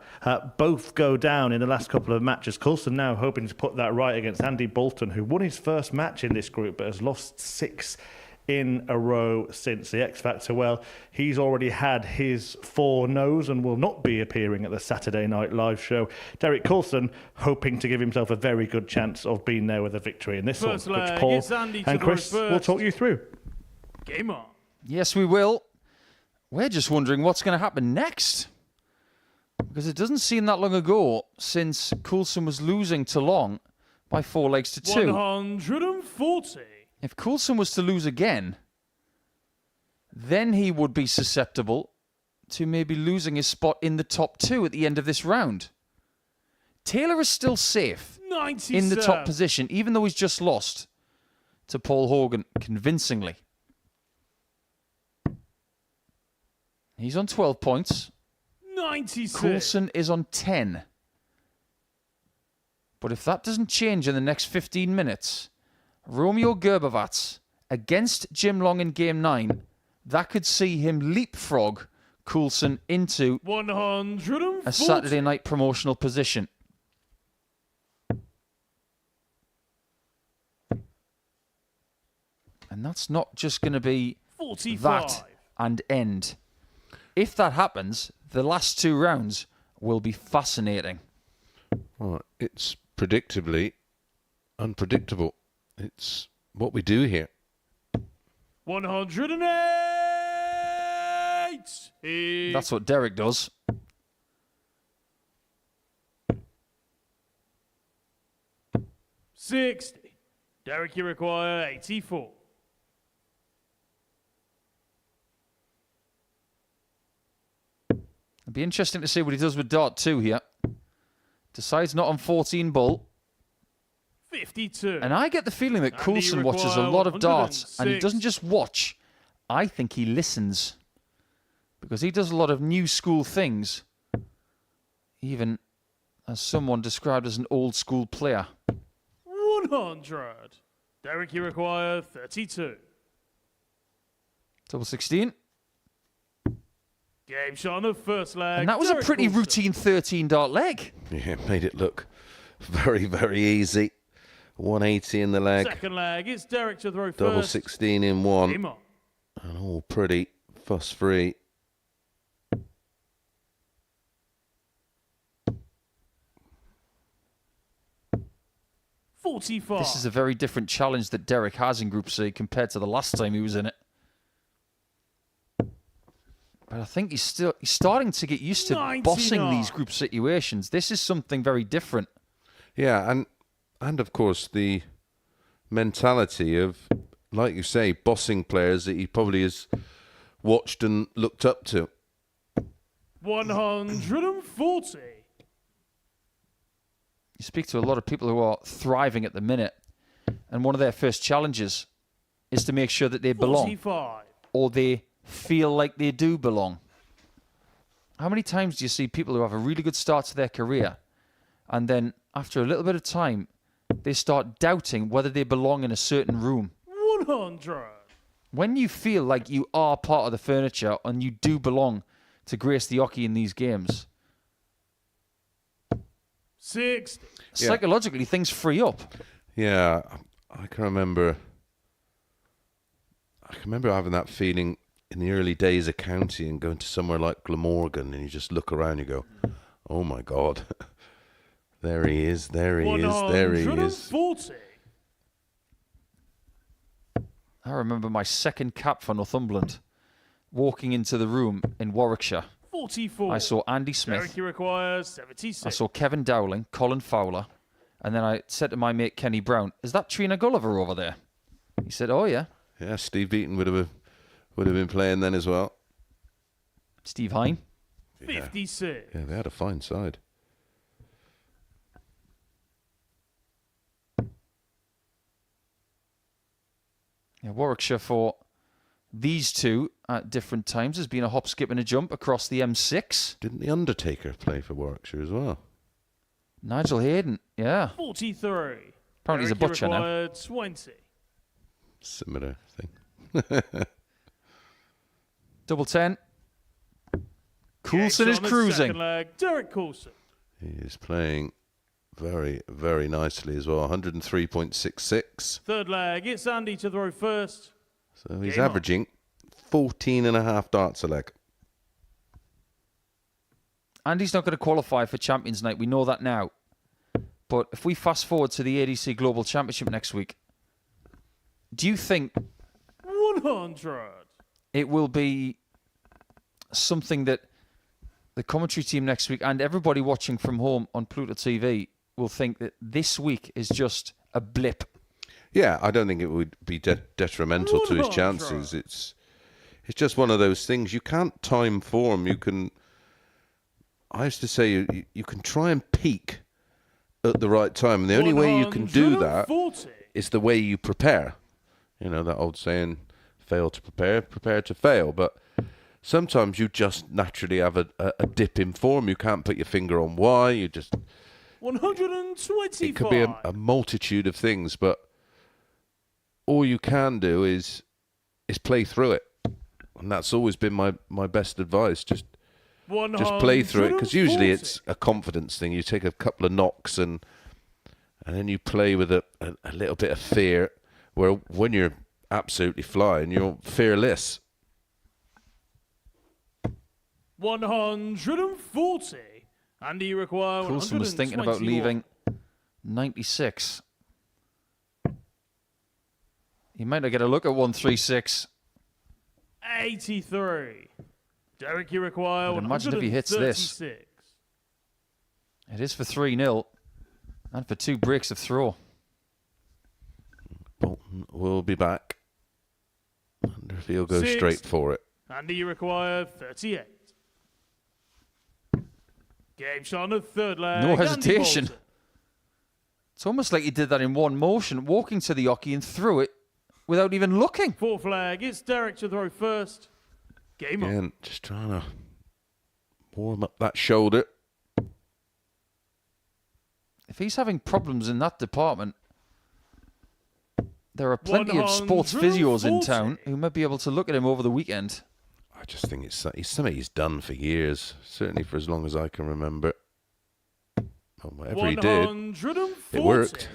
both go down in the last couple of matches. Coulson now hoping to put that right against Andy Bolton, who won his first match in this group but has lost 6 in a row since the X Factor. Well, he's already had his 4 no's and will not be appearing at the Saturday Night Live show. Derek Coulson hoping to give himself a very good chance of being there with a victory in this First one, which leg, Paul it's Andy to and the Chris reverse. will talk you through. Game on. Yes, we will. We're just wondering what's going to happen next. Because it doesn't seem that long ago since Coulson was losing to Long by 4 legs to 2. 140. If Coulson was to lose again, then he would be susceptible to maybe losing his spot in the top 2 at the end of this round. Taylor is still safe 97. in the top position, even though he's just lost to Paul Hogan convincingly. He's on 12 points. 96. Coulson is on 10. But if that doesn't change in the next 15 minutes, Romeo Grbavac against Jim Long in Game 9, that could see him leapfrog Coulson into 140. a Saturday night promotional position. And that's not just going to be 45. that and end. If that happens, the last 2 rounds will be fascinating. Well, it's predictably unpredictable. It's what we do here. 108. That's what Derek does. $60. Derek, you require 84. It'd be interesting to see what he does with Dart 2 here. Decides not on 14 bull. 52. And I get the feeling that Andy Coulson watches a require lot of darts. And he 106. doesn't just watch. I think he listens. Because he does a lot of new school things. Even as someone described as an old school player. 100. Derek, you require 32. Double 16. Game shot on the first leg. And that was Derek a pretty Coulson. routine 13 dart leg. Yeah, made it look very, very easy. 180 in the leg. Second leg, it's Derek to throw Double first. 16 in one. Game on. And all pretty fuss-free. $45. This is a very different challenge that Derek has in Group C compared to the last time he was in it. But I think he's starting to get used to 99. bossing these group situations. This is something very different. Yeah, and of course the mentality of, like you say, bossing players that he probably has watched and looked up to. 140. You speak to a lot of people who are thriving at the minute, and one of their first challenges is to make sure that they belong, 45. or they feel like they do belong. How many times do you see people who have a really good start to their career, and then after a little bit of time, they start doubting whether they belong in a certain room? 100. When you feel like you are part of the furniture and you do belong to grace the hockey in these games, 60. psychologically things free up. Yeah, I can remember having that feeling in the early days of county and going to somewhere like Glamorgan, and you just look around and you go, oh my God, there he is, there he is, there he is. 140. I remember my second cap for Northumberland, walking into the room in Warwickshire. 44. I saw Andy Smith, Derek, you require 76. I saw Kevin Dowling, Colin Fowler, and then I said to my mate Kenny Brown, is that Trina Gulliver over there? He said, oh yeah. Yeah, Steve Beaton would have been playing then as well. Steve Hine. 56. Yeah, they had a fine side. Yeah, Warwickshire for these two at different times has been a hop, skip and a jump across the M6. Didn't the Undertaker play for Warwickshire as well? Nigel Hayden, yeah. 43. Apparently he's a Derek, butcher you now. require 20. Similar thing. Double 10. Coulson Games is on the cruising. second leg. Derek Coulson. He is playing very, very nicely as well. 103.66. Third leg. It's Andy to throw first. So he's Game on. averaging 14.5 darts a leg. Andy's not going to qualify for Champions Night. We know that now. But if we fast forward to the ADC Global Championship next week, do you think 100. it will be something that the commentary team next week and everybody watching from home on Pluto TV will think that this week is just a blip? Yeah, I don't think it would be detrimental to his chances. It's just one of those things. You can't time form. You can. I used to say you can try and peak at the right time, and the only way you can do that 140. is the way you prepare. You know that old saying, "Fail to prepare, prepare to fail." But sometimes you just naturally have a dip in form. You can't put your finger on why. You just 125. it could be a multitude of things, but all you can do is play through it, and that's always been my best advice. Just play through it, because usually it's a confidence thing. You take a couple of knocks and then you play with a little bit of fear, where when you're absolutely flying, you're fearless. 140. Andy, you require Coulson was thinking about 121. leaving 96. He might not get a look at 136. 83. Derek, you require But imagine if he hits this. 136. It is for 3-0 and for 2 breaks of throw. Bolton will be back. Wonder if he'll go 6. straight for it. Andy, you require 38. Game shot on the third leg. No Andy hesitation. Bolton. It's almost like he did that in one motion, walking to the hockey and threw it without even looking. Fourth leg. It's Derek to throw first. Game on. Again, just trying to warm up that shoulder. If he's having problems in that department, there are plenty of sports physios in 140. town who might be able to look at him over the weekend. I just think it's something he's done for years, certainly for as long as I can remember. Well, whatever he did, 140. it worked.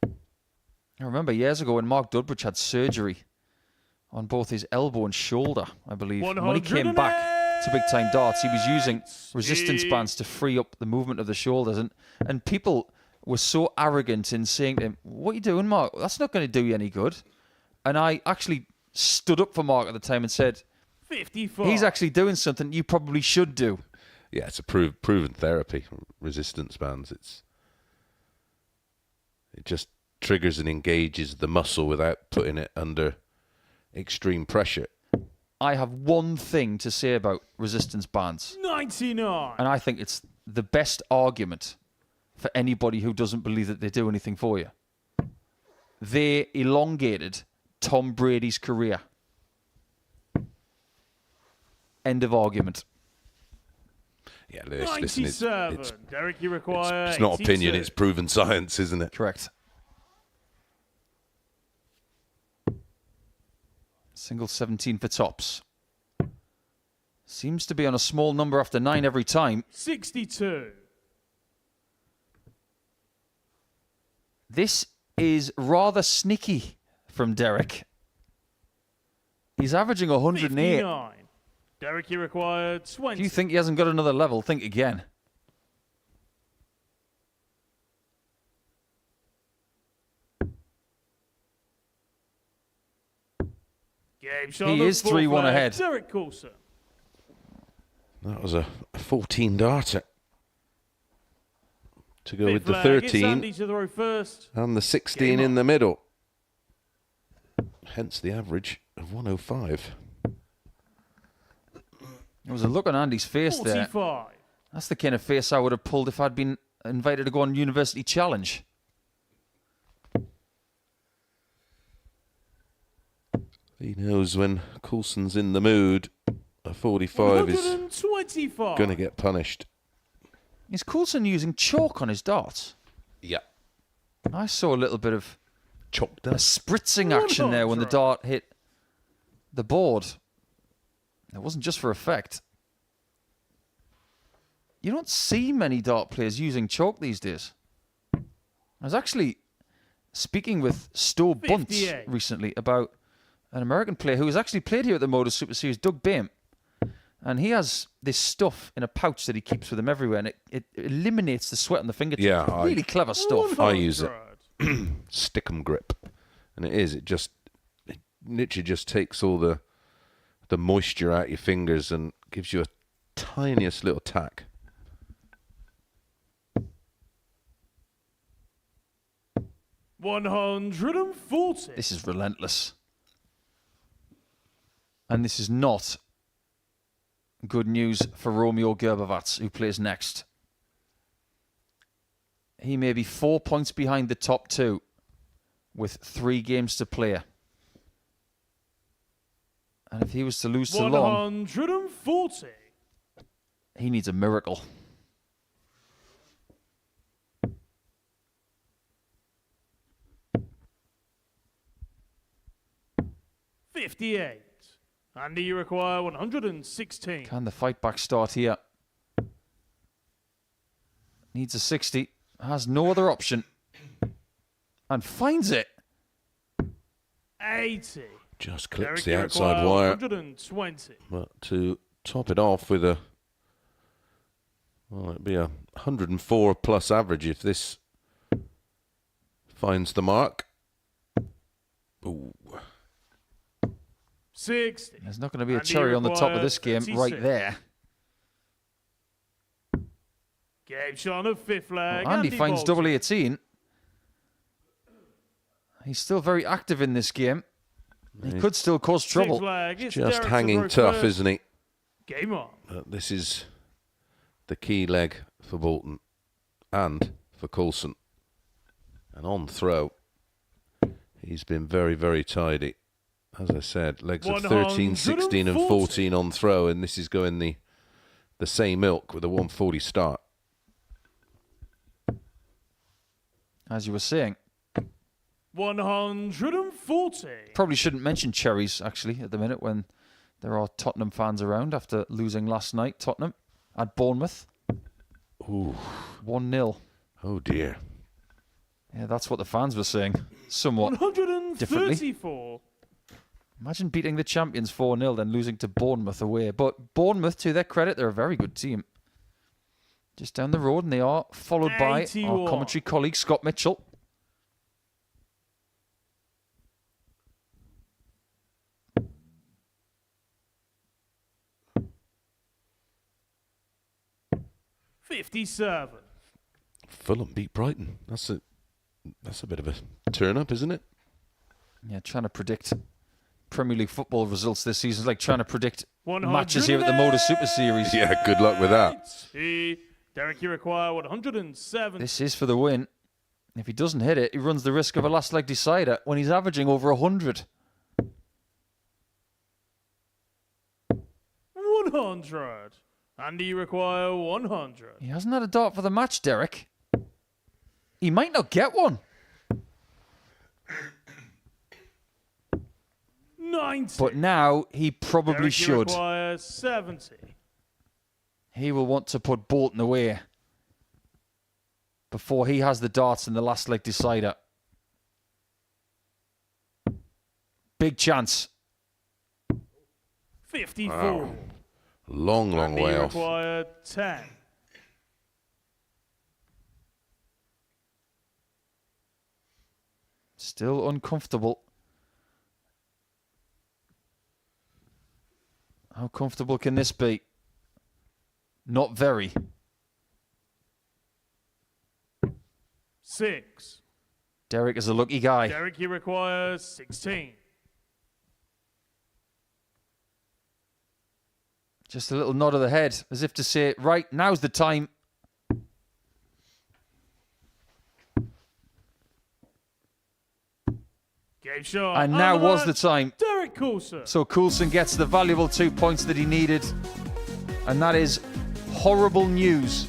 I remember years ago when Mark Dudbridge had surgery on both his elbow and shoulder, I believe. And when he came back to big time darts, he was using resistance bands to free up the movement of the shoulders. And people were so arrogant in saying to him, "What are you doing, Mark? That's not going to do you any good." And I actually stood up for Mark at the time and said, 54. he's actually doing something you probably should do. Yeah, it's a proven therapy. Resistance bands. It just triggers and engages the muscle without putting it under extreme pressure. I have one thing to say about resistance bands, 99. and I think it's the best argument for anybody who doesn't believe that they do anything for you. They elongated Tom Brady's career. End of argument. Yeah, listen, 97. it's Derek, you require it's not opinion, 82. it's proven science, isn't it? Correct. Single 17 for tops. Seems to be on a small number after 9 every time. 62. This is rather sneaky from Derek. He's averaging 108. 59. Derek, you require 20. If you think he hasn't got another level, think again. Game shot He on the is fourth 3-1 leg. ahead. Derek Coulson. That was a 14 darter. To go with Fifth the leg, it's 13 Andy to throw first. and the 16 Game in on. the middle. Hence the average of 105. There was a look on Andy's face there. 45. That's the kind of face I would have pulled if I'd been invited to go on University Challenge. He knows when Coulson's in the mood, a A 45 is 125. going to get punished. Is Coulson using chalk on his darts? Yeah. I saw a little bit of Chopped a up. spritzing action there when the dart hit the board. It wasn't just for effect. You don't see many dart players using chalk these days. I was actually speaking with Sto Bunt 58. recently about an American player who has actually played here at the Modus Super Series, Doug Bame. And he has this stuff in a pouch that he keeps with him everywhere, and it eliminates the sweat on the fingertips. Yeah, really clever stuff. I use it. 100. Stickum grip. And it literally just takes all the moisture out your fingers and gives you a tiniest little tack. $140. This is relentless. And this is not good news for Romeo Grbavac, who plays next. He may be 4 points behind the top two with 3 games to play. And if he was to lose to Long, 140. he needs a miracle. $58. Andy, you require 116. Can the fight back start here? Needs a 60. Has no other option. And finds it. 80. Just clips Derek, the you outside require wire. 120. But to top it off with a... Well, it'd be a 104 plus average if this finds the mark. Ooh. 60. There's not going to be a Andy, cherry you on the top of require this game 36. right there. Game shot of fifth leg. Well, Andy finds Bolton. double 18. He's still very active in this game. He could still cause trouble. Sixth leg. It's Just Derek hanging to tough, first. isn't he? Game on. But this is the key leg for Bolton and for Coulson. And on throw, he's been very, very tidy. As I said, legs of 13, 16 and 14 on throw, and this is going the same ilk with a 140 start. As you were saying. 140. Probably shouldn't mention cherries, actually, at the minute when there are Tottenham fans around after losing last night. Tottenham at Bournemouth. Ooh. 1-0. Oh, dear. Yeah, that's what the fans were saying. Somewhat differently. 134. Imagine beating the champions 4-0, then losing to Bournemouth away. But Bournemouth, to their credit, they're a very good team. Just down the road, and they are followed by 81. our commentary colleague, Scott Mitchell. $57. Fulham beat Brighton. That's a bit of a turn-up, isn't it? Yeah, trying to predict Premier League football results this season is like trying to predict 108. matches here at the Modus Super Series. Yeah, good luck with that. Derek, you require 107. This is for the win. If he doesn't hit it, he runs the risk of a last leg decider when he's averaging over 100. 100. Andy, you require 100. He hasn't had a dart for the match, Derek. He might not get one. 90. But now he probably Derek, you should. require 70. He will want to put Bolton away before he has the darts in the last leg decider. Big chance. 54. Wow. Long Andy, way you off. require 10. Still uncomfortable. How comfortable can this be? Not very. 6. Derek is a lucky guy. Derek, you require 16. Just a little nod of the head, as if to say, right, now's the time. Game shot. And now on was the the time. Derek Derek Coulson. So Coulson gets the valuable 2 points that he needed. And that is horrible news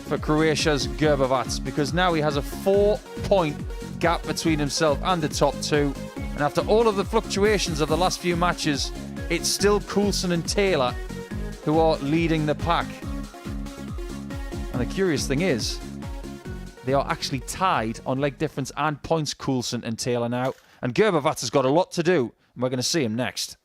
for Croatia's Grbavac, because now he has a 4-point gap between himself and the top two. And after all of the fluctuations of the last few matches, it's still Coulson and Taylor who are leading the pack. And the curious thing is, they are actually tied on leg difference and points, Coulson and Taylor now. And Grbavac has got a lot to do, and we're going to see him next.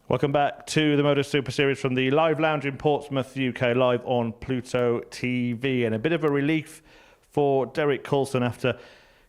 Welcome back to the Modus Super Series from the Live Lounge in Portsmouth, UK, live on Pluto TV. And a bit of a relief for Derek Coulson after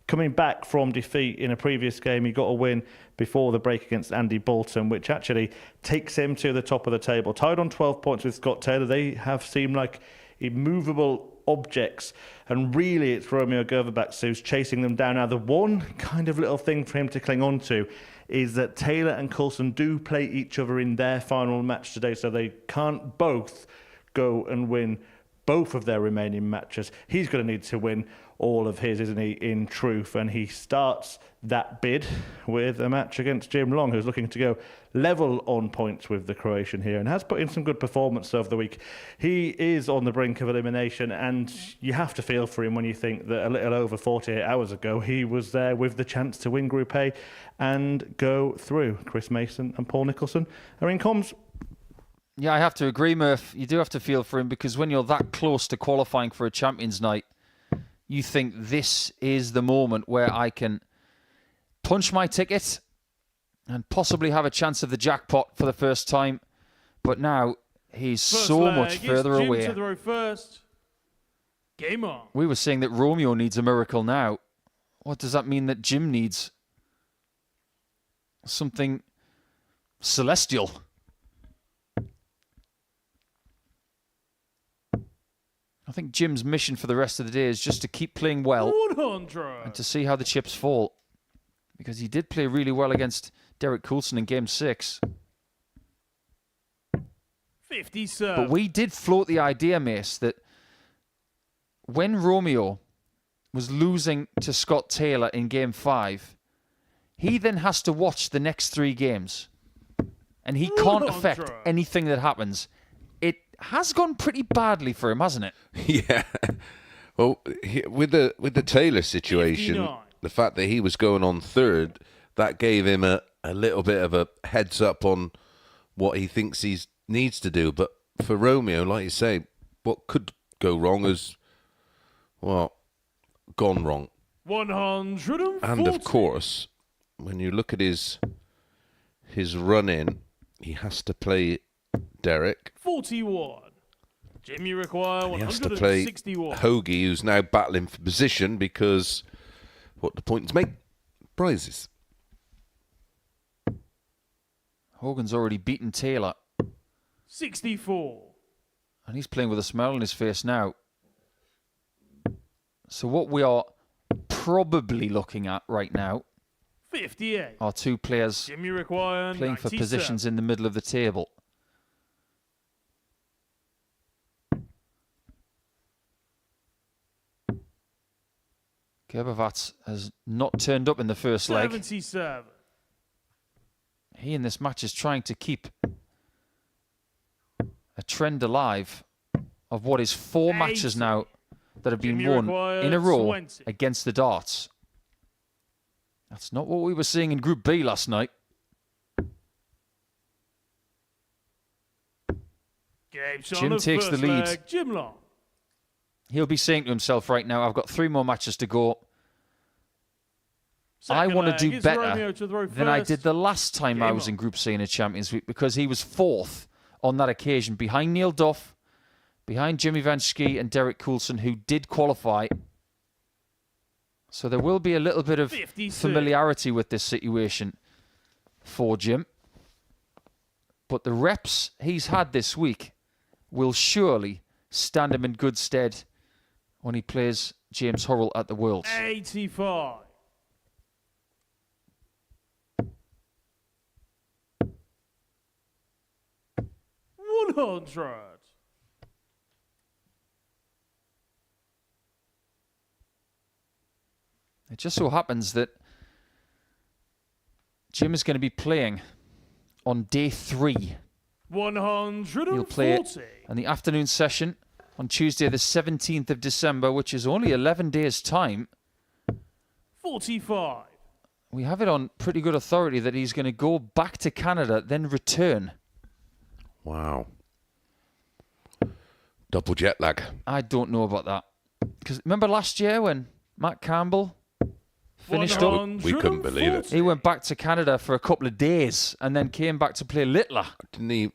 coming back from defeat in a previous game. He got a win before the break against Andy Bolton, which actually takes him to the top of the table. Tied on 12 points with Scott Taylor. They have seemed like immovable objects, and really it's Romeo Grbavac who's chasing them down. Now, the one kind of little thing for him to cling on to is that Taylor and Coulson do play each other in their final match today, so they can't both go and win both of their remaining matches. He's going to need to win all of his, isn't he, in truth? And he starts that bid with a match against Jim Long, who's looking to go level on points with the Croatian here and has put in some good performance over the week. He is on the brink of elimination, and you have to feel for him when you think that a little over 48 hours ago he was there with the chance to win Group A and go through. Chris Mason and Paul Nicholson are in comms. Yeah, I have to agree, Murph. You do have to feel for him because when you're that close to qualifying for a Champions Night, you think this is the moment where I can punch my ticket and possibly have a chance of the jackpot for the first time. But now he's so much further away. Jim to throw first. Game on. We were saying that Romeo needs a miracle now. What does that mean that Jim needs? Something celestial. I think Jim's mission for the rest of the day is just to keep playing well 100. and to see how the chips fall. Because he did play really well against Derek Coulson in Game 6. 57. But we did float the idea, Mace, that when Romeo was losing to Scott Taylor in Game 5, he then has to watch the next 3 games. And he can't affect anything that happens. It has gone pretty badly for him, hasn't it? Yeah. Well, with the Taylor situation, 59. the fact that he was going on third, that gave him a little bit of a heads up on what he thinks he needs to do. But for Romeo, like you say, what could go wrong has, well, gone wrong. 140. And of course, when you look at his run-in, he has to play Derek. 41. Jim, you require He has to play 161. Hoagie, who's now battling for position because what the point is make prizes. Hogan's already beaten Taylor. 64. And he's playing with a smile on his face now. So what we are probably looking at right now 58. are 2 players Jim, you require playing for 97. positions in the middle of the table. Grbavac has not turned up in the first leg. 77. He in this match is trying to keep a trend alive of what is 4 matches now that have been Jimmy won in a row 20. against the darts. That's not what we were seeing in Group B last night. Jim takes the lead. Jim Long. He'll be saying to himself right now, I've got 3 more matches to go. I want to do better than I did the last time I was in Group C in a Champions Week because he was 4th on that occasion behind Neil Duff, behind Jimmy Van Schie and Derek Coulson, who did qualify. So there will be a little bit of 56. familiarity with this situation for Jim. But the reps he's had this week will surely stand him in good stead when he plays James Hurrell at the Worlds. 85. It just so happens that Jim is going to be playing on day 3. 140. He'll play it in the afternoon session on Tuesday the 17th of December, which is only 11 days' time. 45. We have it on pretty good authority that he's going to go back to Canada, then return. Wow. Double jet lag. I don't know about that. Because remember last year when Matt Campbell finished up? We couldn't believe it. He went back to Canada for a couple of days and then came back to play Littler. Didn't he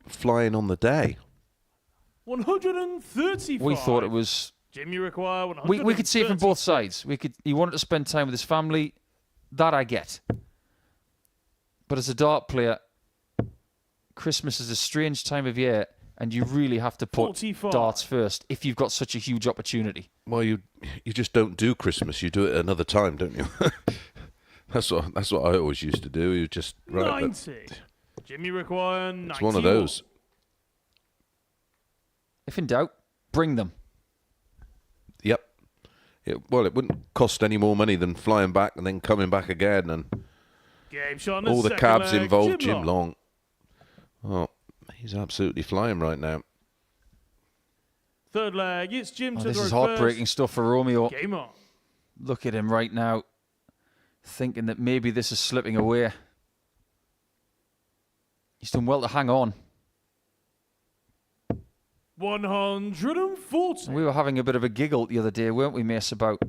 fly in on the day? 135. We thought it was... Jim, you require 130. We could see it from both sides. He wanted to spend time with his family. That I get. But as a dart player, Christmas is a strange time of year and you really have to put 45. darts first if you've got such a huge opportunity. Well, you just don't do Christmas. You do it another time, don't you? That's what I always used to do. You just 90. Jimmy require 90. It's one of those. If in doubt, bring them. Yep. Well, it wouldn't cost any more money than flying back and then coming back again, and Game shot all the cabs leg, involved. Jim Jim Long. Oh, he's absolutely flying right now. Third leg, it's Jim to This throw is heartbreaking first. stuff for Romeo. Game on. Look at him right now, thinking that maybe this is slipping away. He's done well to hang on. 140. We were having a bit of a giggle the other day, weren't we, Mace, about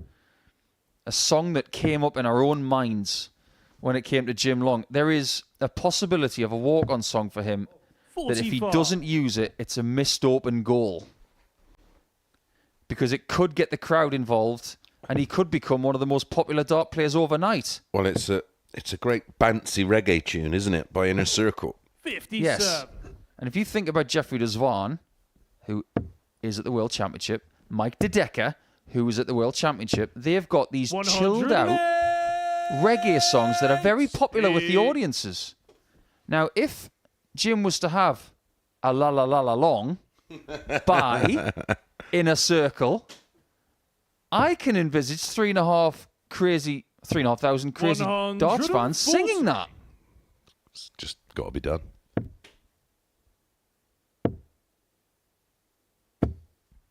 a song that came up in our own minds when it came to Jim Long. There is a possibility of a walk-on song for him 45. that if he doesn't use it, it's a missed open goal. Because it could get the crowd involved and he could become one of the most popular dart players overnight. Well, it's a great bouncy reggae tune, isn't it, by Inner Circle? 57. Yes. And if you think about Jeffrey Desvan, who is at the World Championship, Mike DeDecker, who is at the World Championship, they've got these chilled out reggae songs that are very popular with the audiences. Now, if Jim was to have a La La La La Long by Inner Circle, I can envisage 3,500 crazy darts fans singing that. It's just got to be done.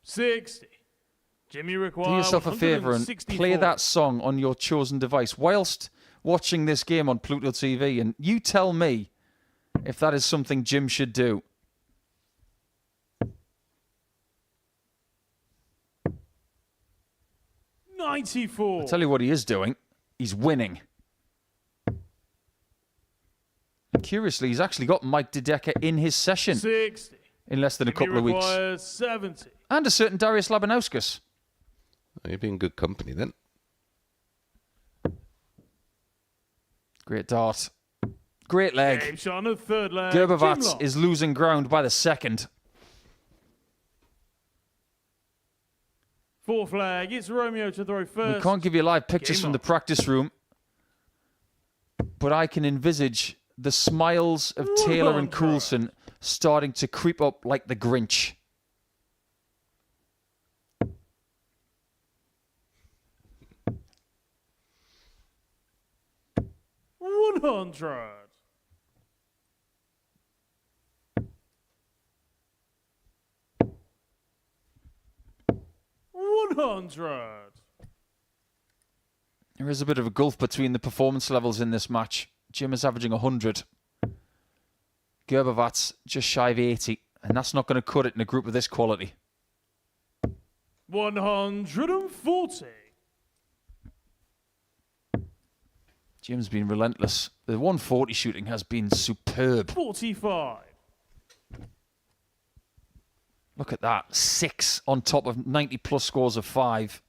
60. Jimmy requires Do yourself a favour and play that song on your chosen device whilst watching this game on Pluto TV, and you tell me if that is something Jim should do. $94. I'll tell you what he is doing. He's winning. And curiously, he's actually got Mike DeDecker in his session 60. in less than a couple of weeks. Requires 70. And a certain Darius Labanauskas. You'd be in good company then. Great dart. Great leg. Game shot on the third leg. Grbavac is losing ground by the second. Fourth flag. It's Romeo to throw first. We can't give you live pictures Game from on. the practice room, but I can envisage the smiles of Taylor and Coulson starting to creep up like the Grinch. $100. $100. There is a bit of a gulf between the performance levels in this match. Jim is averaging 100. Grbavac just shy of 80, and that's not going to cut it in a group of this quality. 140. Jim's been relentless. The 140 shooting has been superb. 45. Look at that. 6 on top of 90-plus scores of 5.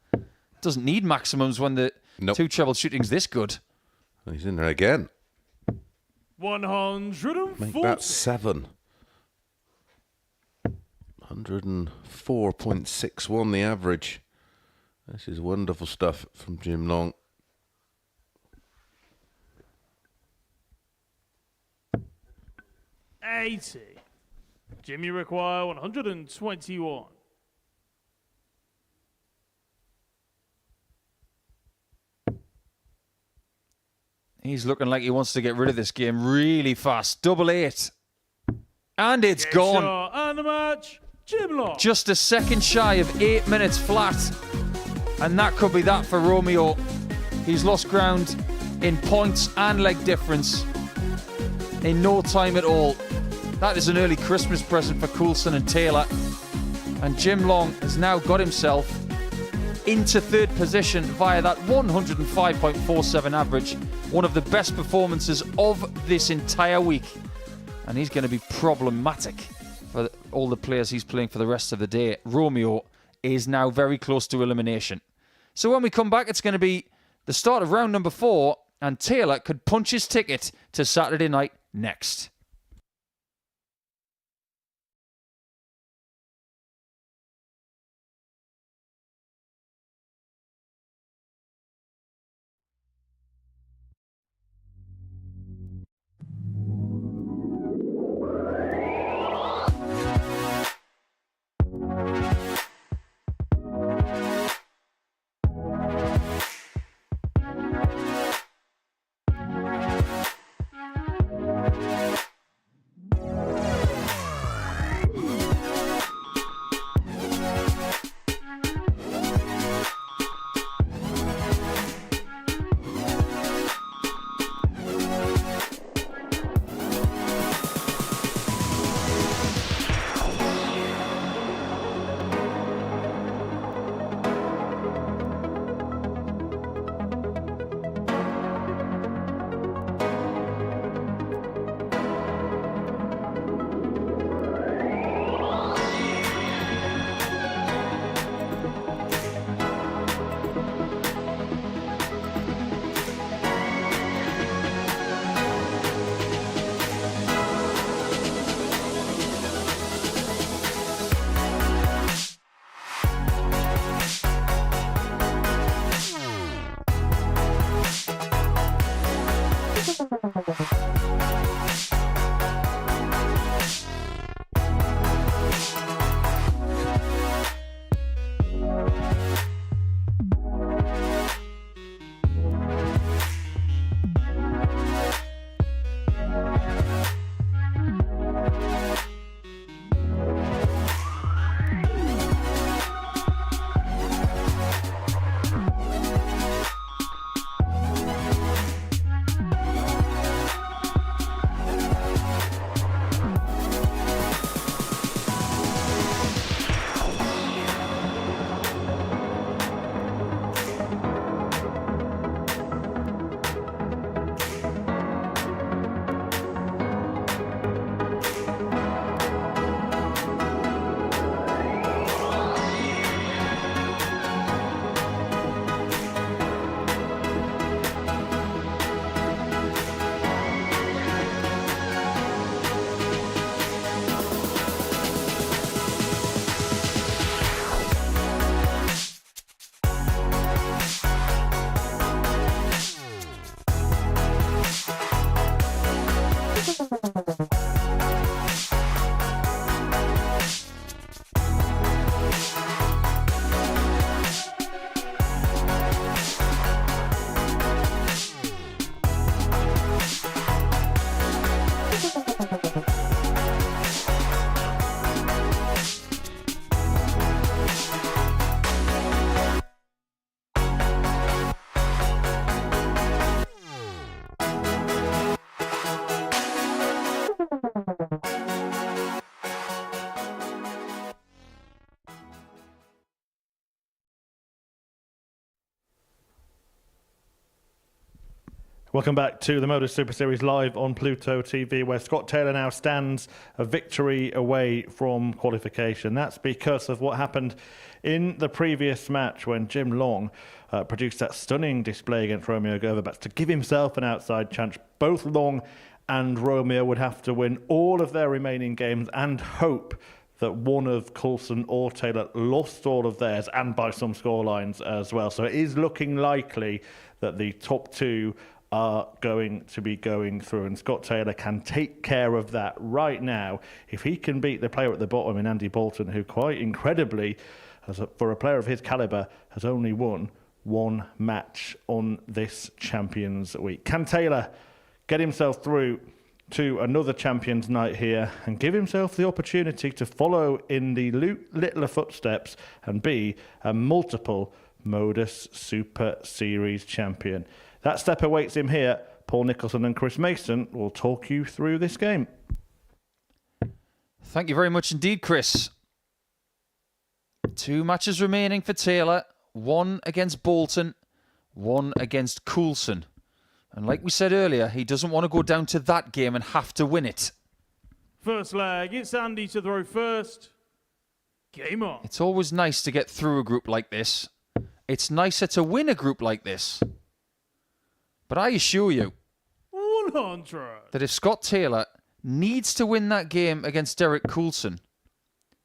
Doesn't need maximums when the two treble shooting's this good. He's in there again. 140. Make that 7. 104.61 the average. This is wonderful stuff from Jim Long. $80. Jimmy require 121. He's looking like he wants to get rid of this game really fast. 8. And it's Game gone. shot and the match. Jim Long. Just a second shy of 8 minutes flat. And that could be that for Romeo. He's lost ground in points and leg difference in no time at all. That is an early Christmas present for Coulson and Taylor. And Jim Long has now got himself into third position via that 105.47 average. One of the best performances of this entire week. And he's going to be problematic for all the players he's playing for the rest of the day. Romeo is now very close to elimination. So when we come back, it's going to be the start of round number 4, and Taylor could punch his ticket to Saturday night next. Welcome back to the Modus Super Series live on Pluto TV, where Scott Taylor now stands a victory away from qualification. That's because of what happened in the previous match when Jim Long produced that stunning display against Romeo Grbavac to give himself an outside chance. Both Long and Romeo would have to win all of their remaining games and hope that one of Coulson or Taylor lost all of theirs, and by some scorelines as well. So it is looking likely that the top two are going to be going through, and Scott Taylor can take care of that right now if he can beat the player at the bottom in Andy Bolton, who quite incredibly, for a player of his calibre, has only won one match on this Champions Week. Can Taylor get himself through to another Champions Night here and give himself the opportunity to follow in the littler footsteps and be a multiple Modus Super Series champion? That step awaits him here. Paul Nicholson and Chris Mason will talk you through this game. Thank you very much indeed, Chris. 2 matches remaining for Taylor. 1 against Bolton, 1 against Coulson. And like we said earlier, he doesn't want to go down to that game and have to win it. First leg, it's Andy to throw first. Game on. It's always nice to get through a group like this. It's nicer to win a group like this. But I assure you 100. that if Scott Taylor needs to win that game against Derek Coulson,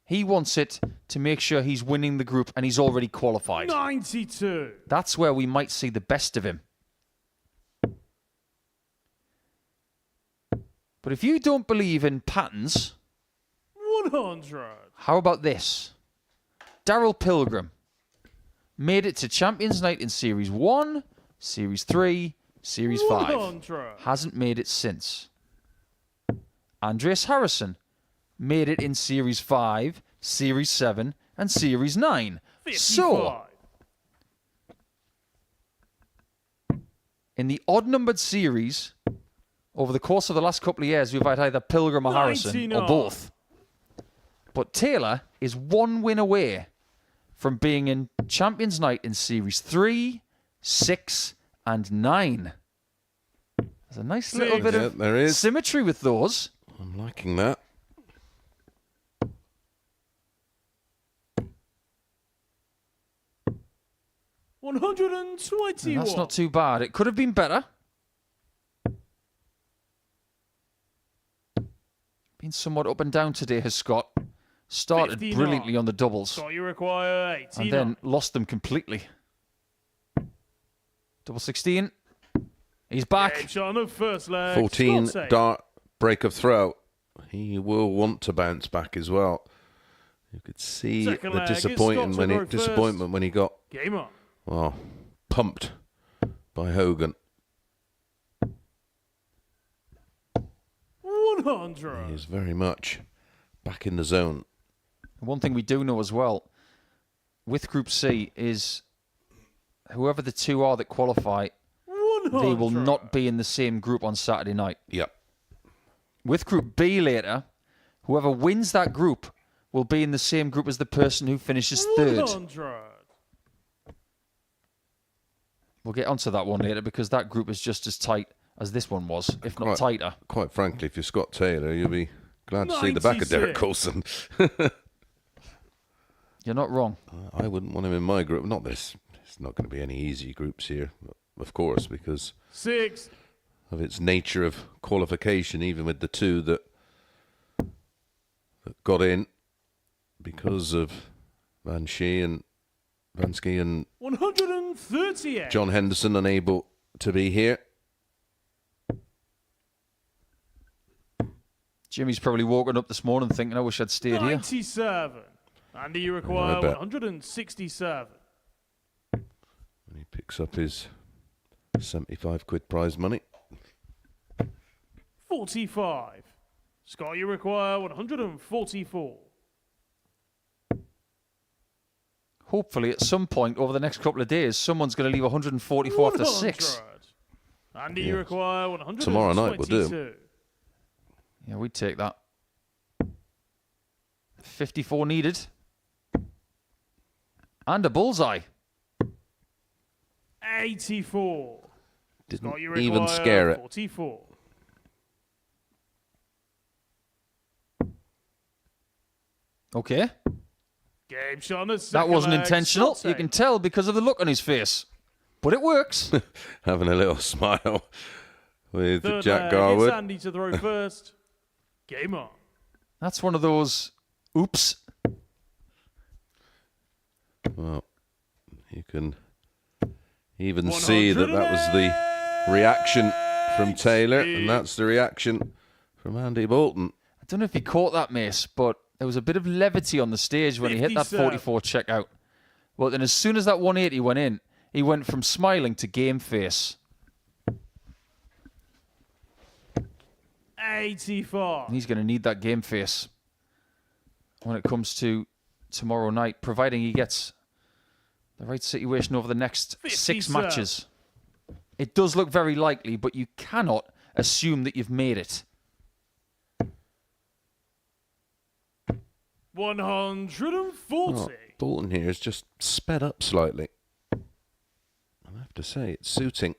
he wants it to make sure he's winning the group and he's already qualified. 92. That's where we might see the best of him. But if you don't believe in patterns, 100. how about this? Daryl Pilgrim made it to Champions Night in Series 1, Series 3, Series 5. 100. Hasn't made it since. Andreas Harrison made it in Series 5, Series 7, and Series 9. 55. So, in the odd-numbered series, over the course of the last couple of years, we've had either Pilgrim or Harrison, 99. or both. But Taylor is 1 win away from being in Champions Night in Series 3, 6, and 9. There's a nice little bit of there is. symmetry with those. I'm liking that. And 121. that's not too bad. It could have been better. Been somewhat up and down today, has Scott. Started 59. brilliantly on the doubles So you require 89. and then lost them completely. Double 16. He's back. Game shot on the first leg. 14 Scott Taylor. dart break of throw. He will want to bounce back as well. You could see Second the leg, it's disappointment Scott to go disappointment when he got Game on. pumped by Hogan. 100. He is very much back in the zone. One thing we do know as well, with Group C, is whoever the two are that qualify, 100. they will not be in the same group on Saturday night. Yep. With Group B later, whoever wins that group will be in the same group as the person who finishes third. 100. We'll get onto that one later because that group is just as tight as this one was, if not tighter. Quite frankly, if you're Scott Taylor, you'll be glad to see the back of Derek 96. Coulson. You're not wrong. I wouldn't want him in my group. Not this. It's not going to be any easy groups here, of course, because 6. of its nature of qualification, even with the two that got in because of Vansky and 138. John Henderson unable to be here. Jimmy's probably woken up this morning thinking, I wish I'd stayed here. 97. Andy, you require I bet. 167. And he picks up his 75 quid prize money. 45. Scott, you require 144. Hopefully, at some point over the next couple of days, someone's going to leave 144 after 6. 100. Andy, you require 122. Tomorrow night we'll do. Yeah, we'd take that. 54 needed. And a bullseye. 84. Didn't Scott, you even require scare it. 44. Okay. Game shot on the That second wasn't leg. intentional. Scott You can tell because of the look on his face. But it works. Having a little smile with Third Jack leg, Garwood. It's Andy to throw first. Game on. That's one of those oops. Well, you can even see that was the reaction from Taylor, and that's the reaction from Andy Bolton. I don't know if he caught that, Mace, but there was a bit of levity on the stage when he hit that 57. 44 checkout. Well, then as soon as that 180 went in, he went from smiling to game face. 84. And he's going to need that game face when it comes to tomorrow night, providing he gets the right situation over the next 6 57. matches. It does look very likely, but you cannot assume that you've made it. 140. Oh, Bolton here is just sped up slightly. I have to say, it's suiting.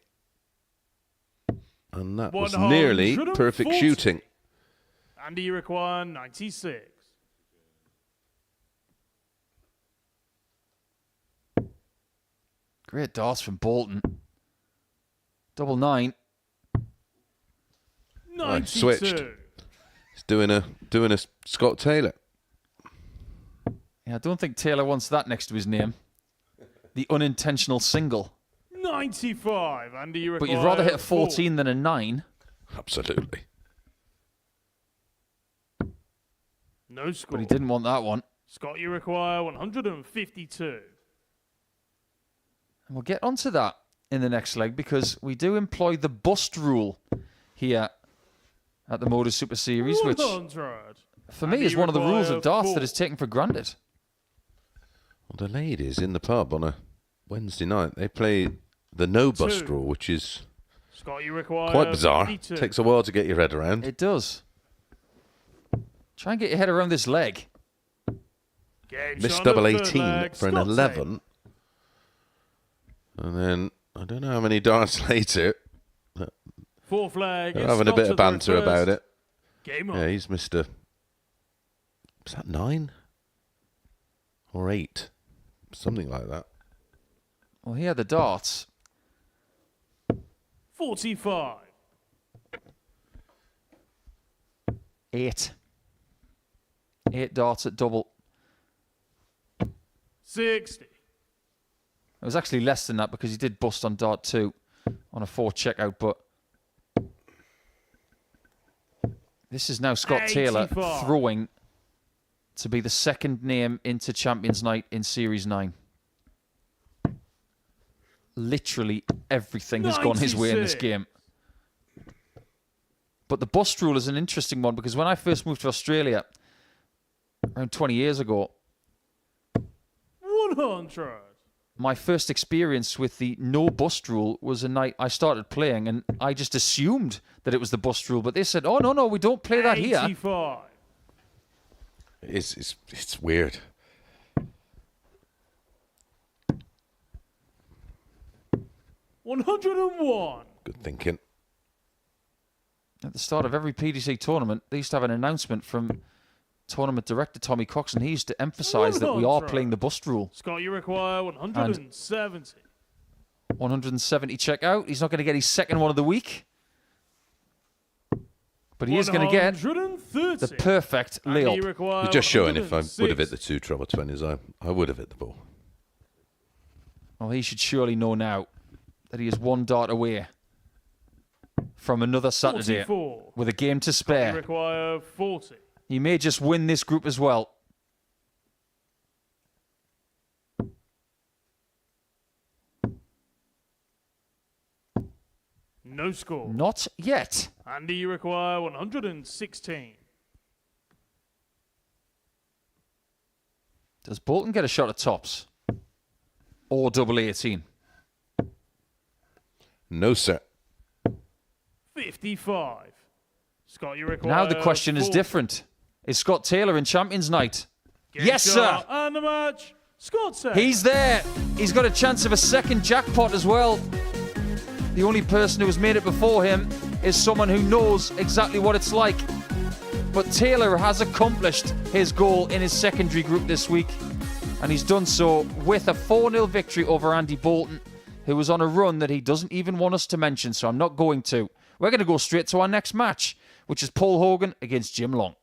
And that was nearly perfect 140. shooting. Andy, you require 96. Great darts from Bolton. 99. Right, switched. 92. He's doing a Scott Taylor. Yeah, I don't think Taylor wants that next to his name. The unintentional single. 95. Andy, you require But you'd rather hit a 4. 14 than a 9. Absolutely. No score. But he didn't want that one. Scott, you require 152. And we'll get onto that in the next leg because we do employ the bust rule here at the Modus Super Series, which 100. for me Andy, is you one of the rules require of darts 4. that is taken for granted. Well, the ladies in the pub on a Wednesday night, they play the no bust 2. rule, which is Scott, you require quite bizarre. 52. Takes a while to get your head around. It does. Try and get your head around this leg. Game Missed shot on double the third 18 leg. for an Scott 11. And then, I don't know how many darts later, Taylor. Fourth leg. they're it's having a Scott bit to of throw banter about first. it. Game on. Yeah, he's missed a... Was that 9? Or 8? Something like that. Well, here are the darts. 45. 8. 8 darts at double. 60. It was actually less than that because he did bust on dart 2 on a 4 checkout, but this is now Scott Taylor 84. throwing to be the second name into Champions Night in Series 9. Literally everything has gone his way in this 96. game. But the bust rule is an interesting one because when I first moved to Australia around 20 years ago, 100. my first experience with the no bust rule was a night I started playing and I just assumed that it was the bust rule, but they said, oh, no, we don't play that here. 85. It's weird. $101. Good thinking. At the start of every PDC tournament, they used to have an announcement from tournament director Tommy Coulson. He used to emphasise that we are playing the bust rule. Scott, you require 170. 170 check out. He's not going to get his second one of the week. But he is going to get 130. the perfect layup. You're just showing if I would have hit the 2 treble 20s, I would have hit the ball. Well, he should surely know now that he is one dart away from another Saturday 44. with a game to You spare. require 40. He may just win this group as well. No score. Not yet. Andy, you require 116. Does Bolton get a shot at tops? Or double 18? No, sir. 55. Scott, you require Now the question is 40. different. Is Scott Taylor in Champions Night? Game Yes, shot sir. And the match. Scott Taylor. He's there. He's got a chance of a second jackpot as well. The only person who has made it before him is someone who knows exactly what it's like. But Taylor has accomplished his goal in his secondary group this week, and he's done so with a 4-0 victory over Andy Bolton, who was on a run that he doesn't even want us to mention, so I'm not going to. We're going to go straight to our next match, which is Paul Hogan against Jim Long.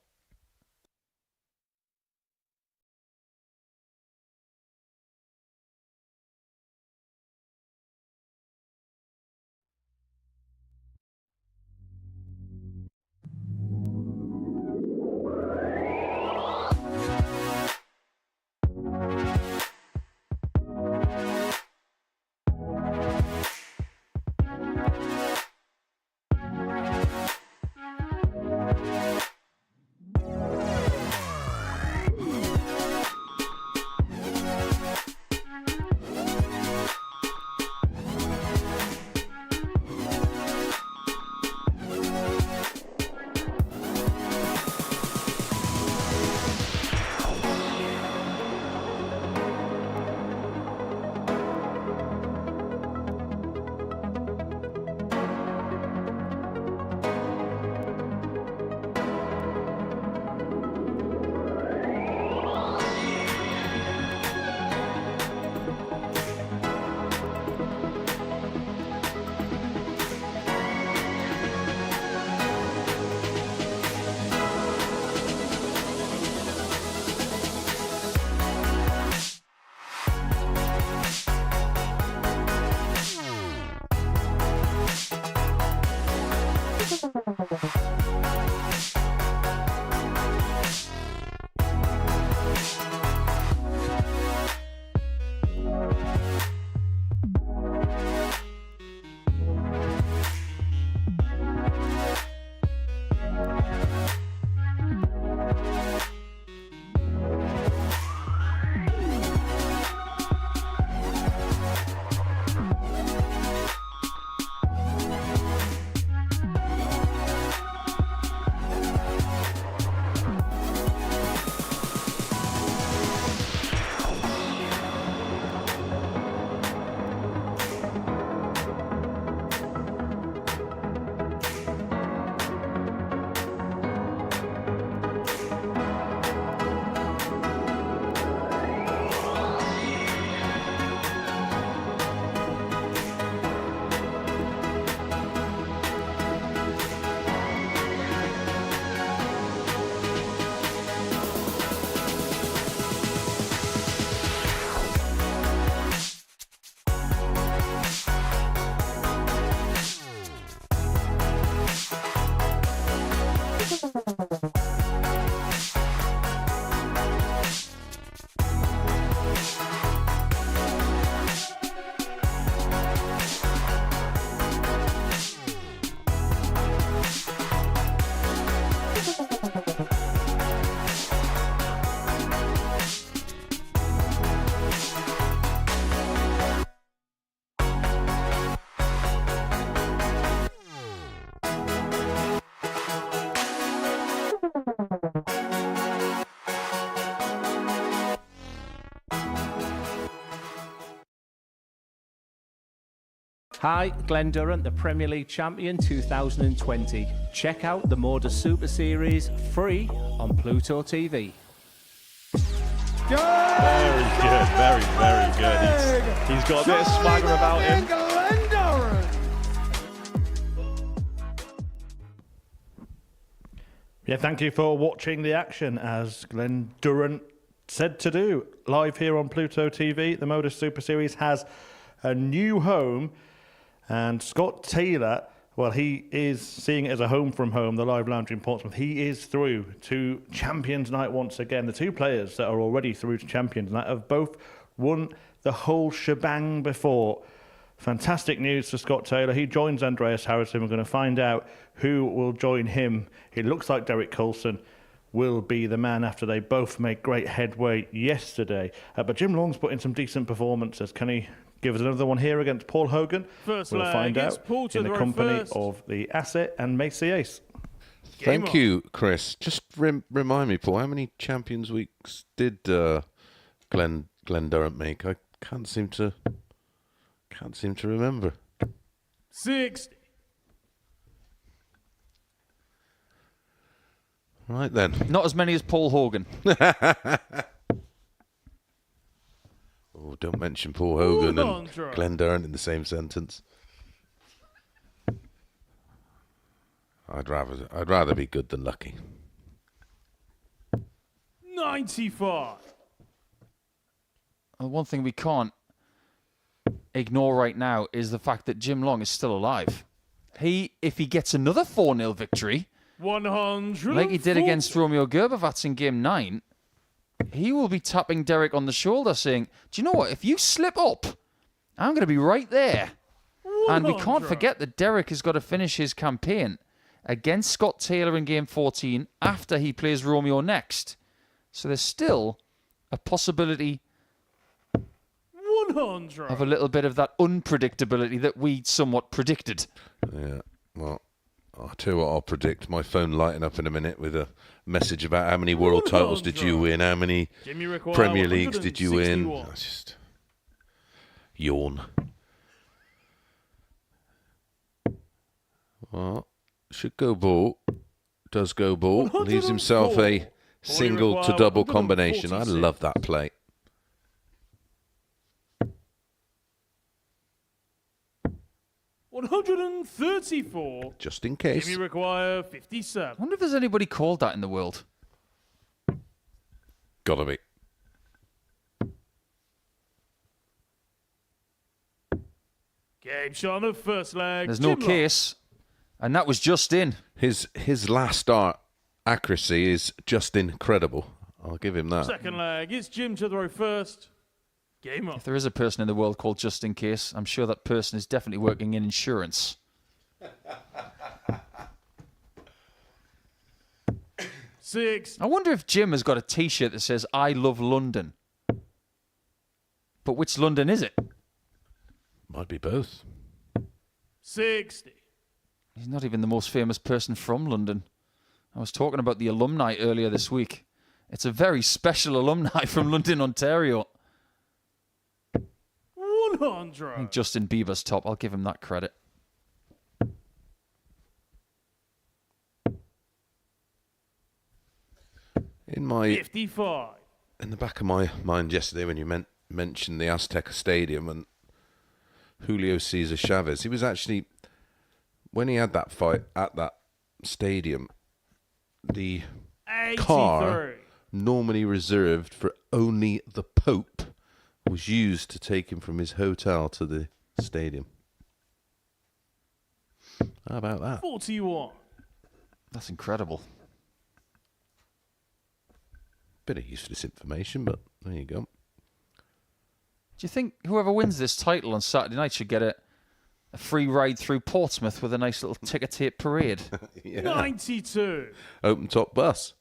Hi, Glenn Durrant, the Premier League champion 2020. Check out the Modus Super Series free on Pluto TV. Very good, very good. He's got a bit of swagger about him. Glenn Durrant. Yeah, thank you for watching the action, as Glenn Durrant said to do. Live here on Pluto TV, the Modus Super Series has a new home, and Scott Taylor, well, he is seeing it as a home from home, the Live Lounge in Portsmouth. He is through to Champions Night once again. The two players that are already through to Champions Night have both won the whole shebang before. Fantastic news for Scott Taylor. He joins Andreas Harrison. We're going to find out who will join him. It looks like Derek Coulson will be the man after they both made great headway yesterday. But Jim Long's put in some decent performances. Can he give us another one here against Paul Hogan? First we'll find out Paul in the company of the Asset and Macy Ace. Thank you, Chris. Just remind me, Paul, how many Champions Weeks did Glenn Durrant make? I can't seem to remember. 60. Right then. Not as many as Paul Hogan. Oh, don't mention Paul Hogan and 100. Glenn Durrant in the same sentence. I'd rather be good than lucky. 95. One thing we can't ignore right now is the fact that Jim Long is still alive. If he gets another 4-0 victory, 100. like he did against Romeo Grbavac in Game 9, he will be tapping Derek on the shoulder saying, do you know what? If you slip up, I'm going to be right there. And we can't forget that Derek has got to finish his campaign against Scott Taylor in Game 14 after he plays Romeo next. So there's still a possibility 100. of a little bit of that unpredictability that we somewhat predicted. Yeah, well, I'll tell you what I'll predict. My phone lighting up in a minute with a message about how many world titles did you win, how many Jimmy require Premier Leagues did you win. 161. I just yawn. Well, should go ball. Does go ball. Leaves himself a single to double combination. I love that play. $134. Just in case. Jimmy require I 57. wonder if there's anybody called that in the world. Gotta be. Game shot on the first leg. There's no Jim Long. case, and that was just in. His last start accuracy is just incredible. I'll give him that. Second leg. It's Jim to throw first. Game If up. there is a person in the world called Just In Case, I'm sure that person is definitely working in insurance. 6. I wonder if Jim has got a T-shirt that says, I love London. But which London is it? Might be both. 60. He's not even the most famous person from London. I was talking about the alumni earlier this week. It's a very special alumni from London, Ontario. 100. I think Justin Bieber's top. I'll give him that credit. In my 55. in the back of my mind yesterday when you mentioned the Azteca Stadium and Julio Cesar Chavez, he was actually, when he had that fight at that stadium, the 83. car normally reserved for only the Pope was used to take him from his hotel to the stadium. How about that? 41. That's incredible. Bit of useless information, but there you go. Do you think whoever wins this title on Saturday night should get a free ride through Portsmouth with a nice little ticker tape parade? Yeah. 92. Open top bus.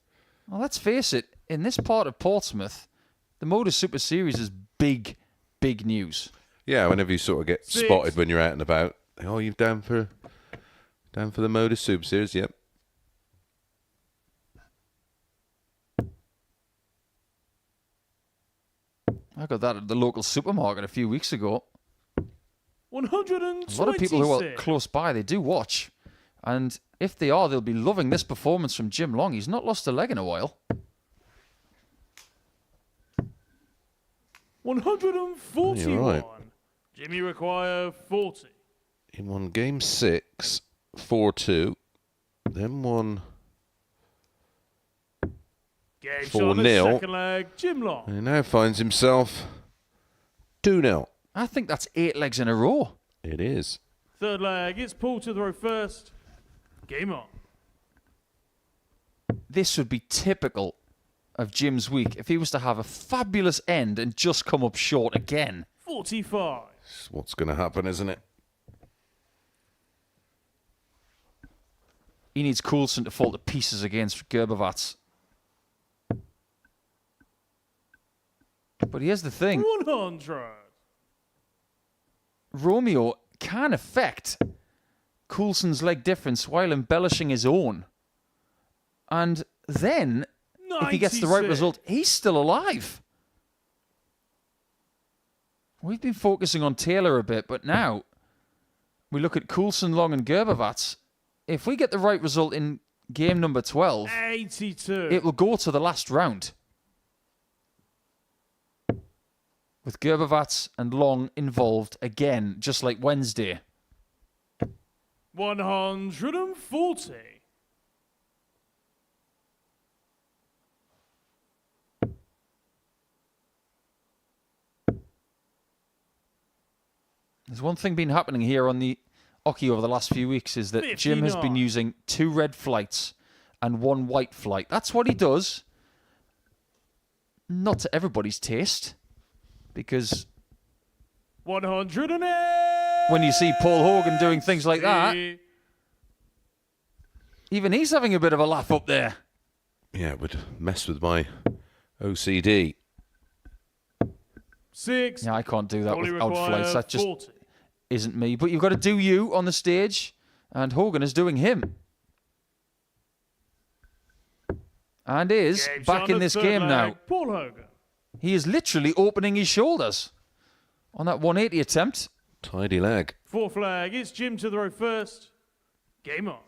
Well, let's face it, in this part of Portsmouth, the Modus Super Series is big, big news. Yeah, whenever you sort of get 6. spotted when you're out and about. Oh, you're down for the Modus Super Series, yep. I got that at the local supermarket a few weeks ago. 126. A lot of people who are close by, they do watch. And if they are, they'll be loving this performance from Jim Long. He's not lost a leg in a while. 141. You're right. Jimmy require 40. He won game 6, 4-2. Then won Game shot on the 4-0. second leg. Jim Long. and he now finds himself 2-0. I think that's 8 legs in a row. It is. Third leg. It's Paul to throw first. Game on. This would be typical of Jim's week if he was to have a fabulous end and just come up short again. 45. It's what's going to happen, isn't it? He needs Coulson to fall to pieces against Grbavac. But here's the thing. 100. Romeo can affect Coulson's leg difference while embellishing his own. And then, if he gets the right 96. result, he's still alive. We've been focusing on Taylor a bit, but now we look at Coulson, Long and Grbavac. If we get the right result in game number 12, 82. it will go to the last round. With Grbavac and Long involved again, just like Wednesday. 140. There's one thing been happening here on the Oki over the last few weeks is that Jim has been 59. using 2 red flights and 1 white flight. That's what he does. Not to everybody's taste, because 100. when you see Paul Hogan doing things like that, even he's having a bit of a laugh up there. Yeah, it would mess with my OCD. 6. Yeah, I can't do that Only without flights. require That just 40. isn't me. But you've got to do you on the stage, and Hogan is doing him. And is Game back shot in of this third game leg, now. Paul Hogan. He is literally opening his shoulders on that 180 attempt. Tidy leg. 4th flag. It's Jim to throw first. Game on.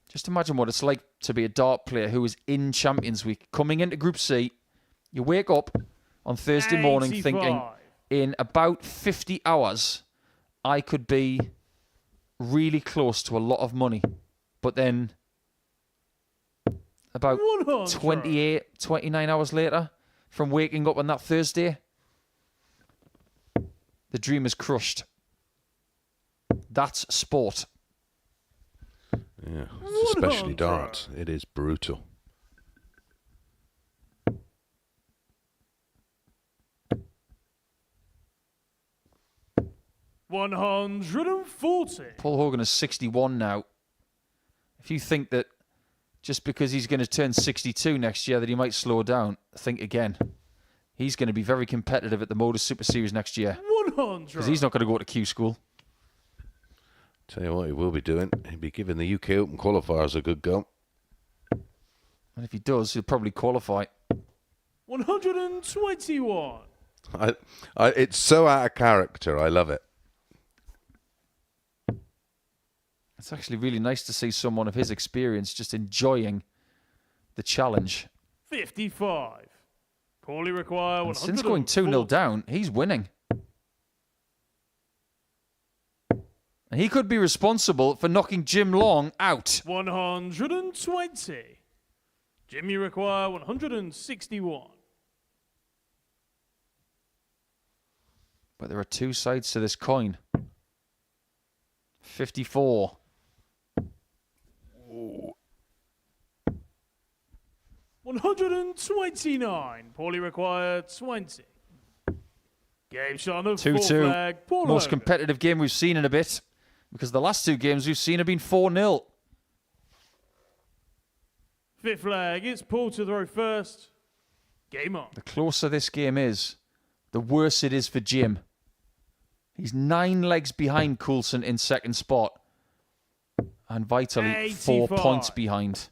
Just imagine what it's like to be a dart player who is in Champions Week, coming into Group C. You wake up on Thursday morning 85. thinking, in about 50 hours, I could be really close to a lot of money. But then, about 100. 28, 29 hours later, from waking up on that Thursday, the dream is crushed. That's sport. Yeah, especially 100. darts. It is brutal. $140. Paul Hogan is 61 now. If you think that just because he's going to turn 62 next year that he might slow down, think again. He's going to be very competitive at the Modus Super Series next year 100. because he's not going to go to Q school. Tell you what he will be doing. He'll be giving the UK Open qualifiers a good go. And if he does, he'll probably qualify. 121. It's so out of character. I love it. It's actually really nice to see someone of his experience just enjoying the challenge. 55. Paulie require And 140. since going 2-0 down, he's winning. And he could be responsible for knocking Jim Long out. 120. Jimmy require 161. But there are 2 sides to this coin. 54. Ooh. 129. Paulie required 20. Game shot of 2-2. 4th flag. Paul Most Hogan. competitive game we've seen in a bit. Because the last 2 games we've seen have been 4-0. 5th flag. It's Paul to throw first. Game on. The closer this game is, the worse it is for Jim. He's 9 legs behind Coulson in second spot. And vitally 4 85. points behind.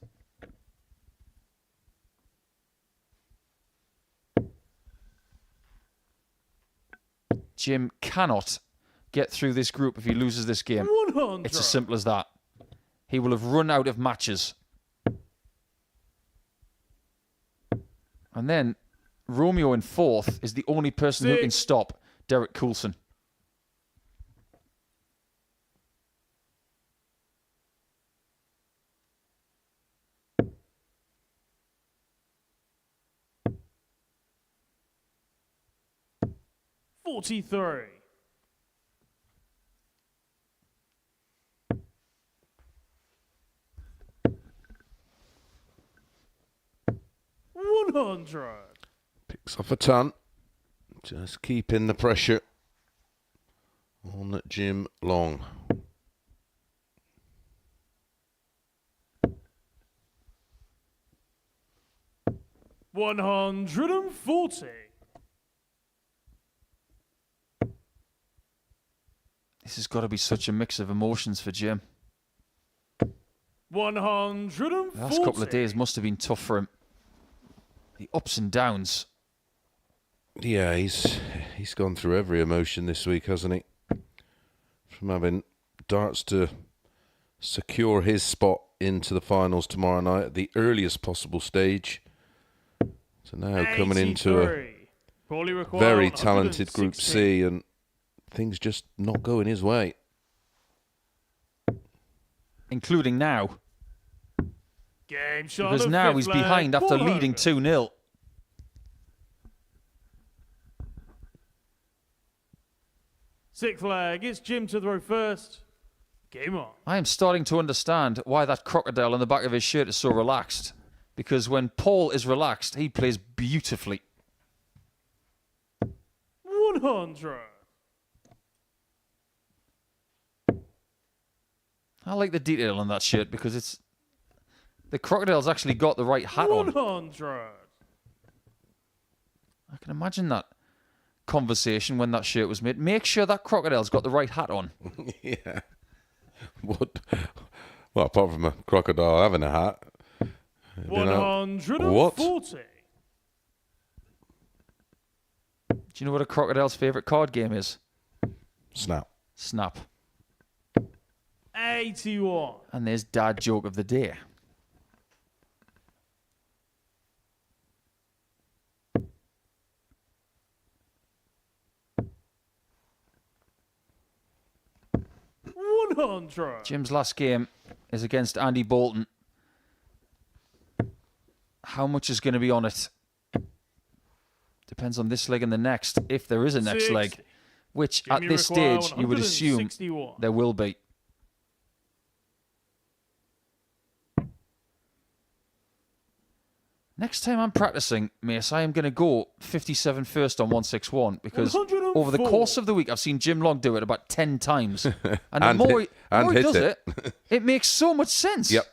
Jim cannot get through this group if he loses this game. 100. It's as simple as that. He will have run out of matches. And then Romeo in 4th is the only person who can 6. stop Derek Coulson. $43. $100. Picks off a ton. Just keeping the pressure on Jim Long. $140. This has got to be such a mix of emotions for Jim. $140. The last couple of days must have been tough for him. The ups and downs. Yeah, He's gone through every emotion this week, hasn't he? From having darts to secure his spot into the finals tomorrow night at the earliest possible stage. So now coming into a very talented Group C, and things just not going his way. Including now. Game shot. Because now he's behind after leading 2-0. Sixth flag. It's Jim to throw first. Game on. I am starting to understand why that crocodile on the back of his shirt is so relaxed. Because when Paul is relaxed, he plays beautifully. 100. I like the detail on that shirt because it's... The crocodile's actually got the right hat on. 100. I can imagine that conversation when that shirt was made. Make sure that crocodile's got the right hat on. Yeah. What? Well, apart from a crocodile having a hat. 140. What? Do you know what a crocodile's favourite card game is? Snap. Snap. 81. And there's dad joke of the day. Jim's last game is against Andy Bolton. How much is going to be on it? Depends on this leg and the next, if there is a next 60. leg, which Jimmy at this require stage you would assume 161. there will be. Next time I'm practicing, Mace, I am going to go 57 first on 161 because 104. over the course of the week I've seen Jim Long do it about 10 times. And the more he does it, it makes so much sense. Yep.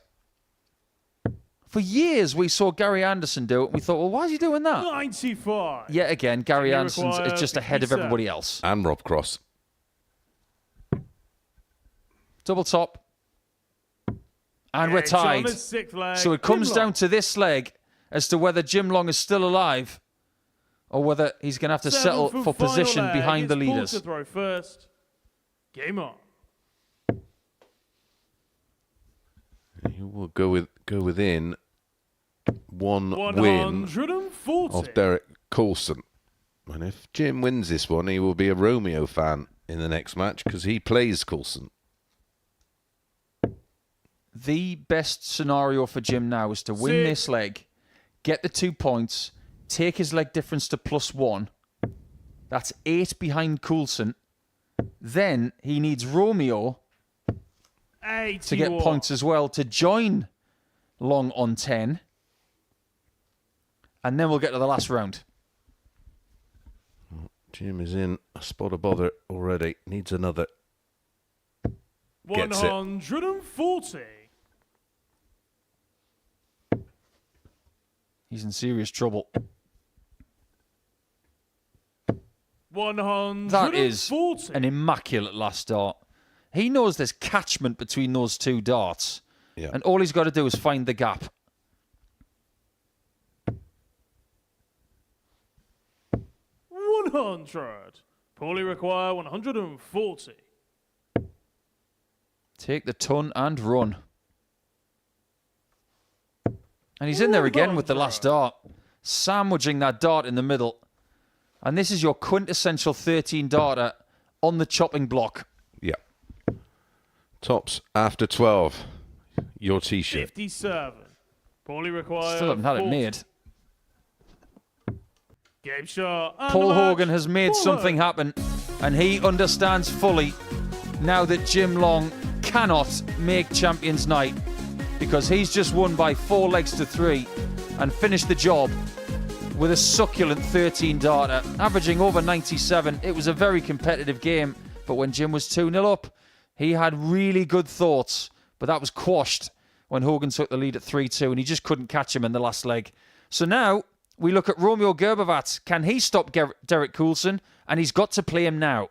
For years we saw Gary Anderson do it and we thought, well, why is he doing that? 95. Yet again, Gary Jimmy Anderson is require just ahead of 57. everybody else. And Rob Cross. Double top. And we're Game shot on tied. his sixth leg. So it Jim comes Long. down to this leg as to whether Jim Long is still alive or whether he's going to have to settle Seventh for and final position leg. behind the It's Paul leaders. to throw first. Game on. He will go within one win 140. of Derek Coulson. And if Jim wins this one, he will be a Romeo fan in the next match because he plays Coulson. The best scenario for Jim now is to win this leg, get the 2 points, take his leg difference to +1. That's 8 behind Coulson. Then he needs Romeo 81. to get points as well to join Long on 10. And then we'll get to the last round. Jim is in a spot of bother already. Needs another. Gets it. 140. He's in serious trouble. 140. That is an immaculate last dart. He knows there's catchment between those two darts. Yeah. And all he's got to do is find the gap. 100. Paulie require 140. Take the ton and run. And he's in there again with the last dart. Sandwiching that dart in the middle. And this is your quintessential 13 darter on the chopping block. Yeah. Tops after 12. Your T-shirt. 57. Paulie require Still haven't had it 40. made. Game shot. and Paul the match. Hogan has made Paul something Hogan. happen, and he understands fully now that Jim Long cannot make Champions Night because he's just won by 4 legs to 3 and finished the job with a succulent 13 darter, averaging over 97. It was a very competitive game, but when Jim was 2-0 up, he had really good thoughts, but that was quashed when Hogan took the lead at 3-2, and he just couldn't catch him in the last leg. So now we look at Romeo Grbavac. Can he stop Derek Coulson? And he's got to play him now.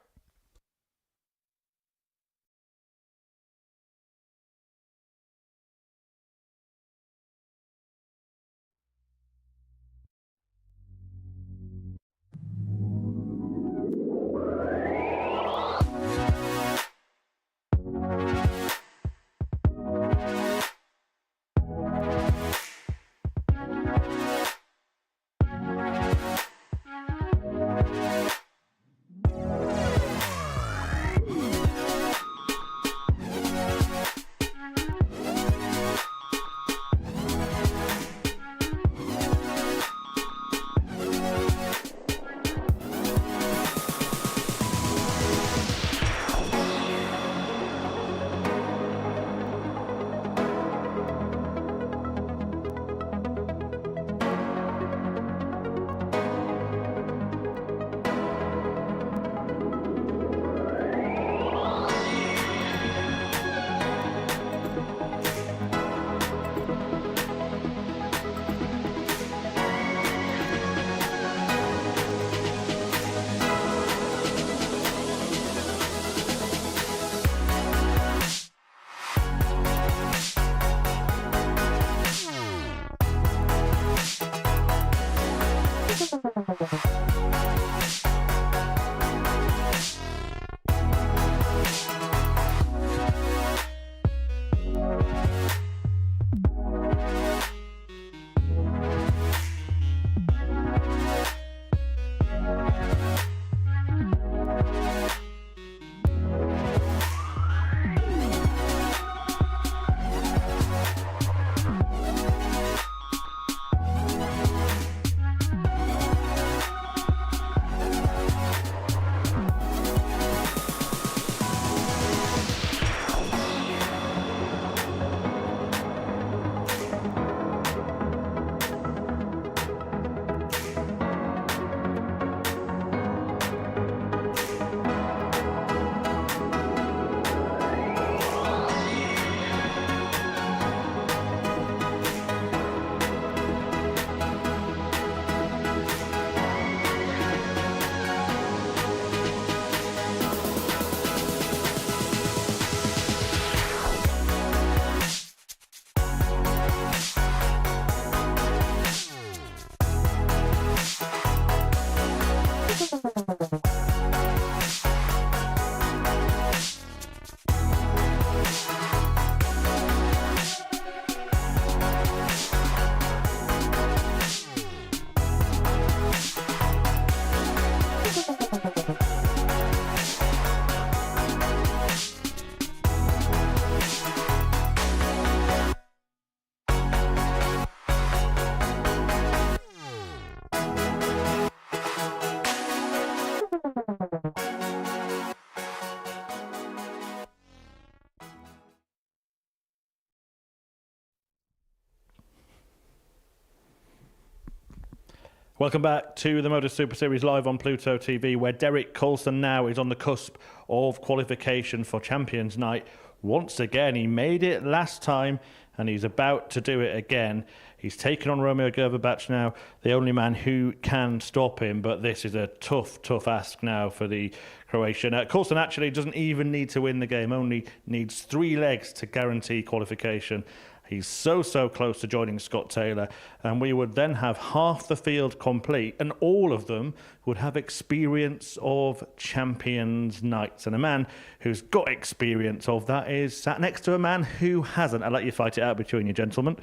Welcome back to the Modus Super Series live on Pluto TV, where Derek Coulson now is on the cusp of qualification for Champions Night. Once again, he made it last time, and he's about to do it again. He's taken on Romeo Grbavac now, the only man who can stop him, but this is a tough, tough ask now for the Croatian. Coulson actually doesn't even need to win the game, only needs 3 legs to guarantee qualification. He's so close to joining Scott Taylor, and we would then have half the field complete, and all of them would have experience of Champions Nights. And a man who's got experience of that is sat next to a man who hasn't. I'll let you fight it out between you, gentlemen.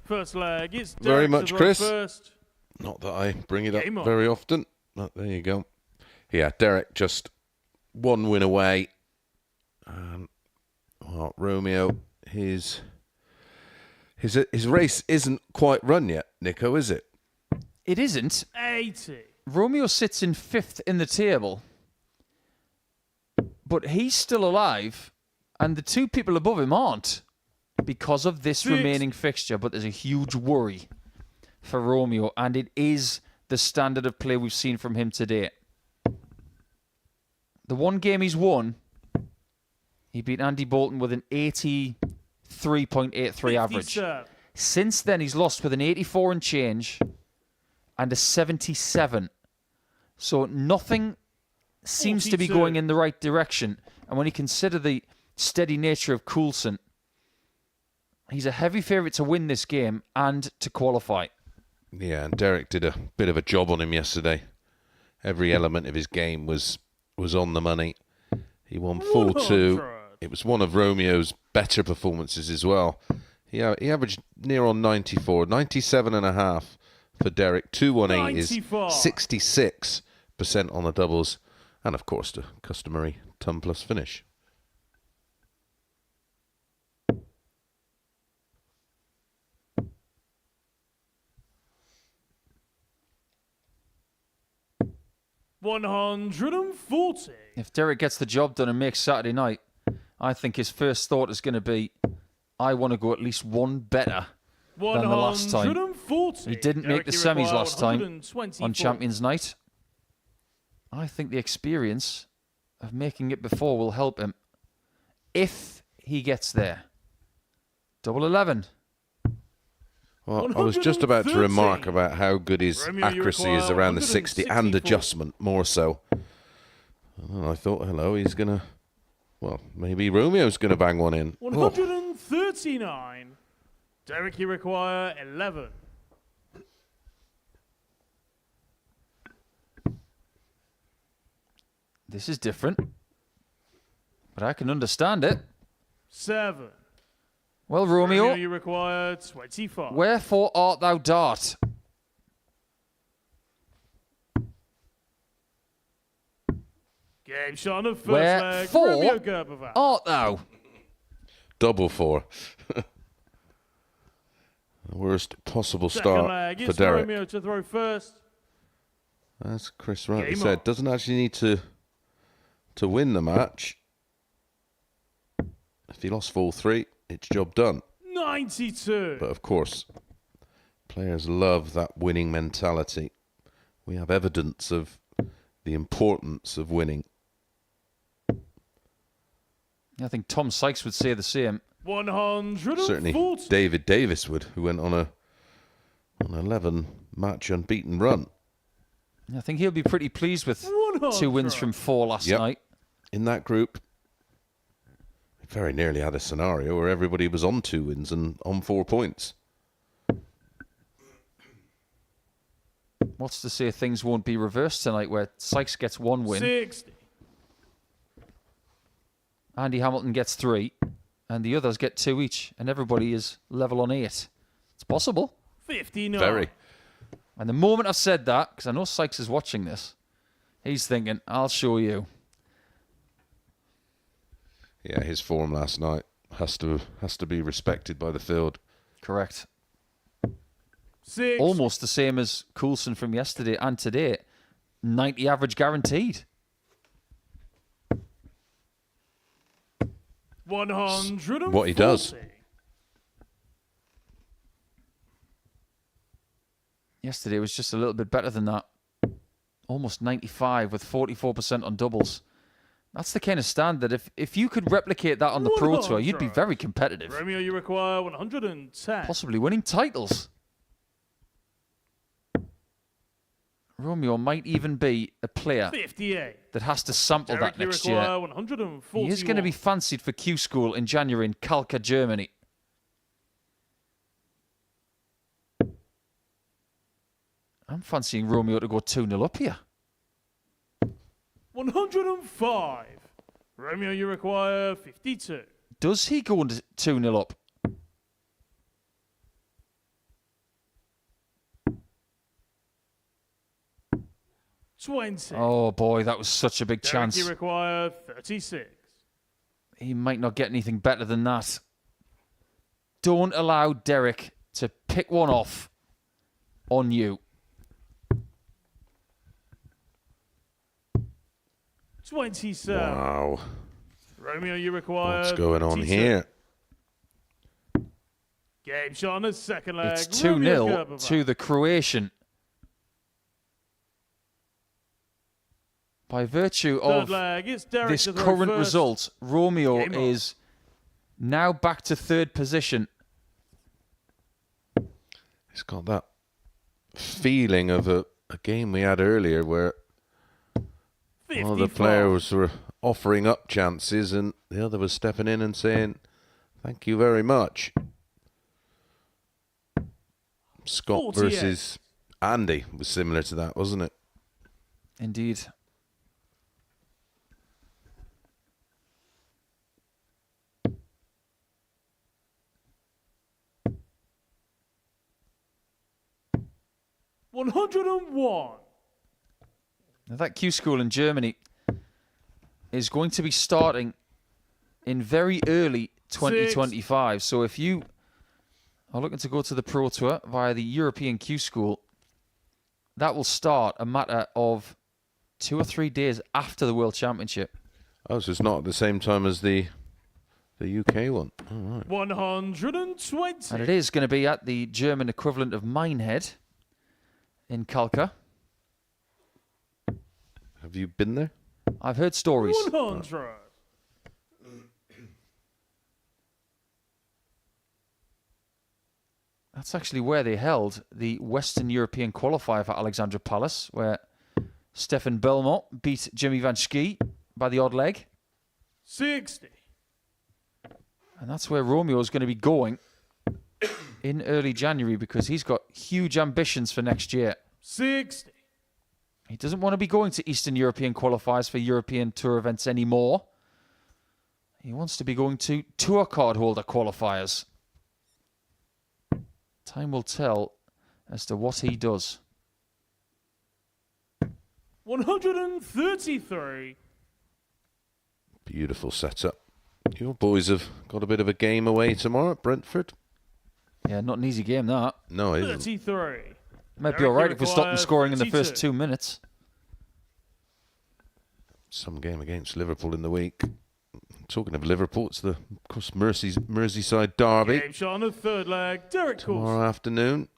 First leg, it's Derek Very much, to throw Chris. First. Not that I bring it up Game on. very often, but there you go. Yeah, Derek just 1 win away. Well, Romeo, his race isn't quite run yet, Nico, is it? It isn't. 80. Romeo sits in 5th in the table, but he's still alive, and the 2 people above him aren't because of this remaining fixture. But there's a huge worry for Romeo, and it is the standard of play we've seen from him today. The 1 game he's won, he beat Andy Bolton with an 83.83 average. Since then, he's lost with an 84 and change and a 77. So nothing seems to be 42. going in the right direction. And when you consider the steady nature of Coulson, he's a heavy favourite to win this game and to qualify. Yeah, and Derek did a bit of a job on him yesterday. Every element of his game was on the money. He won 4-2. It was one of Romeo's better performances as well. He averaged near on 94, 97.5 for Derek. 218 is 66% on the doubles, and of course the customary ton plus finish. $140. If Derek gets the job done and makes Saturday night, I think his first thought is going to be, I want to go at least 1 better than the last time. 140. He didn't make the semis last time on Champions Night. I think the experience of making it before will help him if he gets there. 11. Well, I was just about to 130. remark about how good his Romeo, you accuracy is require around the 60 and 164. adjustment, more so. And I thought, hello, he's going to... Well, maybe Romeo's going to bang one in. 139. Derek, you require 11. This is different, but I can understand it. 7. Well, Romeo, You require 25. wherefore art thou, dart? Game shot on the first leg. Wherefore Romeo Grbavac. art thou? Double 4. The worst possible Second start leg. for It's Derek. Romeo to throw first. As Chris rightly Game said, on. doesn't actually need to win the match. If he lost 4-3, it's job done. 92. But of course, players love that winning mentality. We have evidence of the importance of winning. I think Tom Sykes would say the same. 140. Certainly David Davis would, who went on an 11-match unbeaten run. I think he'll be pretty pleased with 2 wins from 4 last Yep. night. In that group, we very nearly had a scenario where everybody was on 2 wins and on 4 points. What's to say things won't be reversed tonight, where Sykes gets 1 win, 60. Andy Hamilton gets 3, and the others get 2 each, and everybody is level on 8. It's possible. 59. Very. And the moment I've said that, because I know Sykes is watching this, he's thinking, I'll show you. Yeah, his form last night has to be respected by the field. Correct. 6. Almost the same as Coulson from yesterday and today. 90 average guaranteed. 140. What he does. Yesterday was just a little bit better than that. Almost 95 with 44% on doubles. That's the kind of standard. If you could replicate that on the Pro Tour, you'd be very competitive. Romeo, you require 110. Possibly winning titles. Romeo might even be a player 58. that has to sample Derek, that you next require year. 141. He is going to be fancied for Q School in January in Kalka, Germany. I'm fancying Romeo to go 2-0 up here. 105. Romeo, you require 52. Does he go 2-0 up? Oh boy, that was such a big Derek, chance. you require 36. He might not get anything better than that. Don't allow Derek to pick one off on you. 27. Wow. Romeo, you require What's going on 32. here? Game shot on the second leg. It's Romeo 2-0 Grbavac. to the Croatian. By virtue Third of leg. It's Derek this to throw current first. result, Romeo Game on. is now back to 3rd position. It's got that feeling of a game we had earlier where one of the 55. players were offering up chances and the other was stepping in and saying, "Thank you very much." Scott 48. versus Andy was similar to that, wasn't it? Indeed. $101. Now that Q School in Germany is going to be starting in very early 2025. So if you are looking to go to the Pro Tour via the European Q School, that will start a matter of 2 or 3 days after the World Championship. Oh, so it's not at the same time as the UK one. All right. 120. And it is going to be at the German equivalent of Minehead in Kalka. Have you been there? I've heard stories. 100. That's actually where they held the Western European qualifier for Alexandra Palace, where Stefan Belmont beat Jimmy Van Schie by the odd leg. 60. And that's where Romeo is going to be going in early January because he's got huge ambitions for next year. 60. He doesn't want to be going to Eastern European qualifiers for European Tour events anymore. He wants to be going to Tour card holder qualifiers. Time will tell as to what he does. 133. Beautiful setup. Your boys have got a bit of a game away tomorrow at Brentford. Yeah, not an easy game, that. No, it isn't. 33. Might be all right if we stop them scoring in the first 2 minutes. Some game against Liverpool in the week. Talking of Liverpool, it's the, of course, Merseyside derby. Game shot on the third leg. Derek Coulson. Tomorrow afternoon.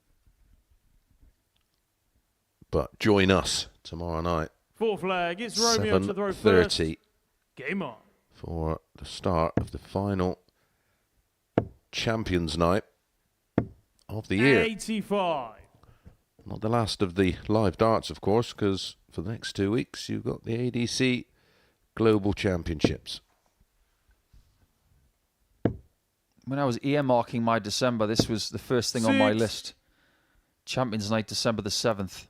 But join us tomorrow night. Fourth leg. It's Romeo to throw first. 7:30 Game on. for the start of the final Champions Night of the year. 85. Not the last of the live darts, of course, because for the next 2 weeks you've got the ADC Global Championships. When I was earmarking my December, this was the first thing on my 6. list. Champions Night, December the 7th.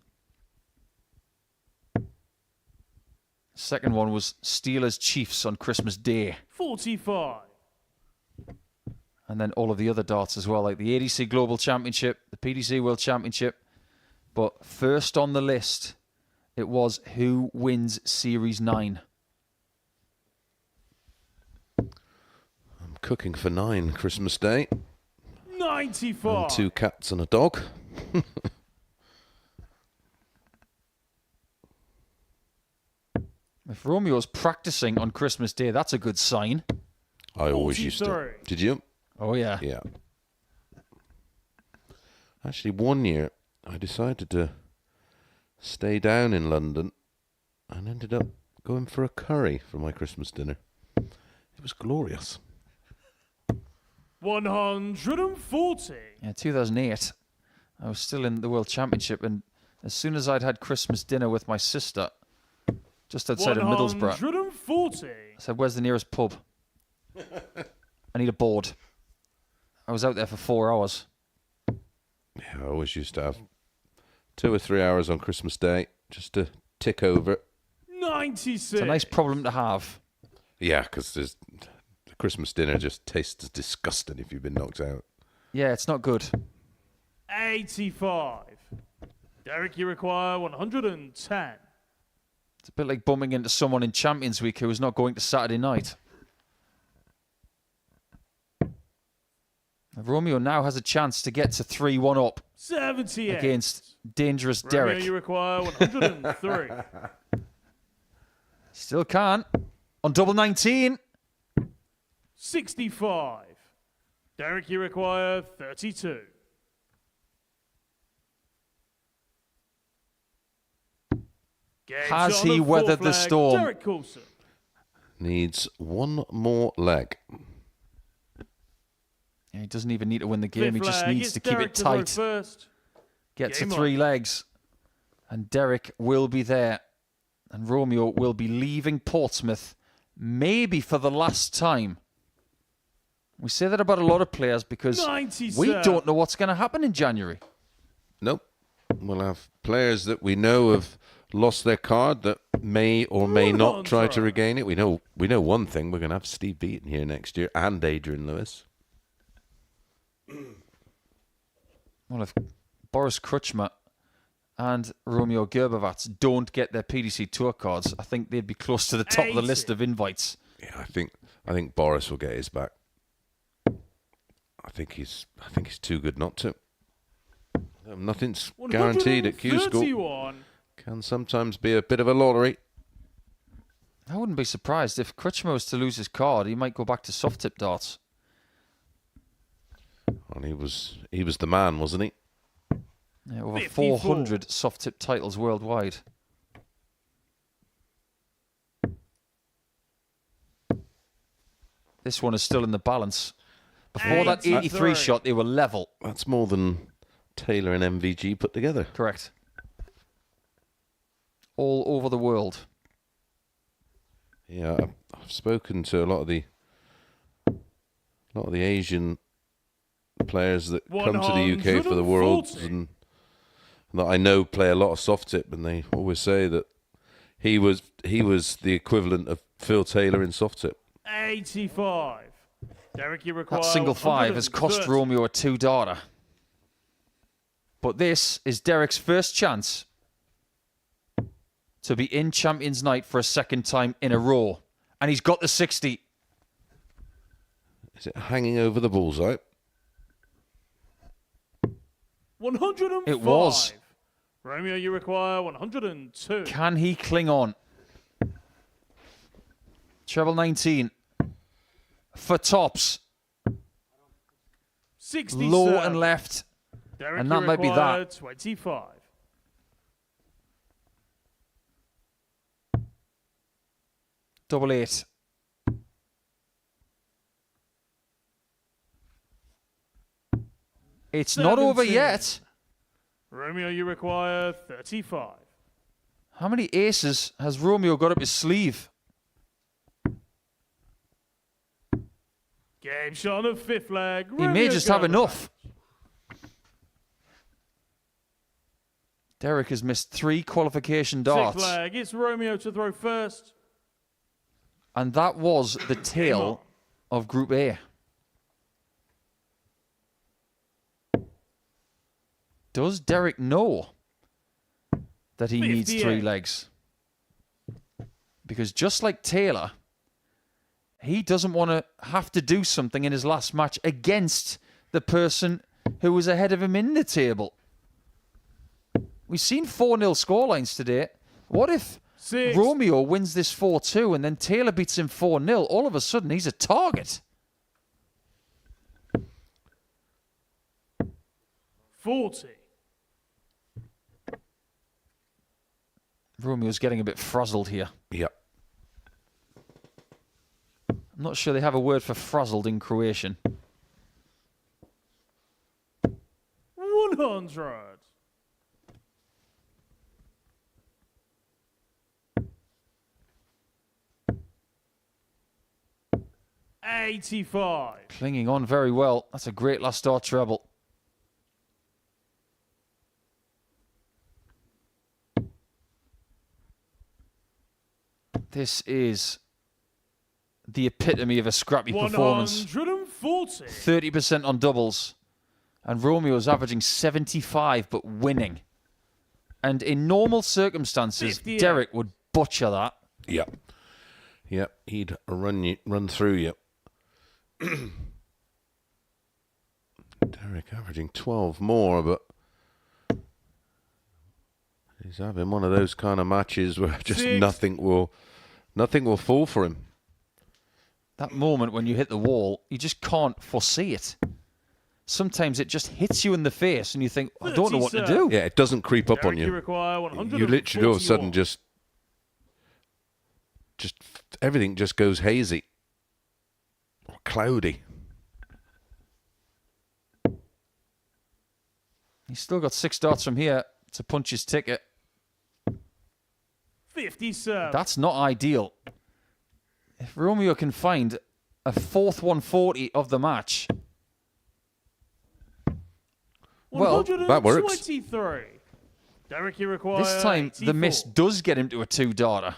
Second one was Steelers Chiefs on Christmas Day. 45. And then all of the other darts as well, like the ADC Global Championship, the PDC World Championship. But first on the list, it was who wins Series 9. I'm cooking for 9 Christmas Day. 94. And 2 cats and a dog. If Romeo's practicing on Christmas Day, that's a good sign. I always used to. 43. Did you? Oh, yeah. Yeah. Actually, one year I decided to stay down in London and ended up going for a curry for my Christmas dinner. It was glorious. 140. Yeah, 2008. I was still in the World Championship, and as soon as I'd had Christmas dinner with my sister, just outside of Middlesbrough, 140. I said, "Where's the nearest pub? I need a board." I was out there for 4 hours. Yeah, I always used to have 2 or 3 hours on Christmas Day just to tick over. 96. It's a nice problem to have. Yeah, because the Christmas dinner just tastes disgusting if you've been knocked out. Yeah, it's not good. 85. Derek, you require 110. It's a bit like bumming into someone in Champions Week who is not going to Saturday night. Romeo now has a chance to get to 3-1 up 78. against dangerous Romeo, Derek. you require 103. Still can't. On double 19. 65. Derek, you require 32. Game Has shot on he the weathered fourth the leg. storm? Derek Coulson. Needs one more leg. Yeah, he doesn't even need to win the game. Fifth He just leg. needs It's to keep Derek it to throw tight. First. Get to Game 3 on. legs. And Derek will be there. And Romeo will be leaving Portsmouth maybe for the last time. We say that about a lot of players because 97. we don't know what's going to happen in January. Nope. We'll have players that we know have lost their card that may or may not try to regain it. We know one thing. We're going to have Steve Beaton here next year and Adrian Lewis. Well, if Boris Krujma and Romeo Grbavac don't get their PDC Tour cards, I think they'd be close to the top of the 80. list of invites. Yeah, I think Boris will get his back. I think he's too good not to. Nothing's guaranteed at Q School. 131. Can sometimes be a bit of a lottery. I wouldn't be surprised if Krujma was to lose his card. He might go back to soft tip darts. And he was the man, wasn't he? Yeah, over 54. 400 soft tip titles worldwide. This one is still in the balance. Before that 83 83. shot, they were level. That's more than Taylor and MVG put together. Correct. All over the world. Yeah, I've spoken to a lot of the Asian players that come to the UK for the Worlds, 140. and that I know play a lot of soft tip, and they always say that he was the equivalent of Phil Taylor in soft tip. 85. Derek, you require That single 5 has cost 130. Romeo a 2-darter. But this is Derek's first chance to be in Champions Night for a second time in a row. And he's got the 60. Is it hanging over the bullseye? 105. It was. Romeo, you require 102. Can he cling on? Treble 19. For tops. 67. Low and left. Derek, and you that might be require that. 25. Double 8. It's not over 17. yet. Romeo, you require 35. How many aces has Romeo got up his sleeve? Game shot on the 5th leg. He may Romeo just have Grbavac. enough. Derek has missed 3 qualification 6th darts. leg. It's Romeo to throw first. And that was the tail of Group A. Does Derek know that he needs 3 58. legs? Because just like Taylor, he doesn't want to have to do something in his last match against the person who was ahead of him in the table. We've seen 4-0 scorelines today. What if 6. Romeo wins this 4-2 and then Taylor beats him 4-0? All of a sudden, he's a target. 40. Romeo's getting a bit frazzled here. Yep. I'm not sure they have a word for frazzled in Croatian. 100. $85. Clinging on very well. That's a great last start treble. This is the epitome of a scrappy performance. 140. 30% on doubles. And Romeo's averaging 75 but winning. And in normal circumstances, 58. Derek would butcher that. Yep. Yep. He'd run through you. Derek averaging 12 more, but he's having one of those kind of matches where just 6. nothing will fall for him. That moment when you hit the wall, you just can't foresee it. Sometimes it just hits you in the face and you think, I don't know what to 37. do. Yeah, it doesn't creep up on Derek, you you. require 141. You literally all of a sudden just everything just goes hazy or cloudy. He's still got 6 darts from here to punch his ticket. 57. That's not ideal. If Romeo can find a 4th 140 of the match, well, that works. 123. Derek, you require this time 84. the miss does get him to a 2-darter.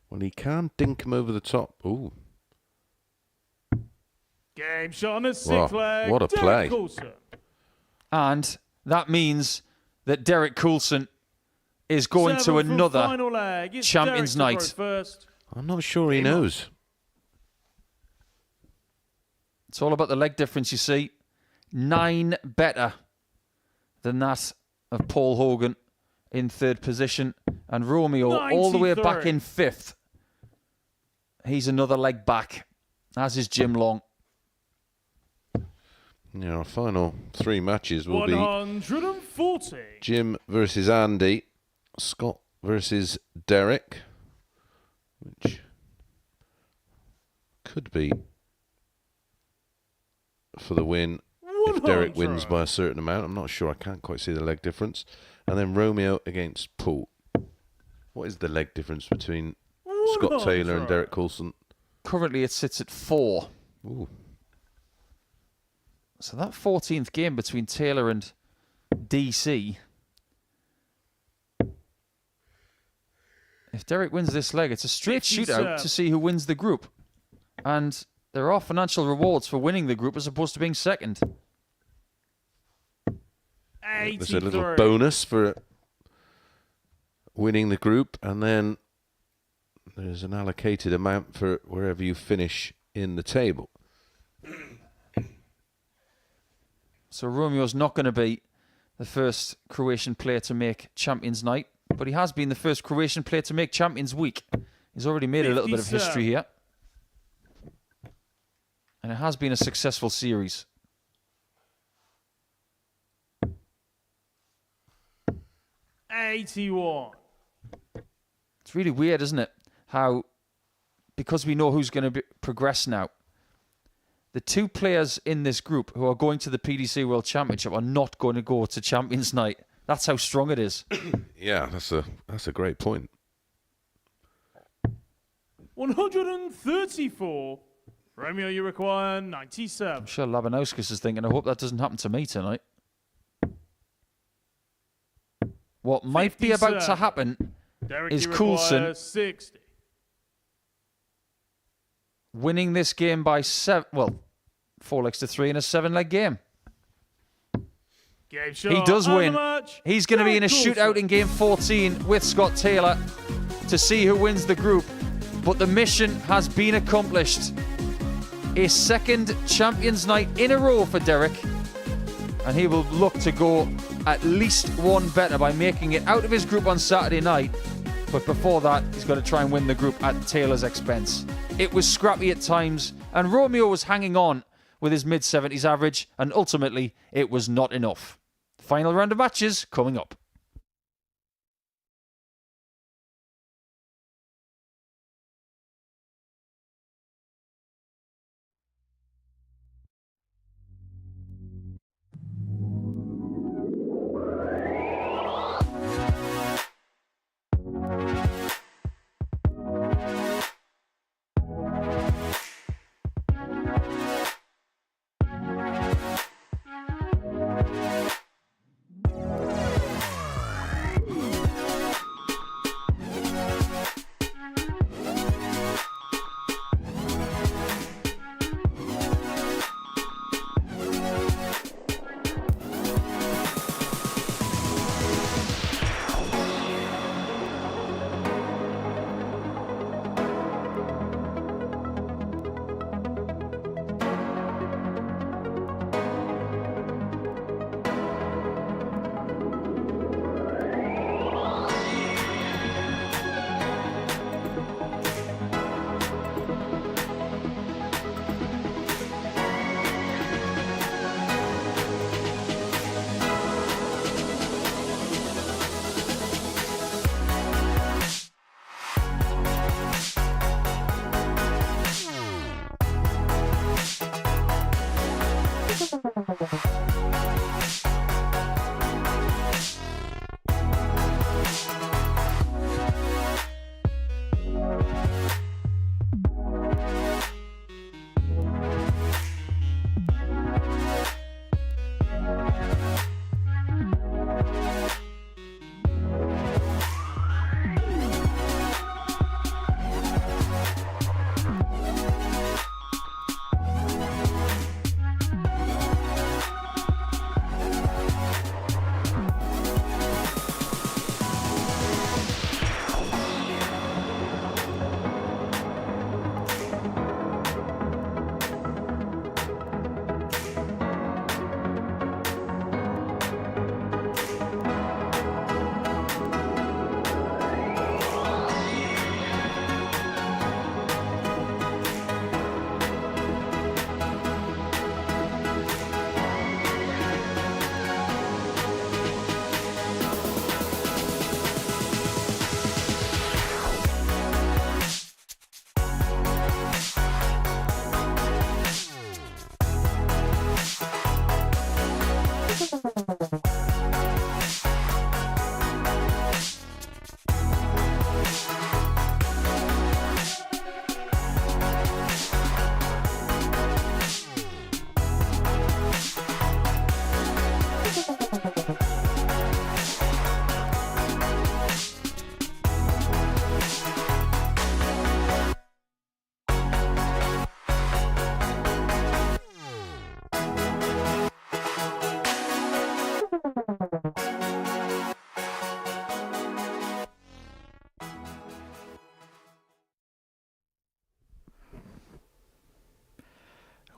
Well, he can dink him over the top. Ooh. Game shot on the 6th Wow, leg. what a Derek play. Coulson. And that means that Derek Coulson is going 7 to from another final leg. It's Champions Derek to Night. throw first. I'm not sure he knows. It's all about the leg difference, you see. 9 better than that of Paul Hogan in 3rd position. And Romeo all the way back 93. in 5th. He's another leg back, as is Jim Long. Yeah, our final 3 matches will be 140. Jim versus Andy, Scott versus Derek, which could be for the win if Derek wins by a certain amount. I'm not sure. I can't quite see the leg difference. And then Romeo against Paul. What is the leg difference between Scott Taylor and Derek Coulson? Currently it sits at 4. Ooh. So that 14th game between Taylor and DC. If Derek wins this leg, it's a straight shootout to see who wins the group. And there are financial rewards for winning the group as opposed to being second. There's a little bonus for winning the group, and then there's an allocated amount for wherever you finish in the table. So Romeo's not going to be the first Croatian player to make Champions Night, but he has been the first Croatian player to make Champions Week. He's already made a little bit of history here. And it has been a successful series. $81. It's really weird, isn't it? How, because we know who's going to progress now, the two players in this group who are going to the PDC World Championship are not going to go to Champions Night. That's how strong it is. Yeah, that's a great point. 134. Romeo, you require 97. I'm sure Labanauskas is thinking, I hope that doesn't happen to me tonight. What might be about to happen Derek, is you Coulson require 60. winning this game by 4 legs to 3 in a 7-leg game. Game shot He does on the win. match. He's going to be in a Coulson. shootout in game 14 with Scott Taylor to see who wins the group. But the mission has been accomplished. A second Champions Night in a row for Derek. And he will look to go at least one better by making it out of his group on Saturday night. But before that, he's got to try and win the group at Taylor's expense. It was scrappy at times, and Romeo was hanging on with his mid-70s average, and ultimately, it was not enough. Final round of matches coming up.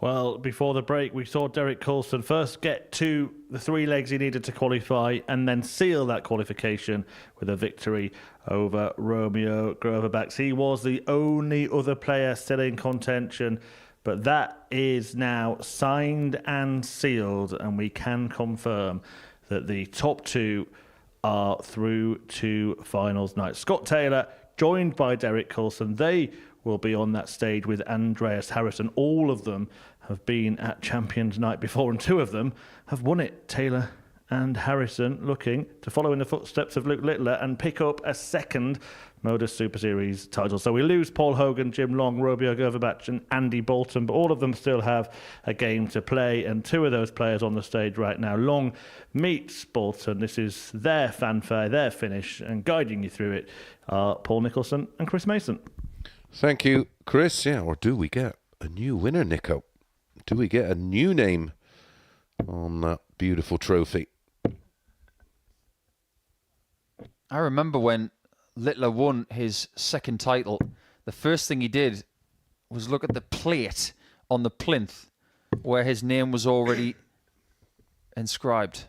Well, before the break, we saw Derek Coulson first get to the 3 legs he needed to qualify and then seal that qualification with a victory over Romeo Grbavac. He was the only other player still in contention, but that is now signed and sealed, and we can confirm that the top 2 are through to finals night. Scott Taylor, joined by Derek Coulson, they will be on that stage with Andreas Harrison. All of them have been at Champions Night before, and 2 of them have won it. Taylor and Harrison looking to follow in the footsteps of Luke Littler and pick up a second Modus Super Series title. So we lose Paul Hogan, Jim Long, Romeo Grbavac and Andy Bolton, but all of them still have a game to play, and 2 of those players on the stage right now. Long meets Bolton. This is their fanfare, their finish, and guiding you through it are Paul Nicholson and Chris Mason. Thank you, Chris. Yeah, or do we get a new winner, Nico? Do we get a new name on that beautiful trophy? I remember when Littler won his second title, the first thing he did was look at the plate on the plinth where his name was already inscribed.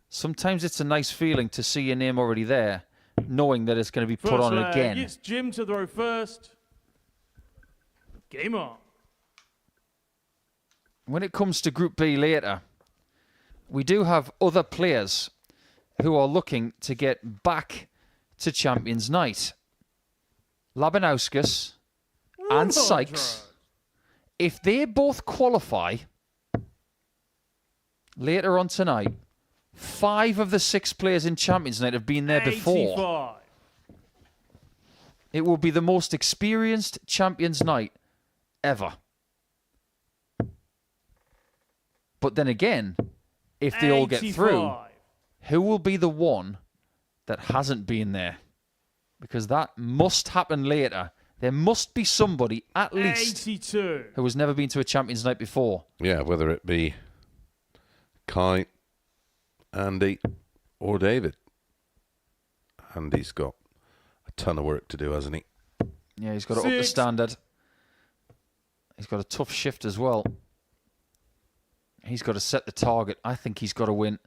Sometimes it's a nice feeling to see your name already there, knowing that it's going to be put on again. It's Jim to throw first. Game on. When it comes to Group B later, we do have other players who are looking to get back to Champions Night. Labanauskas and Sykes, if they both qualify later on tonight, 5 of the 6 players in Champions Night have been there before. 85. It will be the most experienced Champions Night ever. But then again, if they all get through, 85. who will be the one that hasn't been there? Because that must happen later. There must be somebody, at least, 82. who has never been to a Champions Night before. Yeah, whether it be Kai, Andy, or David. Andy's got a ton of work to do, hasn't he? Yeah, he's got to up the 6. standard. He's got a tough shift as well. He's got to set the target. I think he's got to win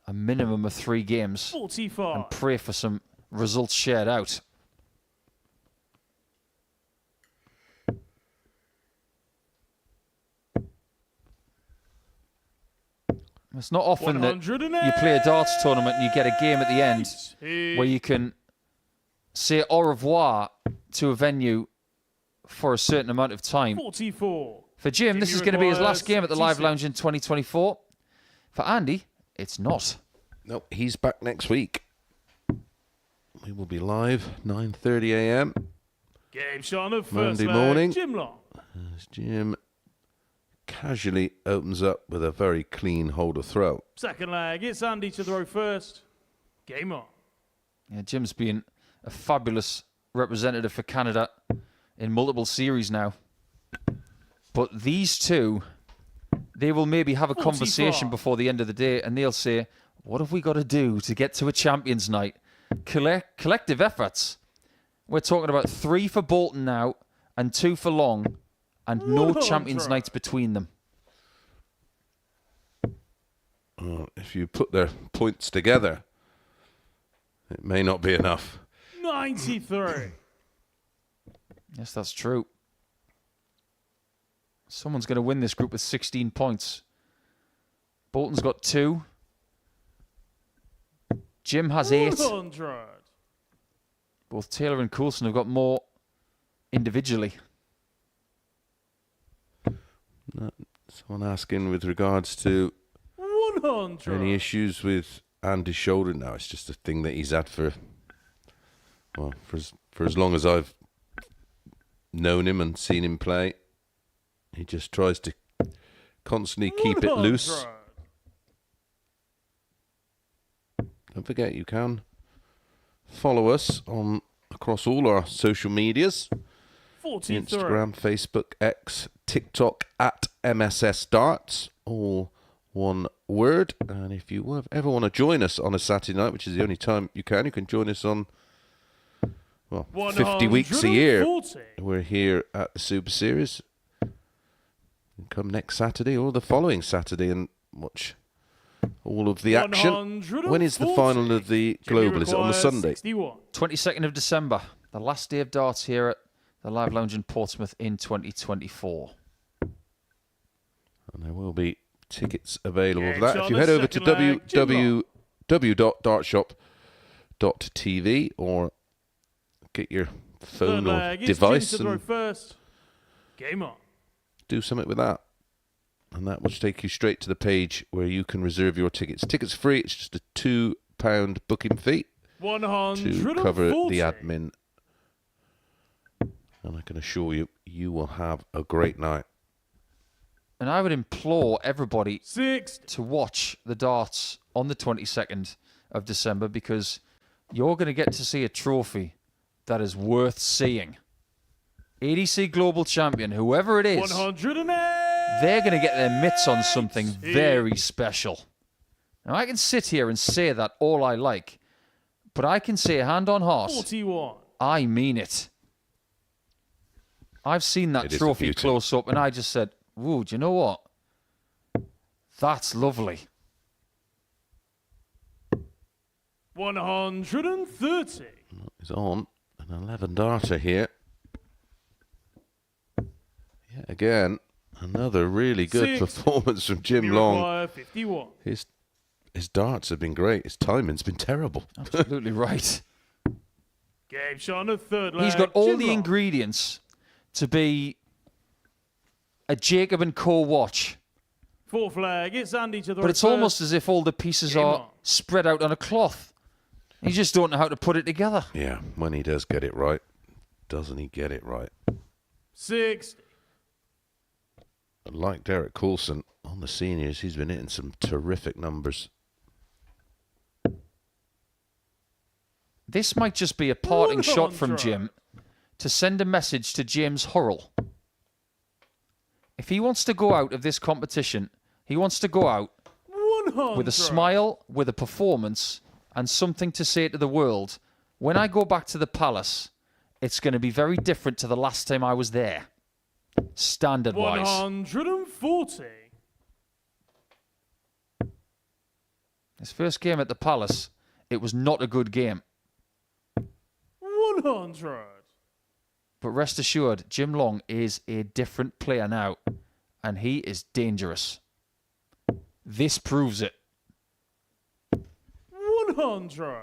a minimum of 3 games 45. and pray for some results shared out. It's not often that you play a darts tournament and you get a game at the end where you can say au revoir to a venue for a certain amount of time. 44. For Jim, this is going to be his last game at the Live 66. Lounge in 2024. For Andy, it's not. No, he's back next week. We will be live 9:30 a.m. Game shot on the first Monday leg. morning. Jim Long. as Jim casually opens up with a very clean holder throw. Second leg. It's Andy to throw first. Game on. Yeah, Jim's been a fabulous representative for Canada in multiple series now. But these 2, they will maybe have a 44. conversation before the end of the day, and they'll say, what have we got to do to get to a Champions Night? Collective efforts. We're talking about 3 for Bolton now and 2 for Long, and no Champions Nights between them. If you put their points together, it may not be enough. 93. Yes, that's true. Someone's going to win this group with 16 points. Bolton's got 2. Jim has 8. 100. Both Taylor and Coulson have got more individually. Someone asking with regards to 100. any issues with Andy's shoulder. No, it's just a thing that he's had for as long as I've known him and seen him play. He just tries to constantly keep it loose. 100. Don't forget, you can follow us on across all our social medias. 43. Instagram, Facebook, X, TikTok at MSS Darts, all one word. And if you ever want to join us on a Saturday night, which is the only time you can join us on 50 weeks a year. 140. We're here at the Super Series. can come next Saturday or the following Saturday and watch all of the action. When is the final of the Global? Is it on the Sunday? 61. 22nd of December, the last day of darts here at the Live Lounge in Portsmouth in 2024. And there will be tickets available for Games that. If on you the head over to second leg, www.dartshop.tv or get your phone Third or leg, it's device Jim to throw and first. Game on. do something with that. And that will take you straight to the page where you can reserve your tickets. Tickets are free. It's just a £2 booking fee to 140. cover the admin. And I can assure you, you will have a great night. And I would implore everybody 60. to watch the darts on the 22nd of December, because you're going to get to see a trophy that is worth seeing. ADC Global Champion, whoever it is, 108. they're going to get their mitts on something very special. Now, I can sit here and say that all I like, but I can say, hand on heart, 41. I mean it. I've seen that It is a trophy beauty. close up, and I just said, "Whoa, do you know what? That's lovely." 130. Is on an 11 darter here. Yet again, another really good 6. performance from Jim Long. Require 51. His darts have been great. His timing's been terrible. Absolutely right. Game shot on the third leg. He's got all Jim the Long. ingredients to be a Jacob and Co watch, Fourth flag. It's Andy to the but it's almost as if all the pieces Game are on. spread out on a cloth. You just don't know how to put it together. Yeah, when he does get it right, doesn't he get it right? 60. And like Derek Coulson on the seniors, he's been hitting some terrific numbers. This might just be a parting shot from 100. Jim to send a message to James Hurrell. If he wants to go out of this competition, he wants to go out 100. with a smile, with a performance, and something to say to the world. When I go back to the Palace, it's going to be very different to the last time I was there, standard-wise. 140. His first game at the Palace, it was not a good game. 100. But rest assured, Jim Long is a different player now, and he is dangerous. This proves it. 100.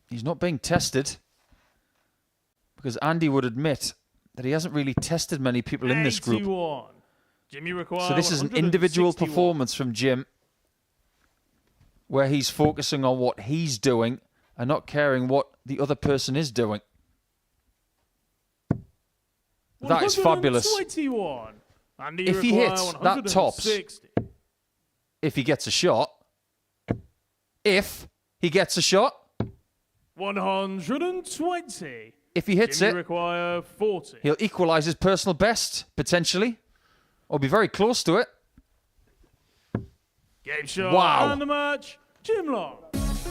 He's not being tested, because Andy would admit that he hasn't really tested many people in this group. 81. Jimmy requires So this is an individual 161. performance from Jim, where he's focusing on what he's doing and not caring what the other person is doing. That is fabulous. 121. Andy If he require hits that tops, 160. if he gets a shot, if he gets a shot, 120. if he hits Jimmy it, require 40. he'll equalise his personal best, potentially, or be very close to it. Game shot. Wow. And the match. Jim Long.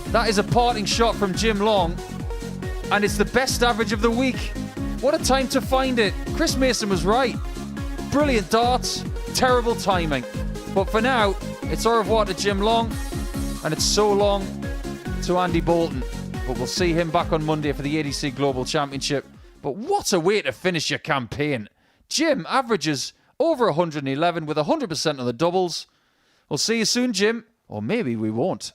That is a parting shot from Jim Long, and it's the best average of the week. What a time to find it. Chris Mason was right. Brilliant darts, terrible timing. But for now, it's au revoir to Jim Long, and it's so long to Andy Bolton. But we'll see him back on Monday for the ADC Global Championship. But what a way to finish your campaign. Jim averages over 111 with 100% on the doubles. We'll see you soon, Jim. Or maybe we won't.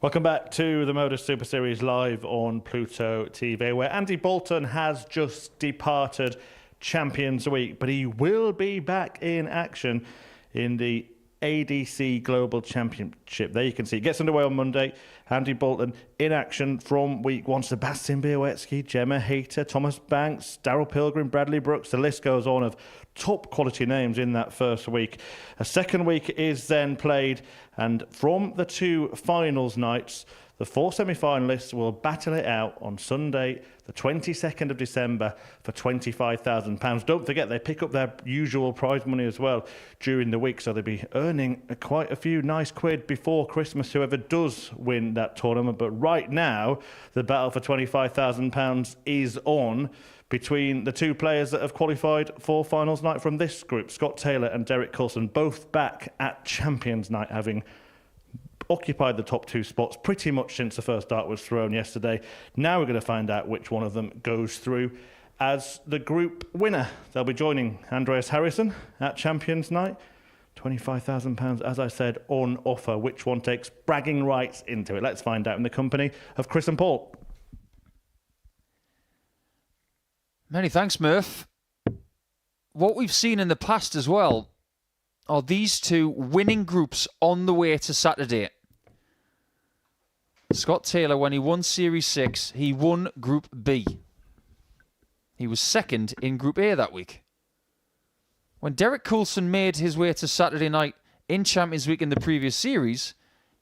Welcome back to the Modus Super Series live on Pluto TV, where Andy Bolton has just departed Champions Week, but he will be back in action in the ADC Global Championship. There you can see it gets underway on Monday. Andy Bolton in action from week one. Sebastian Białecki, Gemma Hayter, Thomas Banks, Daryl Pilgrim, Bradley Brooks. The list goes on of top quality names in that first week. A second week is then played, and from the two finals nights, the four semi-finalists will battle it out on Sunday, the 22nd of December, for £25,000. Don't forget, they pick up their usual prize money as well during the week, so they'll be earning quite a few nice quid before Christmas, whoever does win that tournament. But right now, the battle for £25,000 is on between the two players that have qualified for finals night from this group, Scott Taylor and Derek Coulson, both back at Champions Night, having occupied the top two spots pretty much since the first dart was thrown yesterday. Now we're going to find out which one of them goes through as the group winner. They'll be joining Andreas Harrison at Champions Night. £25,000, as I said, on offer. Which one takes bragging rights into it? Let's find out in the company of Chris and Paul. Many thanks, Murph. What we've seen in the past as well are these two winning groups on the way to Saturday. Scott Taylor, when he won Series 6, he won Group B. He was second in Group A that week. When Derek Coulson made his way to Saturday night in Champions Week in the previous series,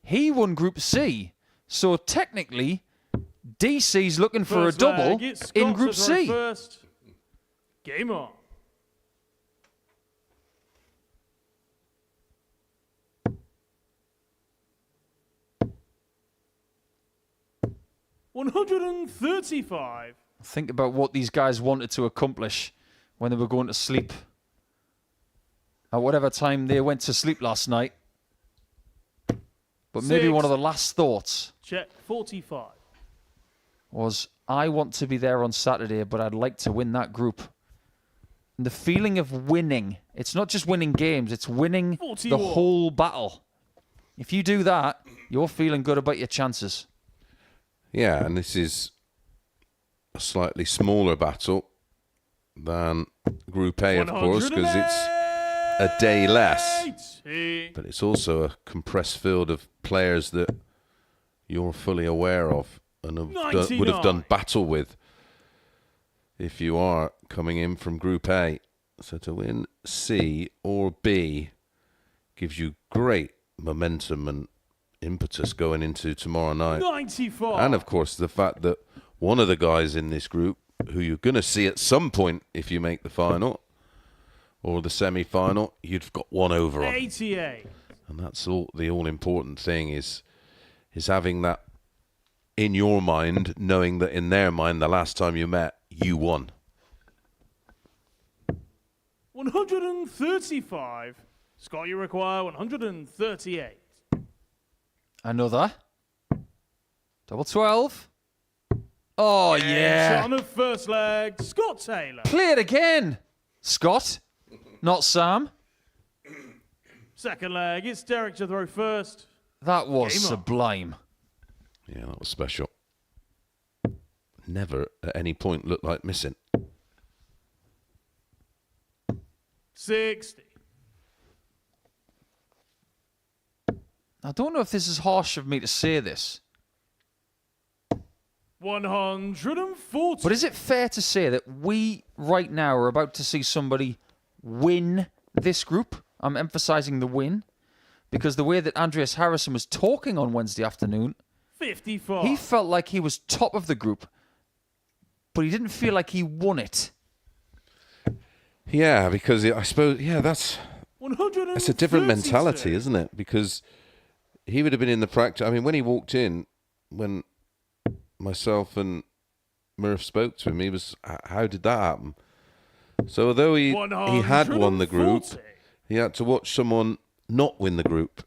he won Group C. So technically, DC's looking for a double in Group C. First. Game on. $135. Think about what these guys wanted to accomplish when they were going to sleep. At whatever time they went to sleep last night. But maybe one of the last thoughts. Check 45. Was, I want to be there on Saturday, but I'd like to win that group. And the feeling of winning, it's not just winning games, it's winning 41. The whole battle. If you do that, you're feeling good about your chances. Yeah, and this is a slightly smaller battle than Group A, of course, because it's a day less. But it's also a compressed field of players that you're fully aware of and would have done battle with if you are coming in from Group A. So to win C or B gives you great momentum and impetus going into tomorrow night. 94. And of course the fact that one of the guys in this group who you're going to see at some point if you make the final or the semi-final, you've got one over on. 88. And that's all. The all-important thing is having that in your mind, knowing that in their mind, the last time you met, you won. 135. Scott, you require 138. Another. Double 12. Oh, yeah. On the first leg, Scott Taylor. Play it again. Scott, not Sam. Second leg, it's Derek to throw first. That was Game on. sublime. Yeah, that was special. Never at any point looked like missing. 60. I don't know if this is harsh of me to say this, 140. but is it fair to say that we right now are about to see somebody win this group? I'm emphasizing the win, because the way that Andreas Harrison was talking on Wednesday afternoon, 54. he felt like he was top of the group, but he didn't feel like he won it. Yeah, because I suppose, that's a different mentality, 132. isn't it? Because he would have been in the practice. I mean, when he walked in, when myself and Murph spoke to him, he was, how did that happen? So although he had won the group, 140. he had to watch someone not win the group,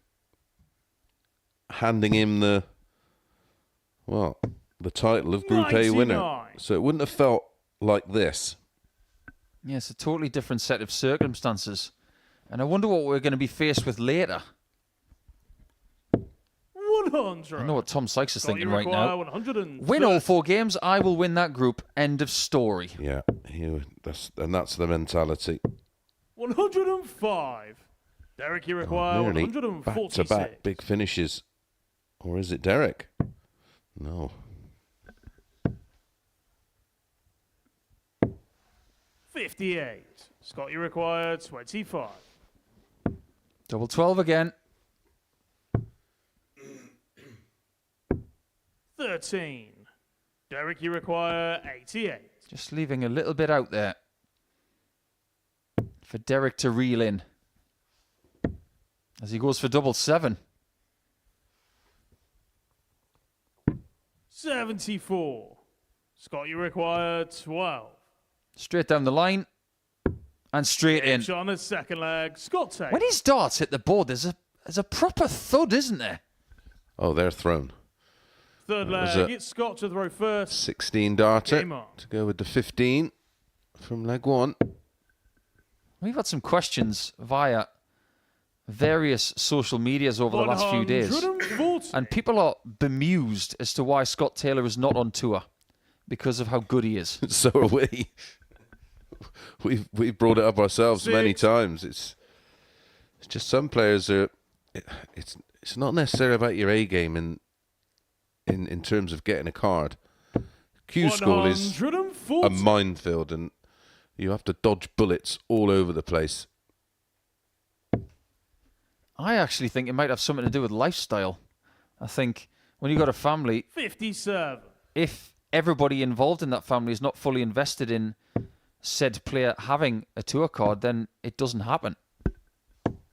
handing him the title of Group A winner. 99. So it wouldn't have felt like this. Yeah, it's a totally different set of circumstances. And I wonder what we're going to be faced with later. 100. I know what Tom Sykes is Scott, thinking you right require now. 130. Win all 4 games, I will win that group. End of story. Yeah, that's the mentality. 105. Derek, you require Nearly 146. back-to-back big finishes. Or is it Derek? No. 58. Scott, you require 25. Double 12 again. 13. Derek, you require 88. Just leaving a little bit out there for Derek to reel in as he goes for double 7. 74. Scott, you require 12. Straight down the line and straight in. On his second leg, Scott Taylor. When his darts hit the board, there's a proper thud, isn't there? Oh, they're thrown. Third was leg, a- it's Scott to throw first. 16 darter Game on. to go with the 15 from leg 1. We've had some questions via various social medias over the last few days. 140. And people are bemused as to why Scott Taylor is not on tour because of how good he is. So are we. We've brought it up ourselves many 6. times. It's just some players are. It's not necessarily about your A game in terms of getting a card. Q school is 140. a minefield, and you have to dodge bullets all over the place. I actually think it might have something to do with lifestyle. I think when you've got a family, 57. if everybody involved in that family is not fully invested in said player having a tour card, then it doesn't happen.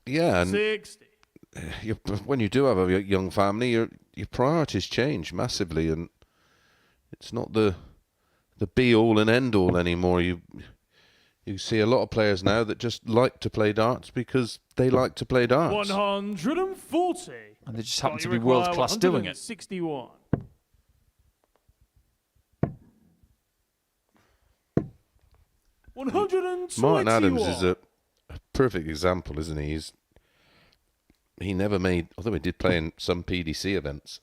Yeah, and 60. when you do have a young family, your priorities change massively, and it's not the be all and end all anymore. You see a lot of players now that just like to play darts because they like to play darts. 140. And they just happen Scott, to you be world class require doing it. 61. Martin Adams is a perfect example, isn't he? He never made, although he did play in some PDC events,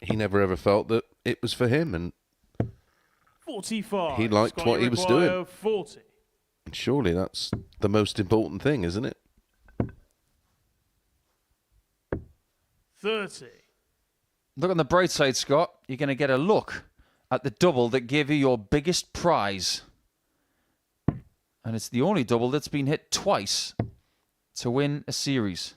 he never ever felt that it was for him, and 45. He liked Scott, what you he was require doing. 40. surely that's the most important thing, isn't it? 30. Look on the bright side, Scott. You're going to get a look at the double that gave you your biggest prize. And it's the only double that's been hit twice to win a series.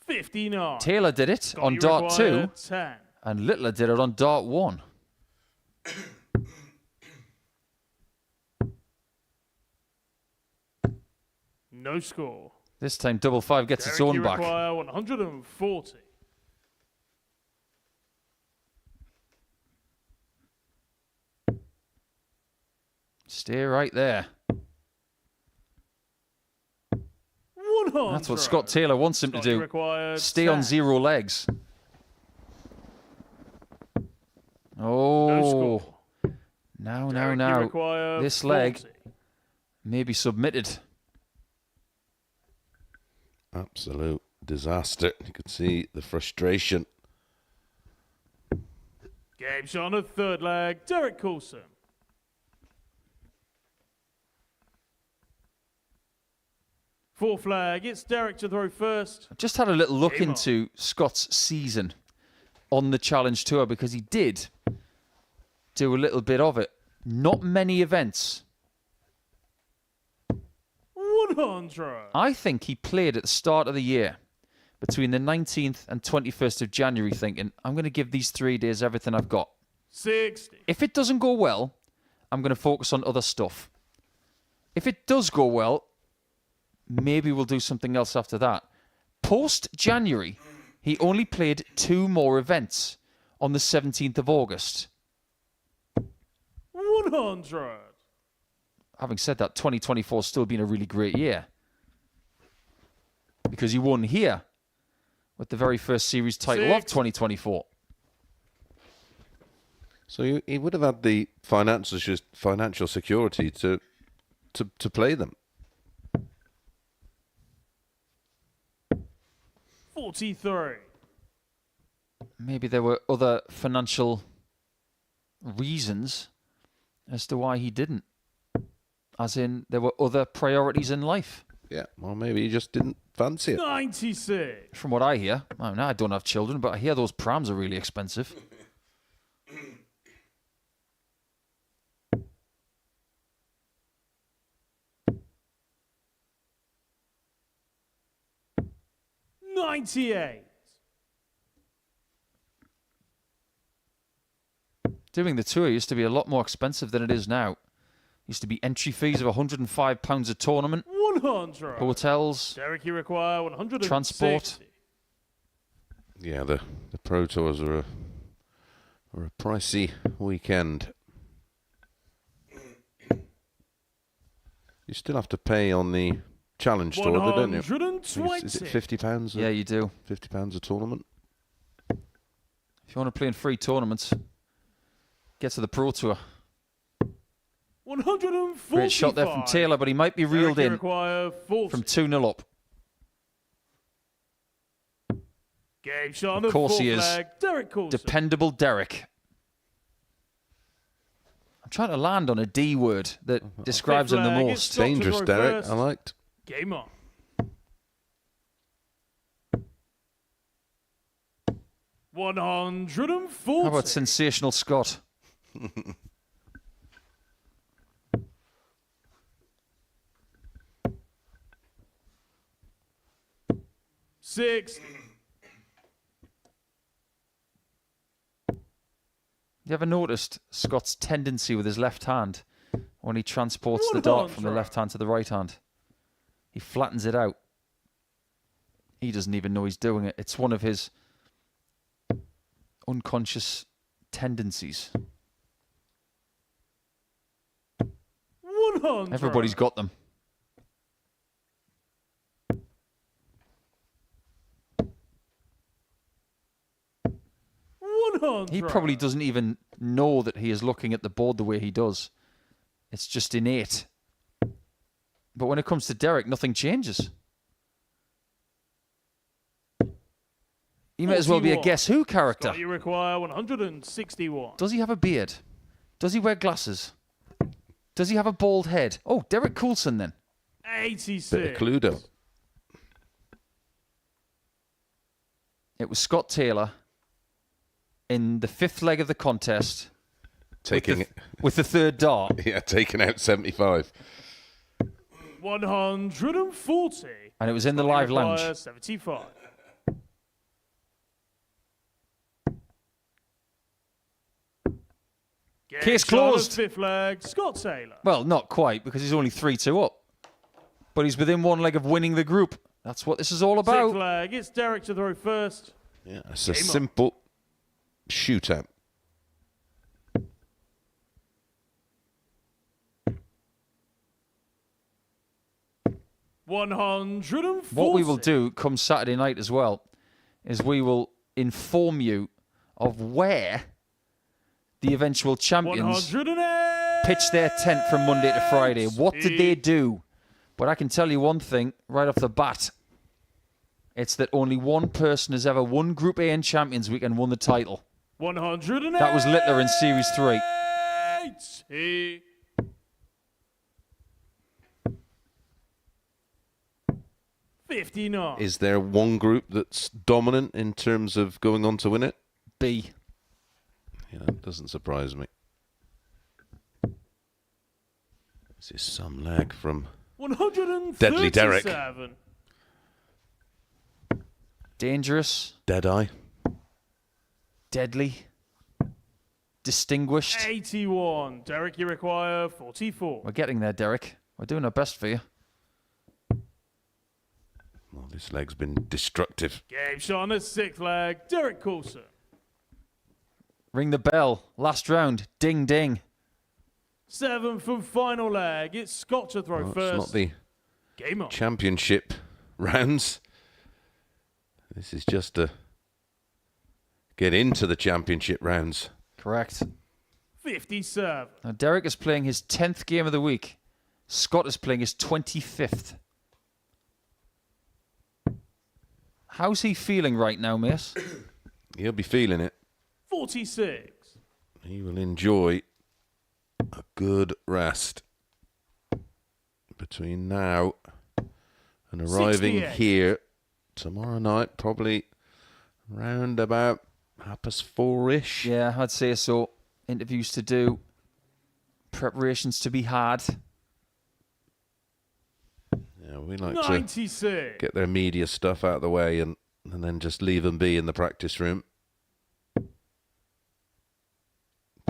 59. Taylor did it Scott, on you dart require 2, 10. and Littler did it on dart 1. No score. This time, double five gets its Derek, own you back. require 140. Stay right there. 100. That's what Scott Taylor wants him to Scott, you do. require Stay on 10. 0 legs. No Oh. score. Now, Derek, you now. require This leg 40. may be submitted. Absolute disaster. You could see the frustration. Game shot on a third leg. Derek Coulson. Fourth leg. It's Derek to throw first. I've just had a little look Game on. into Scott's season on the Challenge Tour because he did do a little bit of it. Not many events. 100. I think he played at the start of the year between the 19th and 21st of January thinking, I'm going to give these 3 days everything I've got. 60. If it doesn't go well, I'm going to focus on other stuff. If it does go well, maybe we'll do something else after that. Post-January, he only played 2 more events on the 17th of August. 100. Having said that, 2024 has still been a really great year. Because he won here with the very first series title of 2024. So he would have had the financial security to play them. 43. Maybe there were other financial reasons as to why he didn't. As in, there were other priorities in life. Yeah, well, maybe he just didn't fancy it. 96. From what I hear, I don't have children, but I hear those prams are really expensive. $98. Doing the tour used to be a lot more expensive than it is now. Used to be entry fees of £105 a tournament, 100. hotels, Derek, you require 160. transport. Yeah, the Pro Tours are a pricey weekend. You still have to pay on the Challenge Tour, don't you? 120. Is it £50? Yeah, you do. £50 a tournament. If you want to play in free tournaments, get to the Pro Tour. 145. Great shot there from Taylor, but he might be reeled Derek, you in require 40. from 2-0 up. Game shot on Of the course fourth he is. leg. Derek Coulson. Dependable Derek. I'm trying to land on a D word that describes him the flag, most. it's Scott to Dangerous, throw Derek. first. I liked. Game on. $140. How about sensational Scott? $6. You ever noticed Scott's tendency with his left hand when he transports the dart from the left hand to the right hand? He flattens it out. He doesn't even know he's doing it. It's one of his unconscious tendencies. 100. Everybody's got them. He probably doesn't even know that he is looking at the board the way he does. It's just innate. But when it comes to Derek, nothing changes. He might as well be a 41. Guess Who character. Scott, you require 161. Does he have a beard? Does he wear glasses? Does he have a bald head? Oh, Derek Coulson then. 86. Bit of Cluedo. It was Scott Taylor in the fifth leg of the contest with the third dart. Yeah, taking out 75. 140. And it was in the Scott, you live require lounge. 75. Case closed. Fifth leg, Scott Taylor. Well, not quite, because he's only 3-2 up. But he's within one leg of winning the group. That's what this is all Sixth about. leg, it's Derek to throw first. Yeah, it's a simple shootout. What we will do come Saturday night as well is we will inform you of where the eventual champions pitch their tent from Monday to Friday. What did they do? But I can tell you one thing right off the bat. It's that only one person has ever won Group A in Champions Week and won the title. 108. That was Littler in Series 3. 59. Is there one group that's dominant in terms of going on to win it? B. Yeah, that doesn't surprise me. This is some lag from 137. Deadly Derek. Dangerous. Deadeye. Deadly. Distinguished. 81. Derek, you require 44. We're getting there, Derek. We're doing our best for you. Well, this leg's been destructive. Game shot on the sixth leg, Derek Coulson. Ring the bell. Last round. Ding, ding. Seventh and final leg, it's Scott to throw Well, first. it's not the Game on. championship rounds. This is just to get into the championship rounds. Correct. 57. Now, Derek is playing his 10th game of the week. Scott is playing his 25th. How's he feeling right now, Mace? He'll be feeling it. 46. He will enjoy a good rest between now and arriving 68. here tomorrow night, probably round about 4:30-ish. Yeah, I'd say so. Interviews to do. Preparations to be had. Yeah, we like 96. to get their media stuff out of the way and then just leave them be in the practice room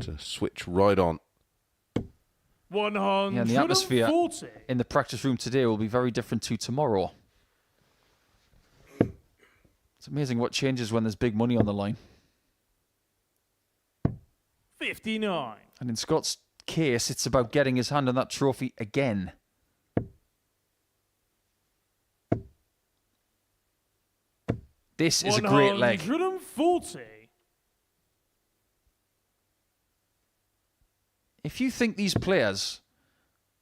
to switch right on. 140. Yeah, and the atmosphere in the practice room today will be very different to tomorrow. It's amazing what changes when there's big money on the line. 59. And in Scott's case, it's about getting his hand on that trophy again. This is a great leg. 140. If you think these players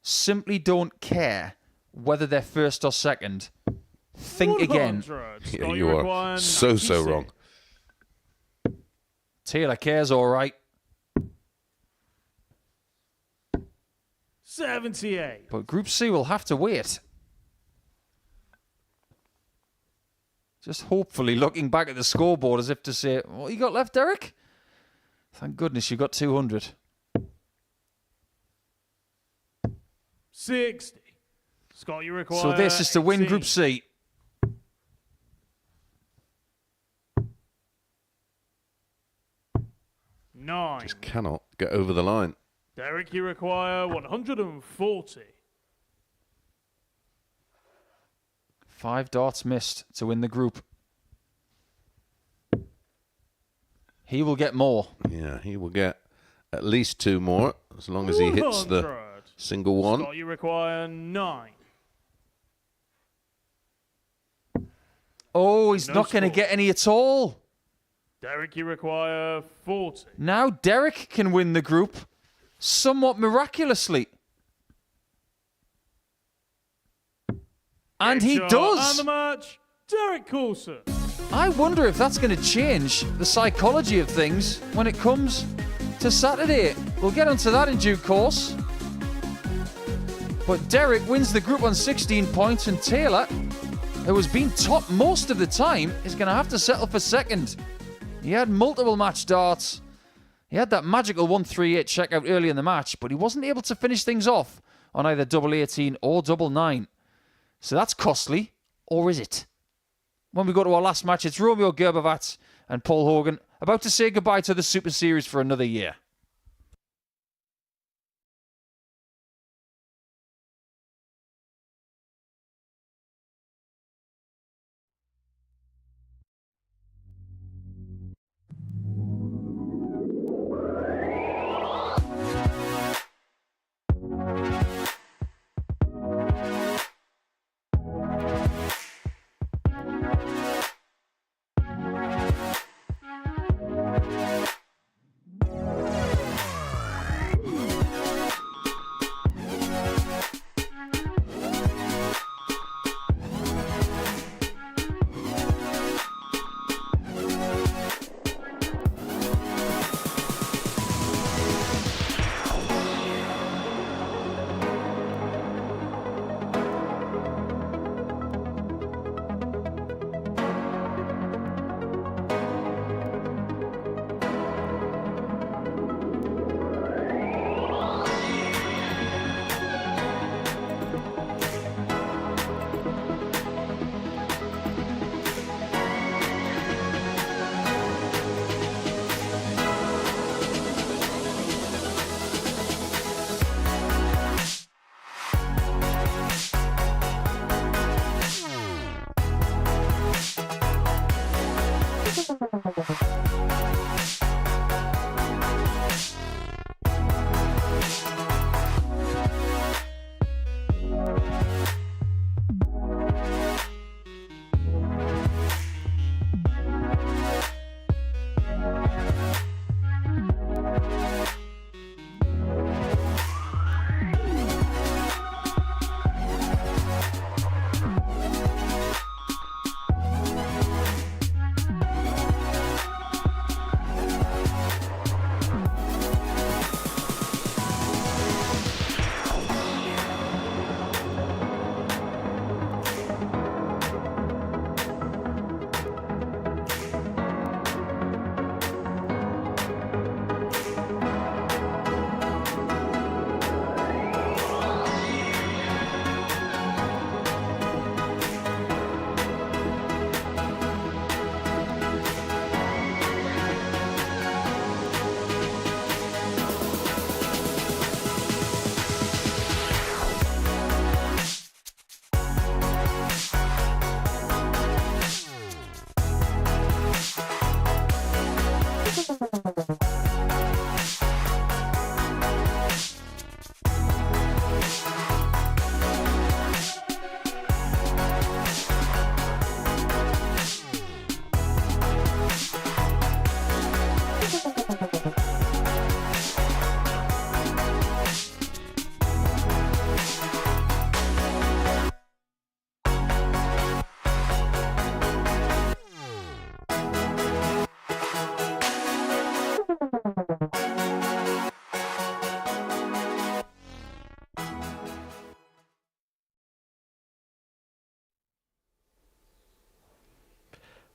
simply don't care whether they're first or second, think again. 100. Yeah, Scott, you require are so 96. wrong. Taylor cares all right. 78. But Group C will have to wait. Just hopefully looking back at the scoreboard as if to say, what you got left, Derek? Thank goodness you got 200. 60. Scott, you require So this is to win 18. Group C. Nine. Just cannot get over the line. Derek, you require 140. 5 darts missed to win the group. He will get more. Yeah, he will get at least 2 more as long as he hits the 100. single one. Scott, you require 9. Oh, he's No not going to score. get any at all. Derek, you require 40. Now Derek can win the group somewhat miraculously. And he Shot does. And the match, Derek Coulson. I wonder if that's going to change the psychology of things when it comes to Saturday. We'll get onto that in due course. But Derek wins the group on 16 points, and Taylor, who has been top most of the time, is going to have to settle for second. He had multiple match darts. He had that magical 138 checkout early in the match, but he wasn't able to finish things off on either double 18 or double 9. So that's costly, or is it? When we go to our last match, it's Romeo Grbavac and Paul Hogan about to say goodbye to the Super Series for another year.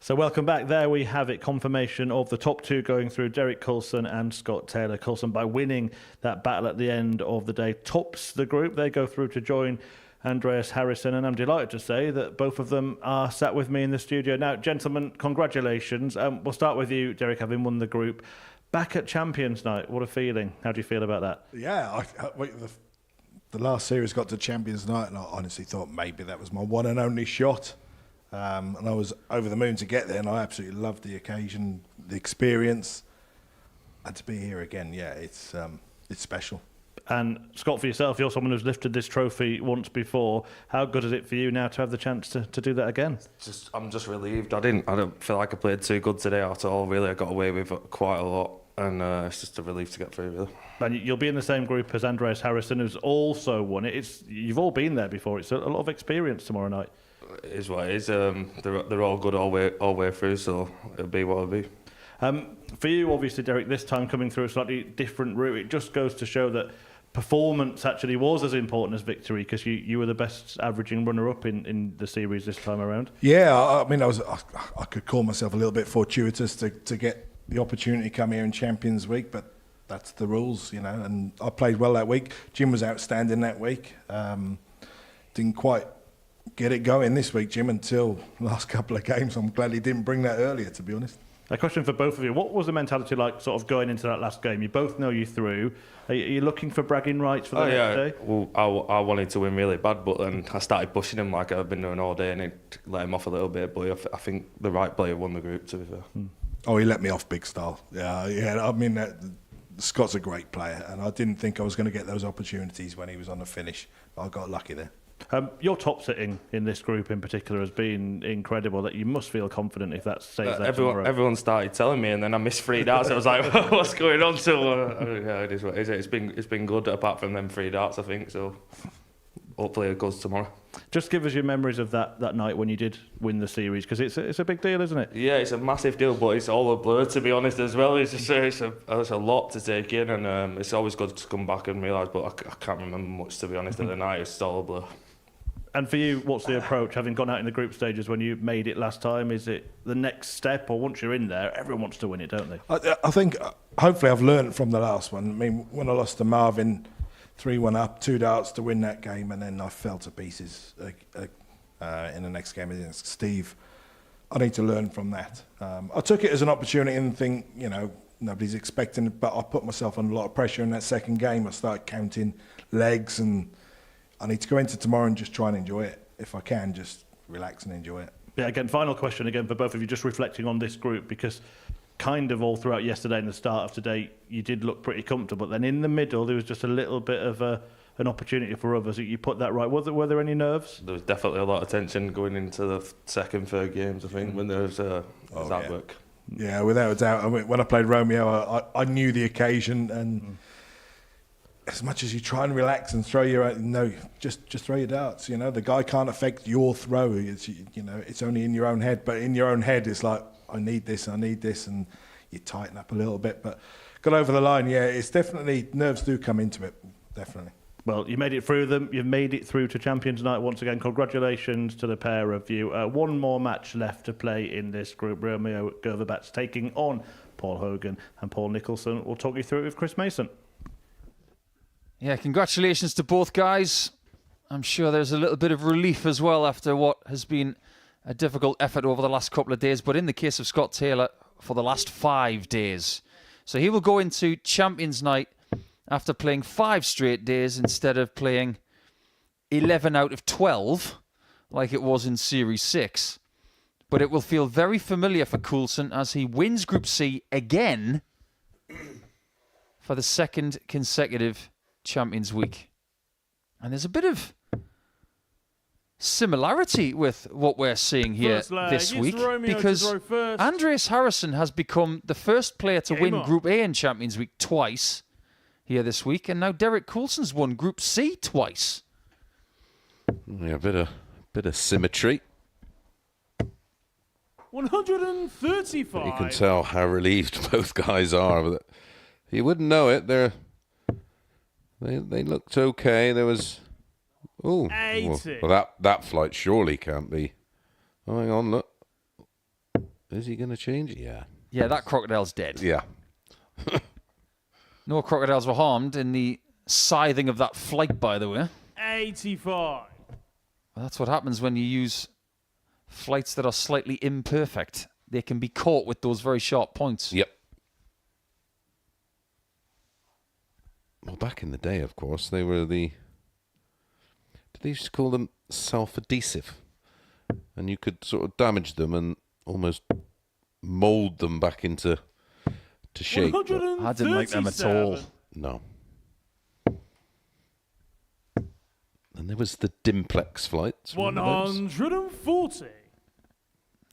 So welcome back. There we have it, confirmation of the top two going through, Derek Coulson and Scott Taylor. Coulson, by winning that battle at the end of the day, tops the group. They go through to join Andreas Harrison, and I'm delighted to say that both of them are sat with me in the studio. Now, gentlemen, congratulations. We'll start with you, Derek, having won the group. Back at Champions Night, what a feeling. How do you feel about that? Yeah, the last series got to Champions Night, and I honestly thought maybe that was my one and only shot. And I was over the moon to get there, and I absolutely loved the occasion, the experience, and to be here again. Yeah, it's special. And Scott, for yourself, you're someone who's lifted this trophy once before. How good is it for you now to have the chance to do that again? I'm just relieved. I don't feel like I played too good today at all. Really, I got away with quite a lot, and it's just a relief to get through. Really. And you'll be in the same group as Andreas Harrison, who's also won it. You've all been there before. It's a lot of experience tomorrow night. It is what it is. They're all good all way through, so it'll be what it'll be. For you, obviously, Derek, this time coming through a slightly different route, it just goes to show that performance actually was as important as victory, because you were the best averaging runner-up in the series this time around. Yeah, I mean, I could call myself a little bit fortuitous to get the opportunity to come here in Champions Week, but that's the rules, you know, and I played well that week. Jim was outstanding that week. Didn't quite get it going this week, Jim, until the last couple of games. I'm glad he didn't bring that earlier, to be honest. A question for both of you. What was the mentality like sort of going into that last game? You both know you through. Are you looking for bragging rights for the next day? Well, I wanted to win really bad, but then I started pushing him like I've been doing all day, and it let him off a little bit. But I think the right player won the group, to be fair. Oh, he let me off big style. Yeah. I mean, Scott's a great player, and I didn't think I was going to get those opportunities when he was on the finish. I got lucky there. Your top sitting in this group in particular has been incredible. That you must feel confident if that stays there tomorrow. Everyone started telling me, and then I missed 3 darts. I was like, "What's going on?" So yeah, it is what it is. It's been good apart from them 3 darts, I think. So hopefully it goes tomorrow. Just give us your memories of that night when you did win the series, because it's a big deal, isn't it? Yeah, it's a massive deal, but it's all a blur, to be honest, as well. It's a lot to take in, and it's always good to come back and realise. But I can't remember much, to be honest. Of the night, it's all a blur. And for you, what's the approach, having gone out in the group stages when you made it last time? Is it the next step, or once you're in there, everyone wants to win it, don't they? I think, hopefully, I've learned from the last one. I mean, when I lost to Marvin, 3-1 up, 2 darts to win that game, and then I fell to pieces in the next game against Steve. I need to learn from that. I took it as an opportunity and think, you know, nobody's expecting it, but I put myself under a lot of pressure in that second game. I started counting legs, and I need to go into tomorrow and just try and enjoy it. If I can, just relax and enjoy it. Yeah, again, final question again for both of you, just reflecting on this group, because kind of all throughout yesterday and the start of today, you did look pretty comfortable. Then in the middle, there was just a little bit of an opportunity for others. You put that right. Were there any nerves? There was definitely a lot of tension going into the second, third games, I think, when there was that work. Yeah, without a doubt. I mean, when I played Romeo, I knew the occasion, and as much as you try and relax and throw just throw your darts. You know, the guy can't affect your throw. It's only in your own head. But in your own head, it's like, I need this, and you tighten up a little bit. But got over the line. Yeah, it's definitely, nerves do come into it. Definitely. Well, you made it through them. You've made it through to Champions Night once again. Congratulations to the pair of you. One more match left to play in this group. Romeo Grbavac taking on Paul Hogan, and Paul Nicholson will talk you through it with Chris Mason. Yeah, congratulations to both guys. I'm sure there's a little bit of relief as well after what has been a difficult effort over the last couple of days, but in the case of Scott Taylor, for the last 5 days. So he will go into Champions Night after playing 5 straight days instead of playing 11 out of 12 like it was in Series 6. But it will feel very familiar for Coulson as he wins Group C again for the 2nd consecutive Champions Week. And there's a bit of similarity with what we're seeing here this week, because Andreas Harrison has become the first player to win Group A in Champions Week twice here this week, and now Derek Coulson's won Group C twice. Yeah, a bit of symmetry. 135. But you can tell how relieved both guys are. But you wouldn't know it. They looked okay. There was... Oh, well, that flight surely can't be. Oh, hang on, look. Is he going to change it? Yeah. Yeah, that crocodile's dead. Yeah. No crocodiles were harmed in the scything of that flight, by the way. 85. Well, that's what happens when you use flights that are slightly imperfect. They can be caught with those very sharp points. Yep. Well, back in the day, of course, they were the... Did they used to call them self-adhesive? And you could sort of damage them and almost mould them back into shape. But I didn't like them at all. no. And there was the Dimplex flights. Remember those? 140.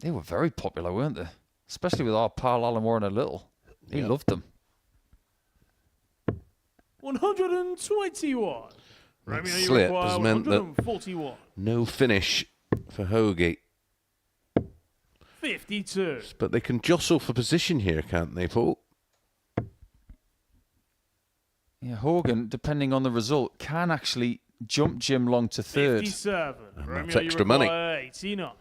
They were very popular, weren't they? Especially with our pal Alan Warren at Little. He Yeah. loved them. 121. Romeo, you slip require has meant that 141. no finish for Hogan. 52. But they can jostle for position here, can't they, Paul? Yeah, Hogan, depending on the result, can actually jump Jim Long to third. 57. And Romeo, that's you extra money. require 89.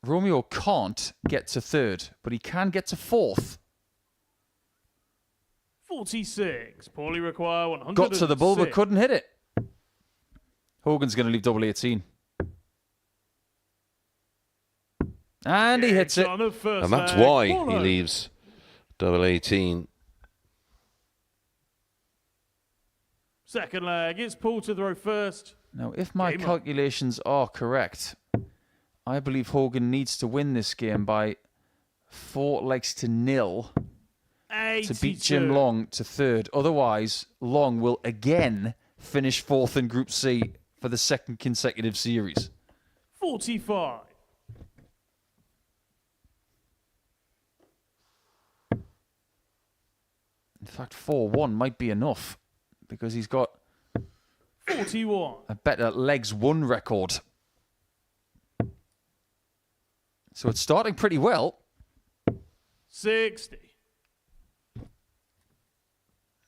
Romeo can't get to third, but he can get to fourth. 46. Paulie require 106. Got to the ball, but couldn't hit it. Hogan's going to leave double 18. And he hits it. On the first And that's leg, why Paul he Hogan. leaves double 18. Second leg, it's Paul to throw first. Now, if my Game on. calculations are correct, I believe Hogan needs to win this game by 4 legs to 0 to beat Jim 82. Long to third. Otherwise, Long will again finish fourth in Group C for the second consecutive series. 45. In fact, 4-1 might be enough because he's got 41. a better legs won record. So it's starting pretty well. 60.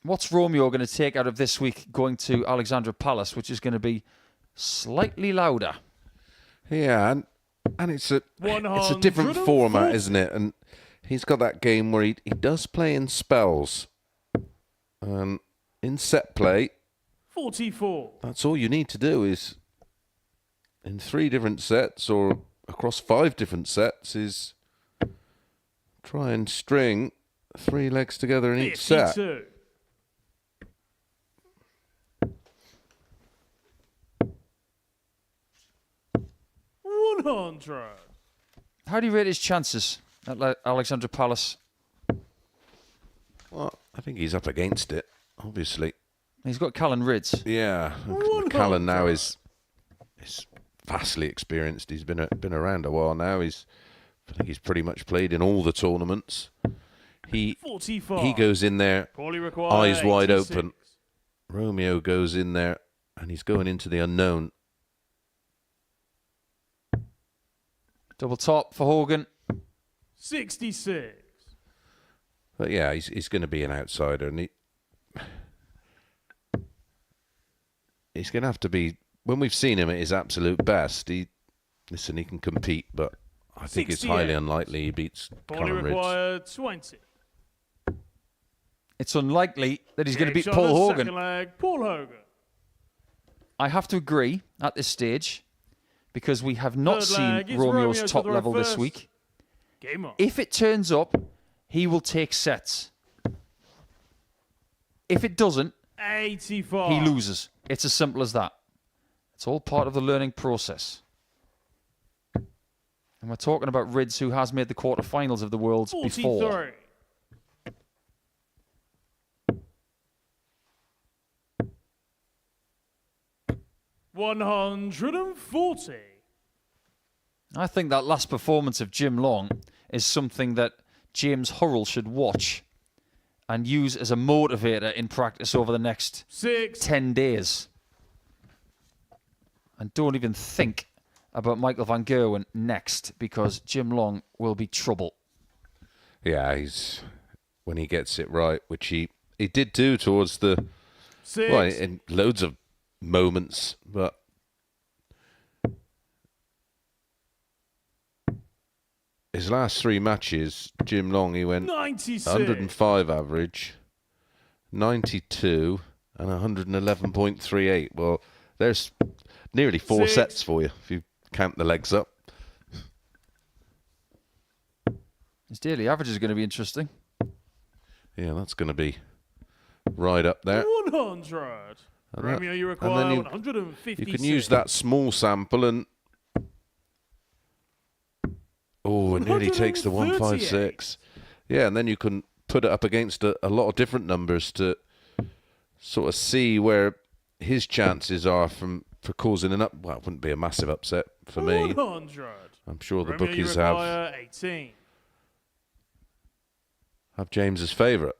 What's Romeo going to take out of this week going to Alexandra Palace, which is going to be slightly louder? Yeah, and it's a different 140. format, isn't it? And he's got that game where he does play in spells. And in set play, 44. that's all you need to do is in 3 different sets or across 5 different sets is try and string 3 legs together in each set. 52. How do you rate his chances at Alexandra Palace? Well, I think he's up against it, obviously. He's got Callan Ridds. Yeah, Callan now is vastly experienced. He's been around a while now. I think he's pretty much played in all the tournaments. He 45. he goes in there, Paulie require eyes wide 86. open. Romeo goes in there, and he's going into the unknown. Double top for Hogan. 66. But yeah, he's going to be an outsider, and he's going to have to be. When we've seen him at his absolute best, he can compete, but I think it's 68. highly unlikely he beats Paulie Callan Ridds. require 20. It's unlikely that he's going to beat Kicks on Paul the Hogan. Second leg, Paul Hogan. I have to agree at this stage because we have not Third seen leg, it's Romeo's Romeo to top throw level this first. week. Game on. If it turns up, he will take sets. If it doesn't, 85. he loses. It's as simple as that. It's all part of the learning process. And we're talking about Ridds, who has made the quarterfinals of the Worlds 43. before. $140. I think that last performance of Jim Long is something that James Hurrell should watch and use as a motivator in practice over the next 10 days. And don't even think about Michael van Gerwen next, because Jim Long will be trouble. Yeah, when he gets it right, which he did do towards the in loads of moments, but his last 3 matches, Jim Long, he went 96. 105 average, 92, and 111.38. Well, there's nearly 4 sets for you if you count the legs up. His daily average is going to be interesting. Yeah, that's going to be right up there. 100. And Romeo, you and require then 156. you can use that small sample and... Oh, it nearly takes the 156. Yeah, and then you can put it up against a lot of different numbers to sort of see where his chances are for causing an up. Well, it wouldn't be a massive upset for me. 100. I'm sure the Romeo, bookies you require 18. have James's favourite.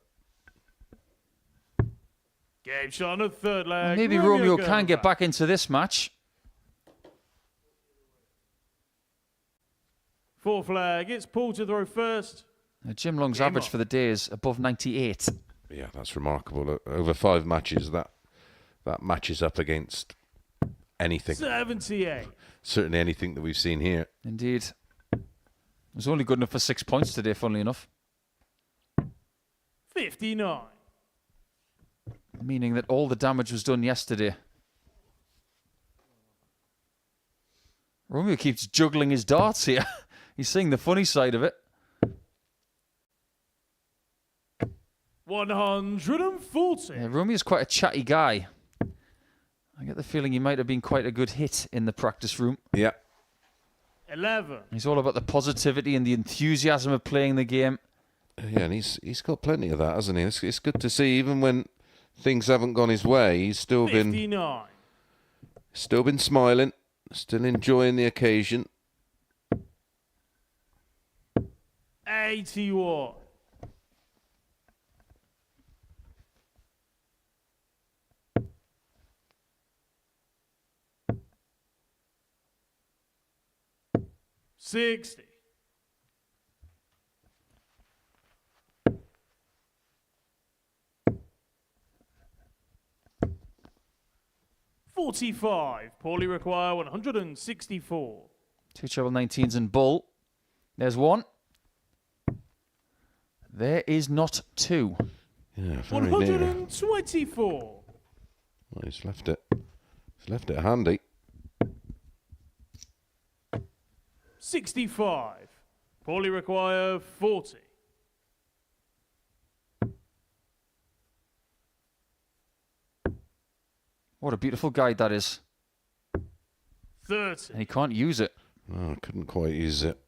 Game shot on the third leg. Maybe Romeo can get back into this match. Fourth flag. It's Paul to throw first. Jim Long's average for the day is above 98. Yeah, that's remarkable. Over 5 matches, that matches up against anything. 78. Certainly anything that we've seen here. Indeed. It was only good enough for 6 points today, funnily enough. 59. Meaning that all the damage was done yesterday. Romeo keeps juggling his darts here. He's seeing the funny side of it. 140. Yeah, Romeo's quite a chatty guy. I get the feeling he might have been quite a good hit in the practice room. Yeah. 11. He's all about the positivity and the enthusiasm of playing the game. Yeah, and he's got plenty of that, hasn't he? It's good to see, even when things haven't gone his way, he's still 59. been smiling, still enjoying the occasion. 81. $60. 45. Paulie require 164. 2 treble 19s and bull. There's one. There is not 2. Yeah, very near. 124. Well, he's left it handy. 65. Paulie require 40. What a beautiful guide that is. 30. And he can't use it. Oh, I couldn't quite use it.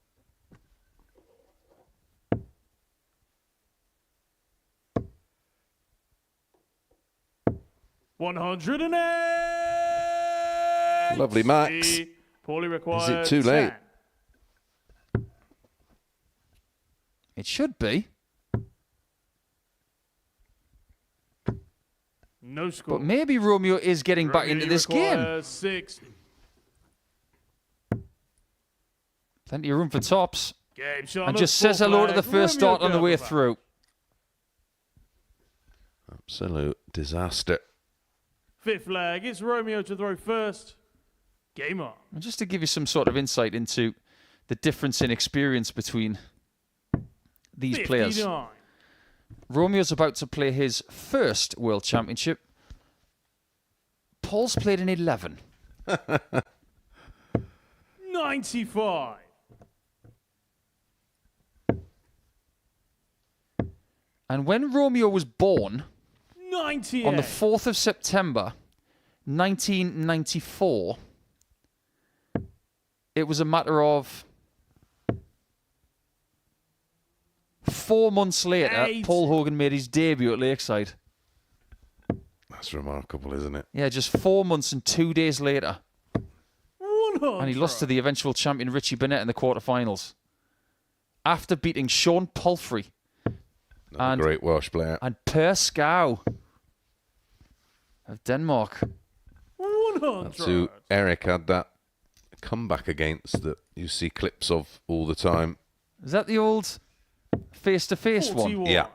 $108. Lovely, Max. Paulie requires. Is it too late? 10. It should be. No score. But maybe Romeo is getting back into this game. 60. Plenty of room for tops. Game shot And on just the says fourth hello to flag. the first Romeo dart on the way Grbavac. through. Absolute disaster. Fifth flag. It's Romeo to throw first. Game on. And just to give you some sort of insight into the difference in experience between these players. 59. Romeo's about to play his first World Championship. Paul's played in 11. 95. And when Romeo was born 98. on the 4th of September, 1994, it was a matter of 4 months later, 8. Paul Hogan made his debut at Lakeside. That's remarkable, isn't it? Yeah, just 4 months and 2 days later. 100. And he lost to the eventual champion Richie Burnett in the quarterfinals. After beating Sean Palfrey Another great Welsh player. and Per Scow of Denmark. 100. That's who Eric had that comeback against that you see clips of all the time. Is that the old face-to-face one? 41. Yeah.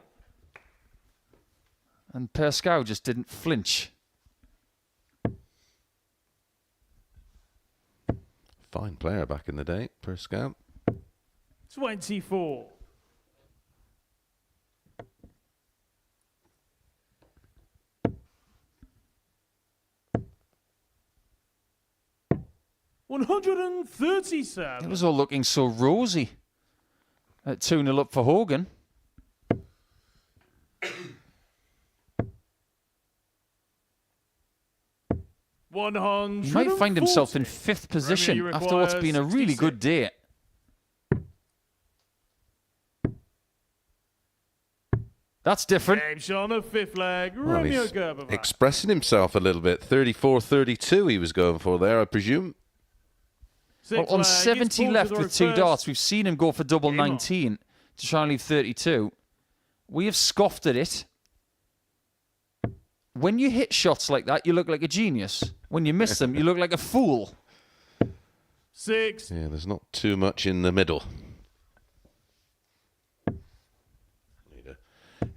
And Per Scow just didn't flinch. Fine player back in the day, Per Scout. 24. $137. It was all looking so rosy at 2-0 up for Hogan. He might find himself in 5th position after what's been a really good day. That's different. Game shot on the 5th leg. Well, Romeo he's Grbavac. expressing himself a little bit. 34-32 he was going for there, I presume. Well, on 70 left with 2 darts, we've seen him go for double 19 to try and leave 32. We have scoffed at it. When you hit shots like that, you look like a genius. When you miss them, you look like a fool. 6. Yeah, there's not too much in the middle.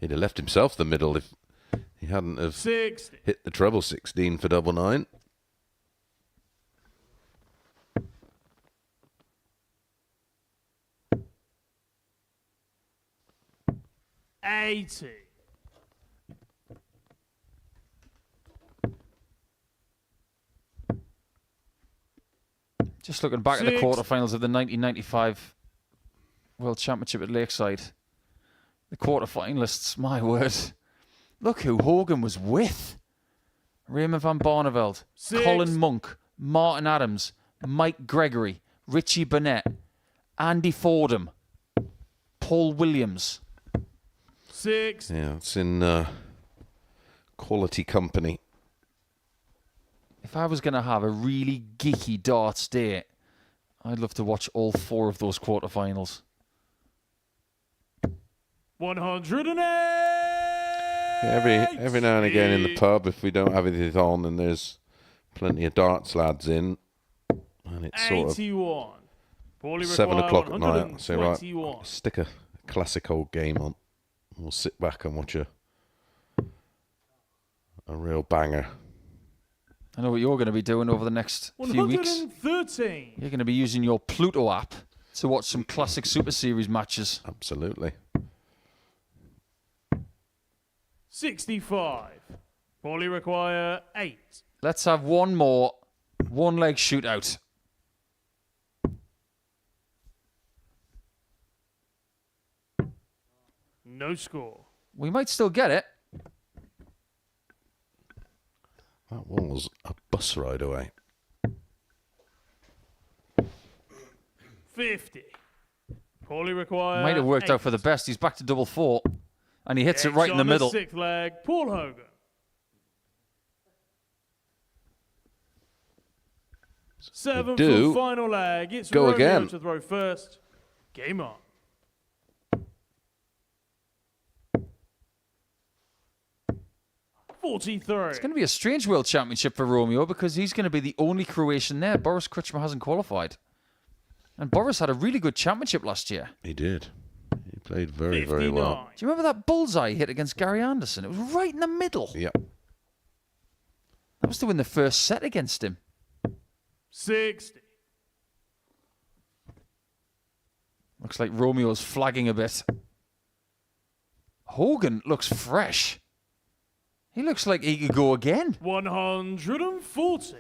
He'd have left himself the middle if he hadn't have 60. hit the treble 16 for double 9. $80. Just looking back at the quarterfinals of the 1995 World Championship at Lakeside. The quarterfinalists, my word. Look who Hogan was with. Raymond van Barneveld, Colin Monk, Martin Adams, Mike Gregory, Richie Burnett, Andy Fordham, Paul Williams. 6. Yeah, it's in quality company. If I was going to have a really geeky darts day, I'd love to watch all 4 of those quarterfinals. 108. Every now and again in the pub, if we don't have anything on and there's plenty of darts lads in, and it's sort of 81. 7 o'clock at night, I'll say, right, 121. stick a classic old game on. We'll sit back and watch a real banger. I know what you're going to be doing over the next few weeks. 113. You're going to be using your Pluto app to watch some classic Super Series matches. Absolutely. 65. Paulie require 8. Let's have one more one-leg shootout. No score. We might still get it. That was a bus ride away. 50. Paulie require Might have worked 8. out for the best. He's back to double 4. And he hits it right in the middle. 6th leg. Paul Hogan. Seventh do. for final leg. It's Go Romeo again. to throw first. Game on. It's going to be a strange World Championship for Romeo because he's going to be the only Croatian there. Boris Kruchma hasn't qualified. And Boris had a really good championship last year. He did. He played very, very well. Do you remember that bullseye he hit against Gary Anderson? It was right in the middle. Yep. That was to win the first set against him. 60. Looks like Romeo's flagging a bit. Hogan looks fresh. He looks like he could go again. 140.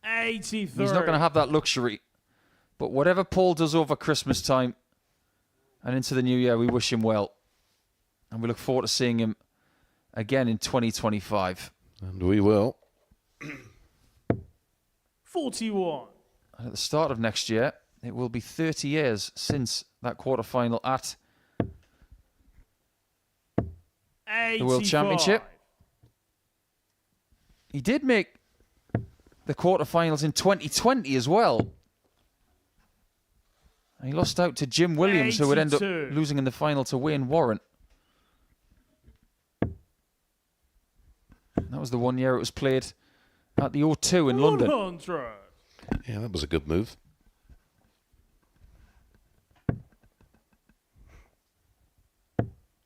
$83. He's not going to have that luxury. But whatever Paul does over Christmas time and into the new year, we wish him well. And we look forward to seeing him again in 2025. And we will. 41. And at the start of next year, it will be 30 years since that quarterfinal at the World Championship. He did make the quarterfinals in 2020 as well. And he lost out to Jim Williams, who would end up 82. losing in the final to Wayne Warren. That was the one year it was played at the O2 in London. 100. Yeah, that was a good move.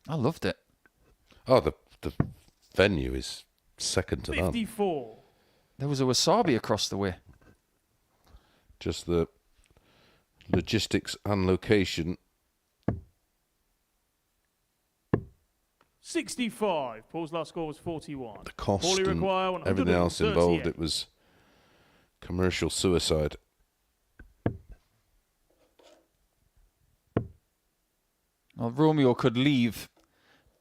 I loved it. Oh, the venue is second to none. 54. There was a wasabi across the way. Just the logistics and location. 65. Paul's last score was 41. The cost Paulie and require everything else involved, 138. it was commercial suicide. Well, Romeo could leave,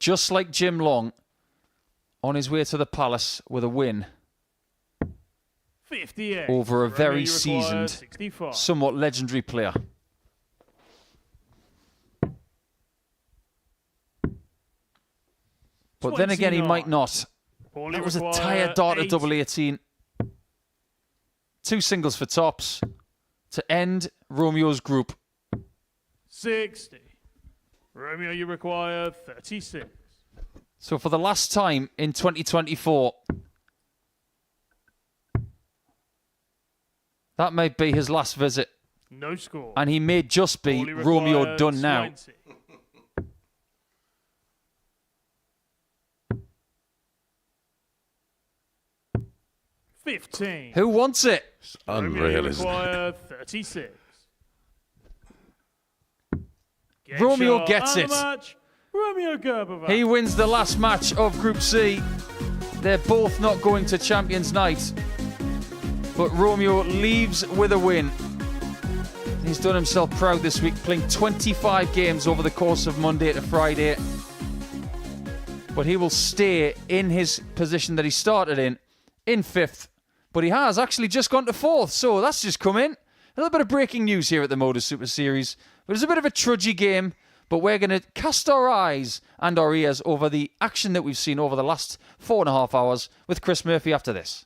just like Jim Long, on his way to the Palace with a win 58. over a Romeo, very you require seasoned, 65. somewhat legendary player. But then again, he 29. might not. Paulie That was a require tired dart at 8. double 18. 2 singles for tops to end Romeo's group. 60. Romeo, you require 36. So for the last time in 2024, that might be his last visit. No score. And he may just be Paulie Romeo require done now. 20. $15. Who wants it? It's Romeo, unreal, you isn't it? require 36. Get Romeo shot gets and it. the match, Romeo Grbavac. He wins the last match of Group C. They're both not going to Champions Night. But Romeo leaves with a win. He's done himself proud this week, playing 25 games over the course of Monday to Friday. But he will stay in his position that he started in 5th. But he has actually just gone to 4th, so that's just come in. A little bit of breaking news here at the Modus Super Series. But it's a bit of a trudgy game, but we're going to cast our eyes and our ears over the action that we've seen over the last 4.5 hours with Chris Murphy after this.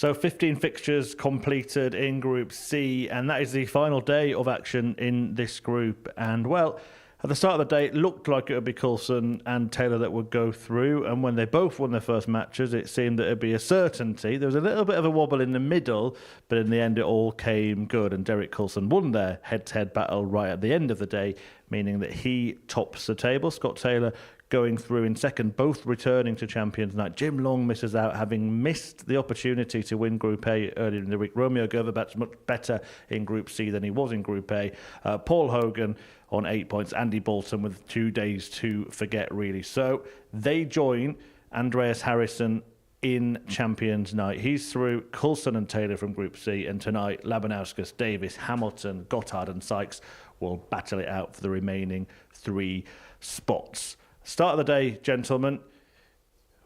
So 15 fixtures completed in Group C, and that is the final day of action in this group. And, well, at the start of the day, it looked like it would be Coulson and Taylor that would go through, and when they both won their first matches, it seemed that it would be a certainty. There was a little bit of a wobble in the middle, but in the end it all came good, and Derek Coulson won their head-to-head battle right at the end of the day, meaning that he tops the table. Scott Taylor going through in second, both returning to Champions Night. Jim Long misses out, having missed the opportunity to win Group A earlier in the week. Romeo Grbavac much better in Group C than he was in Group A. Paul Hogan on 8 points. Andy Bolton with 2 days to forget, really. So they join Andreas Harrison in Champions Night. He's through. Coulson and Taylor from Group C, and tonight Labanauskas, Davis, Hamilton, Gothard and Sykes will battle it out for the remaining 3 spots. Start of the day, gentlemen,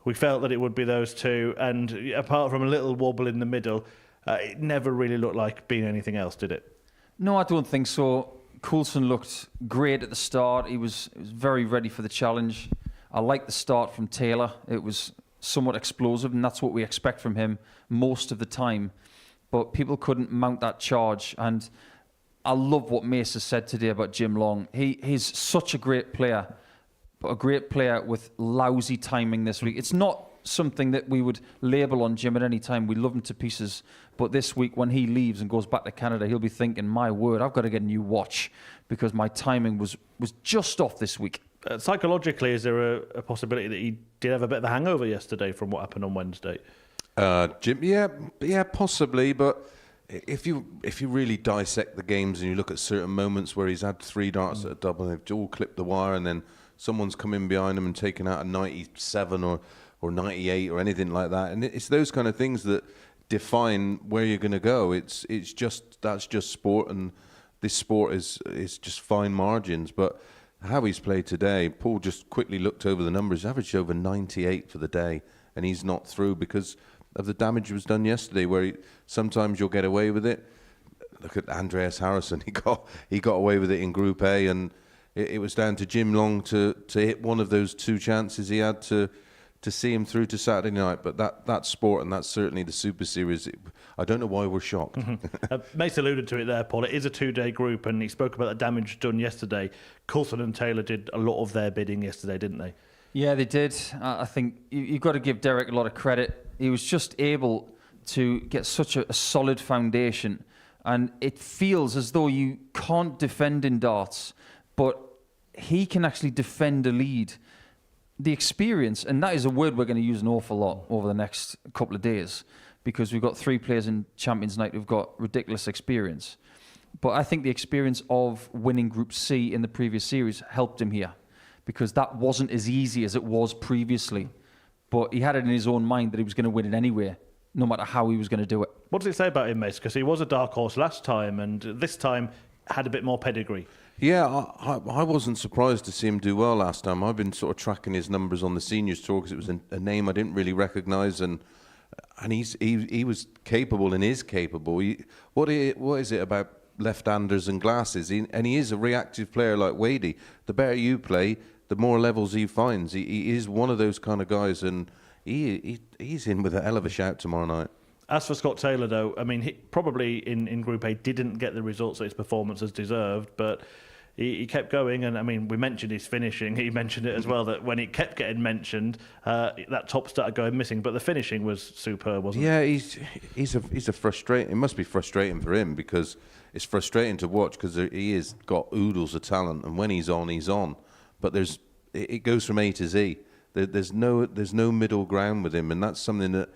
we felt that it would be those two, and apart from a little wobble in the middle, it never really looked like being anything else, did it? No, I don't think so. Coulson looked great at the start. He was very ready for the challenge. I liked the start from Taylor. It was somewhat explosive, and that's what we expect from him most of the time. But people couldn't mount that charge, and I love what Mace has said today about Jim Long. He's such a great player, but a great player with lousy timing this week. It's not something that we would label on Jim at any time. We love him to pieces. But this week, when he leaves and goes back to Canada, he'll be thinking, my word, I've got to get a new watch because my timing was just off this week. Psychologically, is there a possibility that he did have a bit of a hangover yesterday from what happened on Wednesday? Jim, yeah, possibly. But if you really dissect the games and you look at certain moments where he's had 3 darts at a double and they've all clipped the wire, and then someone's come in behind him and taken out a 97 or 98 or anything like that, and it's those kind of things that define where you're going to go. That's just sport, and this sport is just fine margins. But how he's played today, Paul just quickly looked over the numbers, averaged over 98 for the day, and he's not through because of the damage that was done yesterday, where sometimes you'll get away with it. Look at Andreas Harrison, he got away with it in Group A, and it was down to Jim Long to hit one of those 2 chances he had to see him through to Saturday night. But that's sport, and that's certainly the Super Series. I don't know why we're shocked. Mace alluded to it there, Paul. It is a 2-day group, and he spoke about the damage done yesterday. Coulson and Taylor did a lot of their bidding yesterday, didn't they? Yeah, they did. I think you've got to give Derek a lot of credit. He was just able to get such a solid foundation, and it feels as though you can't defend in darts, but he can actually defend a lead. The experience, and that is a word we're going to use an awful lot over the next couple of days, because we've got 3 players in Champions Night who've got ridiculous experience. But I think the experience of winning Group C in the previous series helped him here, because that wasn't as easy as it was previously. But he had it in his own mind that he was going to win it anyway, no matter how he was going to do it. What does it say about him, Mace? Because he was a dark horse last time, and this time had a bit more pedigree. Yeah, I wasn't surprised to see him do well last time. I've been sort of tracking his numbers on the seniors tour because it was a name I didn't really recognise, and he was capable and is capable. What is it about left-handers and glasses? He is a reactive player like Wadey. The better you play, the more levels he finds. He is one of those kind of guys, and he's in with a hell of a shout tomorrow night. As for Scott Taylor, though, I mean, he probably in Group A didn't get the results that his performance has deserved, but he kept going. And I mean, we mentioned his finishing. He mentioned it as well, that when it kept getting mentioned, that top started going missing. But the finishing was superb, wasn't it? Yeah, he's a frustrating. It must be frustrating for him, because it's frustrating to watch, because he has got oodles of talent, and when he's on, he's on. But it goes from A to Z. There's no middle ground with him, and that's something that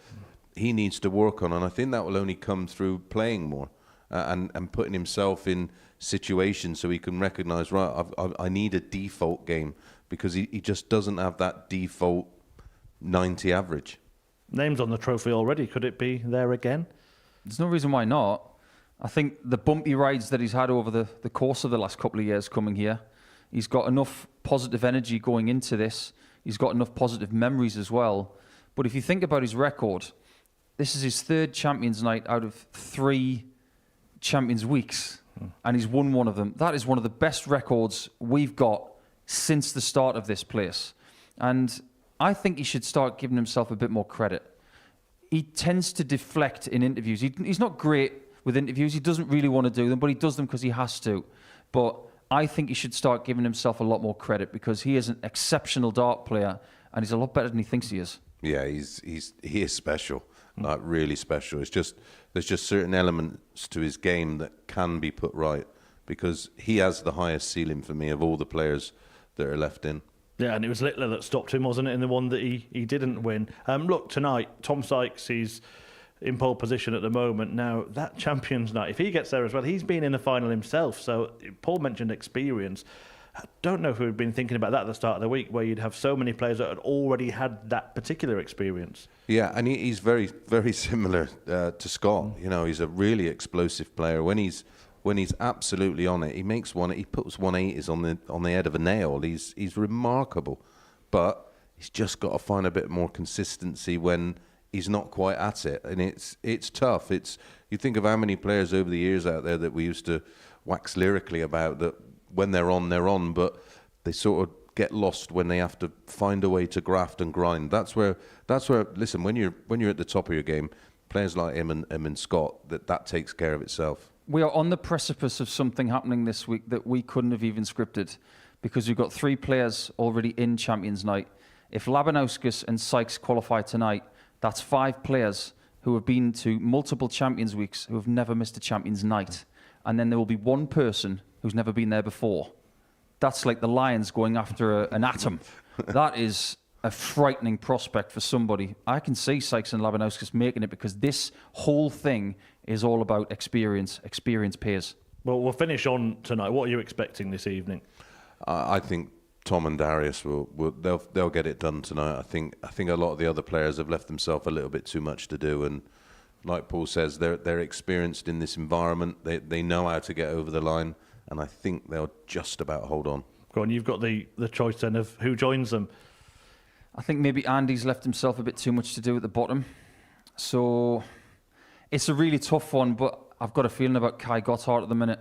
he needs to work on, and I think that will only come through playing more and putting himself in situations so he can recognise, right, I need a default game, because he just doesn't have that default 90 average. Names on the trophy already. Could it be there again? There's no reason why not. I think the bumpy rides that he's had over the course of the last couple of years coming here, he's got enough positive energy going into this. He's got enough positive memories as well. But if you think about his record, this is his 3rd Champions Night out of 3 Champions Weeks, and he's won one of them. That is one of the best records we've got since the start of this place. And I think he should start giving himself a bit more credit. he tends to deflect in interviews. He's not great with interviews. He doesn't really want to do them, but he does them because he has to. But I think he should start giving himself a lot more credit because he is an exceptional dart player and he's a lot better than he thinks he is. Yeah, he is special, like really special. It's just there's just certain elements to his game that can be put right because he has the highest ceiling for me of all the players that are left in. Yeah, and it was Littler that stopped him, wasn't it, in the one that he didn't win. Look, tonight, Tom Sykes, he's in pole position at the moment. Now, that Champions Night, if he gets there as well, he's been in the final himself. So Paul mentioned experience. I don't know if we'd been thinking about that at the start of the week, where you'd have so many players that had already had that particular experience. Yeah, and he's very, very similar to Scott. You know, he's a really explosive player. When he's absolutely on it, he puts 180s on the head of a nail. He's remarkable, but he's just got to find a bit more consistency when he's not quite at it, and it's tough. You think of how many players over the years out there that we used to wax lyrically about that. When they're on, but they sort of get lost when they have to find a way to graft and grind. That's where. Listen, when you're at the top of your game, players like him and Scott, that takes care of itself. We are on the precipice of something happening this week that we couldn't have even scripted, because we've got 3 players already in Champions Night. If Labanauskas and Sykes qualify tonight, that's 5 players who have been to multiple Champions Weeks who have never missed a Champions Night, and then there will be 1 person who's never been there before. That's like the Lions going after an atom. That is a frightening prospect for somebody. I can see Sykes and Labanauskas making it because this whole thing is all about experience. Experience pays. Well, we'll finish on tonight. What are you expecting this evening? I think Tom and Darius they'll get it done tonight. I think a lot of the other players have left themselves a little bit too much to do, and like Paul says, they're experienced in this environment. They know how to get over the line. And I think they'll just about hold on. Go on, you've got the choice then of who joins them. I think maybe Andy's left himself a bit too much to do at the bottom. So it's a really tough one, but I've got a feeling about Kai Gotthard at the minute.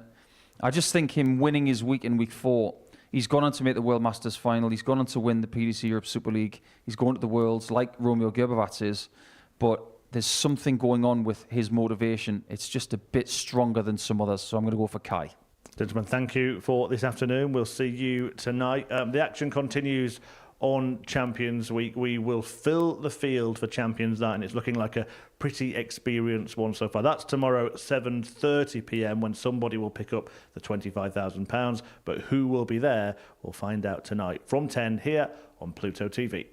I just think him winning his week in week 4, he's gone on to make the World Masters final, he's gone on to win the PDC Europe Super League, he's going to the Worlds like Romeo Grbavac is, but there's something going on with his motivation. It's just a bit stronger than some others, so I'm going to go for Kai. Gentlemen, thank you for this afternoon. We'll see you tonight. The action continues on Champions Week. We will fill the field for Champions Night, and it's looking like a pretty experienced one so far. That's tomorrow at 7:30 p.m. when somebody will pick up the £25,000. But who will be there, we'll find out tonight from 10 here on Pluto TV.